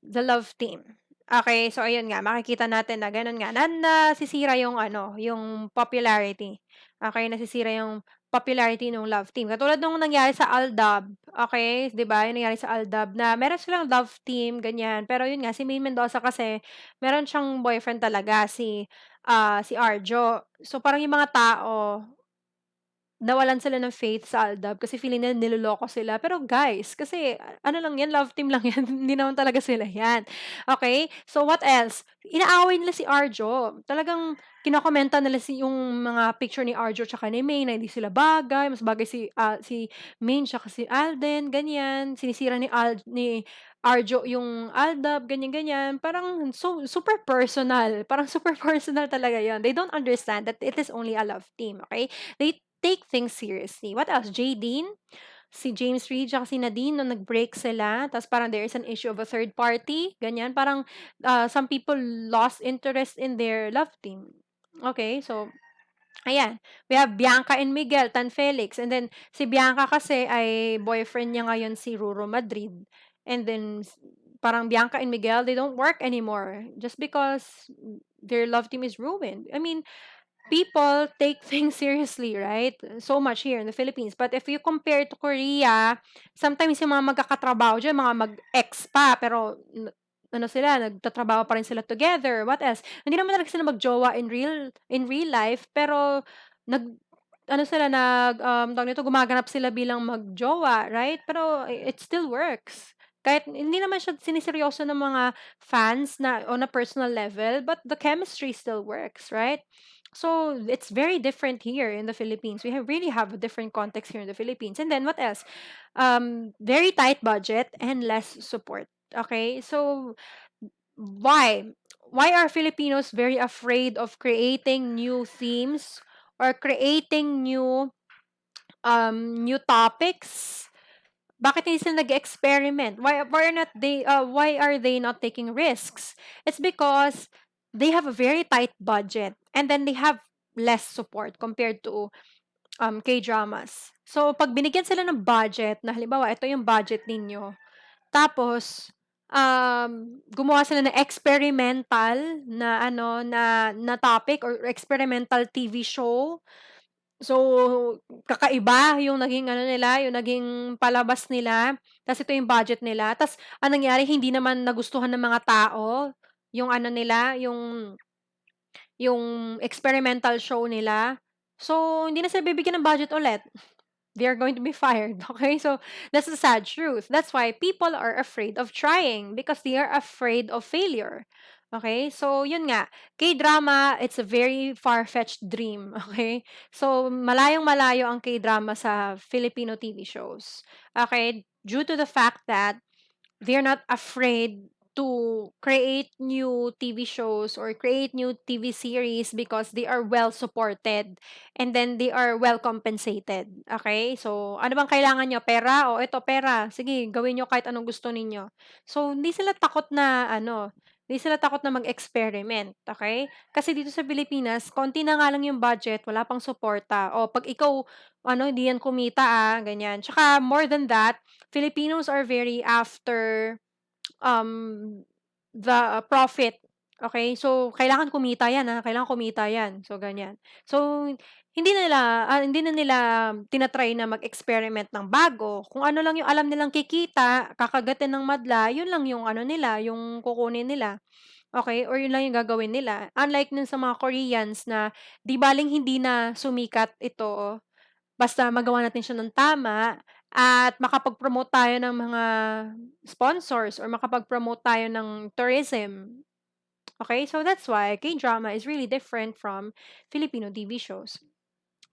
the love team. Okay, so ayun nga, makikita natin na gano'n nga, na nasisira yung ano, yung popularity. Okay, nasisira yung popularity ng love team. Katulad nung nangyari sa Aldab, okay, 'di ba? Yung nangyari sa Aldab na meron silang love team, ganyan. Pero yun nga, si Maine Mendoza kasi meron siyang boyfriend talaga, si Arjo. So parang yung mga tao, nawalan sila ng faith sa Aldab kasi feeling nila niloloko sila. Pero guys, kasi ano lang yan, love team lang yan. Hindi naman talaga sila yan. Okay? So what else? Inaaway nila si Arjo. Talagang kinokomenta nila yung mga picture ni Arjo tsaka ni May na hindi sila bagay. Mas bagay si Maine tsaka si Alden, ganyan. Sinisira ni Arjo yung Aldab, ganyan-ganyan. Parang super personal. Parang super personal talaga yon. They don't understand that it is only a love team, okay? They take things seriously. What else? Jadine, si James Reid, tsaka si Nadine, nung nag-break sila, tapos parang there is an issue of a third party, ganyan. Parang some people lost interest in their love team. Okay, so ayan. We have Bianca and Miguel Tan Felix. And then, si Bianca kasi ay boyfriend niya ngayon si Ruro Madrid. And then, parang Bianca and Miguel, they don't work anymore just because their love team is ruined. I mean, people take things seriously, right? So much here in the Philippines. But if you compare to Korea, sometimes yung mga magkakatrabaho dyan, mga mag-ex pa, pero ano sila, nagtatrabaho pa rin sila together. What else? Hindi naman talaga sila magjowa in real life, pero ano sila, tawag nito, gumaganap sila bilang magjowa, right? Pero it still works. Kahit hindi naman siya siniseryoso ng mga fans na on a personal level, but the chemistry still works, right? So it's very different here in the Philippines. We really have a different context here in the Philippines. And then what else? Very tight budget and less support. Okay, so why? Why are Filipinos very afraid of creating new themes or creating new topics? Bakit hindi sila nag-experiment? Why are they not taking risks? It's because they have a very tight budget and then they have less support compared to K-dramas. So pag binigyan sila ng budget, na halimbawa ito yung budget ninyo, tapos gumawa sila ng experimental na na topic or experimental TV show. So, kakaiba yung naging ano nila, yung naging palabas nila, ta's ito yung budget nila. Ta's anong nangyari, hindi naman nagustuhan ng mga tao yung ano nila, yung experimental show nila. So, hindi na sila bibigyan ng budget ulit. They are going to be fired, okay? So, that's the sad truth. That's why people are afraid of trying because they are afraid of failure. Okay? So, yun nga. K-drama, it's a very far-fetched dream, okay? So, malayong-malayo ang K-drama sa Filipino TV shows. Okay? Due to the fact that they're not afraid to create new TV shows or create new TV series because they are well supported and then they are well compensated. Okay? So, ano bang kailangan nyo? Pera? O, ito, pera. Sige, gawin nyo kahit anong gusto ninyo. So, hindi sila takot na mag-experiment, okay? Kasi dito sa Pilipinas, konti na nga lang yung budget, wala pang suporta. O, pag ikaw, hindi yan kumita, ganyan. Tsaka, more than that, Filipinos are very after the profit. Okay? So, kailangan kumita yan, kailangan kumita yan. So, ganyan. So, hindi na nila tinatry na mag-experiment ng bago. Kung ano lang yung alam nilang kikita, kakagatin ng madla, yun lang yung ano nila, yung kukunin nila. Okay? Or yun lang yung gagawin nila. Unlike nun sa mga Koreans na di baling hindi na sumikat ito, basta magawa natin siya ng tama at makapag-promote tayo ng mga sponsors or makapag-promote tayo ng tourism. Okay? So that's why K-drama is really different from Filipino TV shows.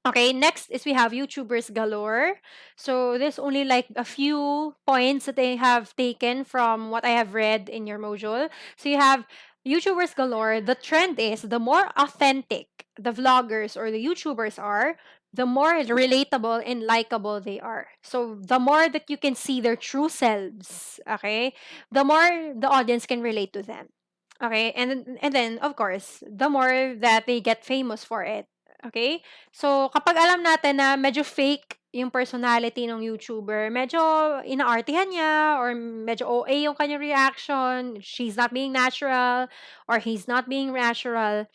Okay, next is we have YouTubers galore. So there's only like a few points that they have taken from what I have read in your module. So you have YouTubers galore. The trend is the more authentic the vloggers or the YouTubers are, the more relatable and likable they are. So the more that you can see their true selves, okay, the more the audience can relate to them. Okay? And then of course, the more that they get famous for it. Okay? So kapag alam natin na medyo fake yung personality ng YouTuber, medyo inaartihan niya or medyo OA yung kanyang reaction, she's not being natural or he's not being natural,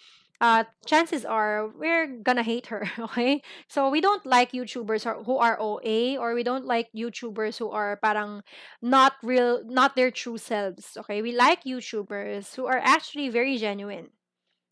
chances are we're gonna hate her, okay? So we don't like YouTubers who are OA, or we don't like YouTubers who are parang not real, not their true selves, okay? We like YouTubers who are actually very genuine.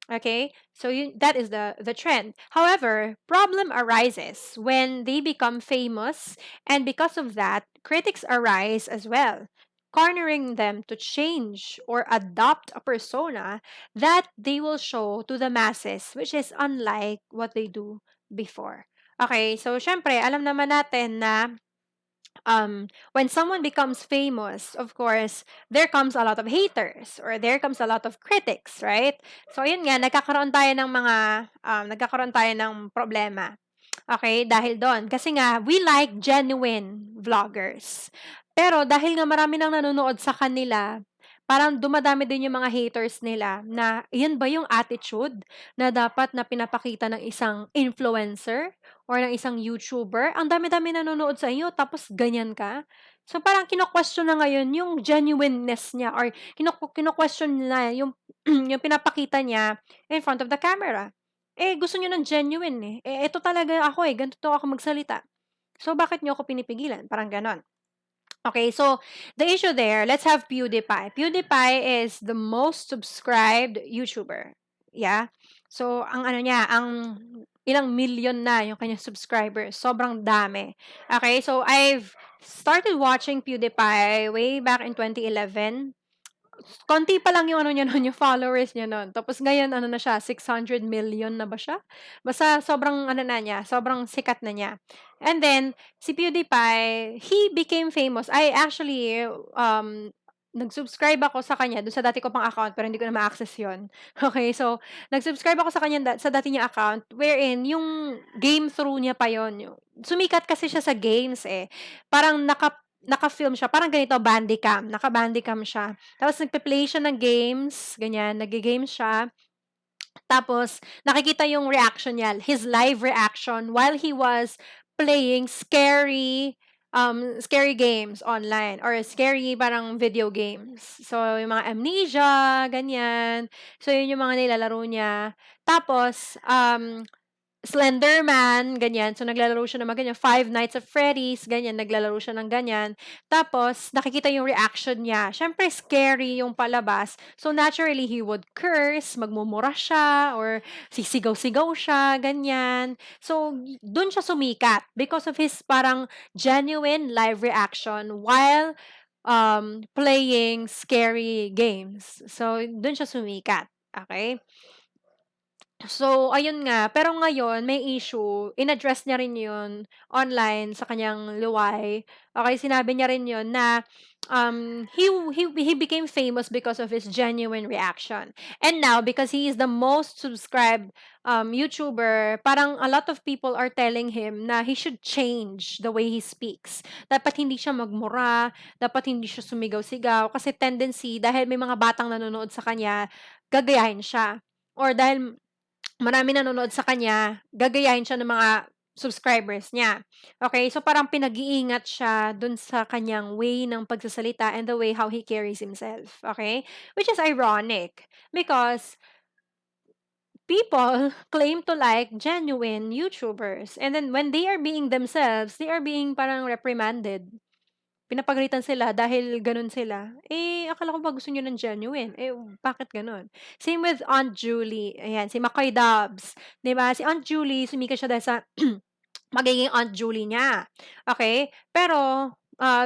Okay, so that is the trend. However, problem arises when they become famous, and because of that, critics arise as well, cornering them to change or adopt a persona that they will show to the masses, which is unlike what they do before. Okay, so syempre, alam naman natin na when someone becomes famous, of course, there comes a lot of haters or there comes a lot of critics, right? So, yun nga, nagkakaroon tayo ng problema. Okay, dahil doon. Kasi nga, we like genuine vloggers. Pero dahil nga marami nang nanonood sa kanila, parang dumadami din yung mga haters nila na yan ba yung attitude na dapat na pinapakita ng isang influencer or ng isang YouTuber? Ang dami-dami nanonood sa inyo tapos ganyan ka? So parang kino-question na ngayon yung genuineness niya or kino-question na yung yung pinapakita niya in front of the camera. Eh, gusto niyo ng genuine, eh. Eh, eto talaga ako, eh, ganito ako magsalita. So, bakit niyo ako pinipigilan? Parang gano'n. Okay, so the issue there, let's have PewDiePie. PewDiePie is the most subscribed YouTuber. Yeah? So, ang ano niya, ang ilang million na yung kanyang subscribers. Sobrang dami. Okay, so I've started watching PewDiePie way back in 2011. Konti pa lang yung ano niya nun, yung followers niya nun. Tapos ngayon, ano na siya, 600 million na ba siya? Basta sobrang ano na niya, sobrang sikat na niya. And then, si PewDiePie, he became famous. I actually, nag-subscribe ako sa kanya doon sa dati ko pang account pero hindi ko na ma-access yun. Okay, so, nag-subscribe ako sa kanya sa dati niya account wherein yung game through niya pa yun. Sumikat kasi siya sa games eh. Parang naka-film siya, parang ganito, Bandicam. Naka-Bandicam siya. Tapos nagpe-play siya ng games, ganyan, nag-games siya. Tapos nakikita yung reaction niya, his live reaction while he was playing scary games online or scary parang video games. So yung mga Amnesia, ganyan. So yun yung mga nilalaro niya. Tapos Slenderman, ganyan. So, naglalaro siya ng mga ganyan. Five Nights at Freddy's, ganyan. Naglalaro siya ng ganyan. Tapos, nakikita yung reaction niya. Siyempre, scary yung palabas. So, naturally, he would curse, magmumura siya, or sisigaw-sigaw siya, ganyan. So, dun siya sumikat because of his parang genuine live reaction while playing scary games. So, dun siya sumikat. Okay? So, ayun nga. Pero ngayon, may issue. In-address niya rin yun online sa kanyang luway. Okay, sinabi niya rin yun na he became famous because of his genuine reaction. And now, because he is the most subscribed YouTuber, parang a lot of people are telling him na he should change the way he speaks. Dapat hindi siya magmura, dapat hindi siya sumigaw-sigaw, kasi tendency, dahil may mga batang nanonood sa kanya, gagayahin siya. Or dahil marami nanonood sa kanya, gagayahin siya ng mga subscribers niya. Okay, so parang pinag-iingat siya dun sa kanyang way ng pagsasalita and the way how he carries himself. Okay? Which is ironic because people claim to like genuine YouTubers, and then when they are being themselves, they are being parang reprimanded. Pinapagalitan sila dahil gano'n sila. Eh, akala ko ba gusto niyo ng genuine? Eh, bakit gano'n? Same with Aunt Julie, ayan, si McCoy Dubs, 'di ba? Si Aunt Julie sumikat siya dahil sa magiging Aunt Julie niya, okay? Pero,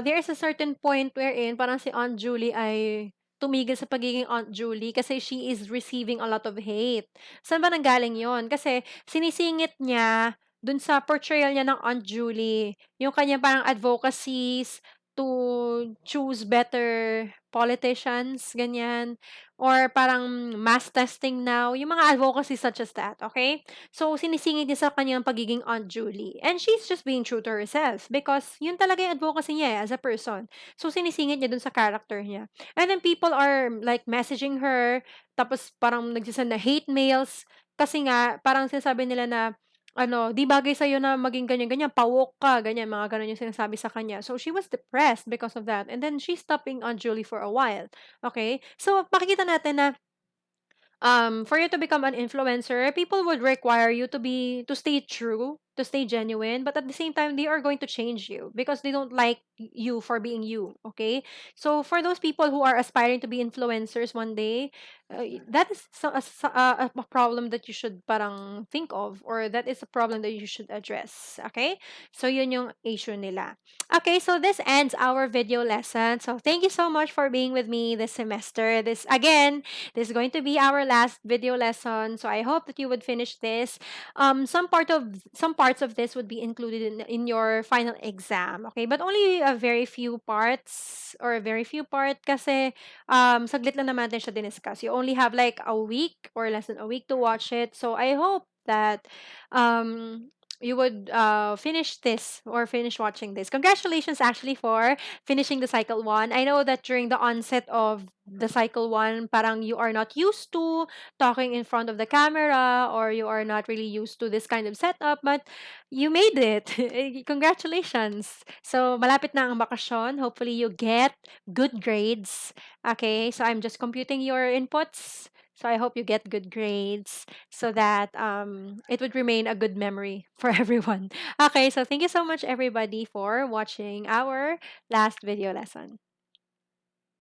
there is a certain point wherein parang si Aunt Julie ay tumigil sa pagiging Aunt Julie kasi she is receiving a lot of hate. Saan ba nanggaling 'yon? Kasi sinisingit niya dun sa portrayal niya ng Aunt Julie, yung kanyang parang advocacies to choose better politicians, ganyan, or parang mass testing now, yung mga advocacy such as that, okay? So, sinisingit niya sa kanyang pagiging Aunt Julie. And she's just being true to herself because yun talaga yung advocacy niya as a person. So, sinisingit niya dun sa character niya. And then people are like messaging her, tapos parang nagsisend na hate mails kasi nga parang sinasabi nila na ano, "Di bagay sa'yo na maging ganyan-ganyan, pawok ka," ganyan, mga gano'n yung sinasabi sa kanya. So, she was depressed because of that and then she's stopping on Julie for a while, okay? So, makikita natin na for you to become an influencer, people would require you to stay true, to stay genuine, but at the same time, they are going to change you because they don't like you for being you. Okay, so for those people who are aspiring to be influencers one day, that is a problem that you should parang think of, or that is a problem that you should address. Okay, so yun yung issue nila. Okay, so this ends our video lesson. So thank you so much for being with me this semester. This is going to be our last video lesson. So I hope that you would finish this. Some parts of this would be included in your final exam. Okay, but only a very few parts or a very few part kasi saglit lang naman natin siya diniscuss. You only have like a week or less than a week to watch it. So I hope that you would finish this or finish watching this. Congratulations actually for finishing the cycle 1. I know that during the onset of the cycle 1, parang you are not used to talking in front of the camera or you are not really used to this kind of setup, but you made it. Congratulations. So, malapit na ang bakasyon. Hopefully, you get good grades. Okay, so I'm just computing your inputs. So I hope you get good grades so that it would remain a good memory for everyone. Okay, so thank you so much everybody for watching our last video lesson.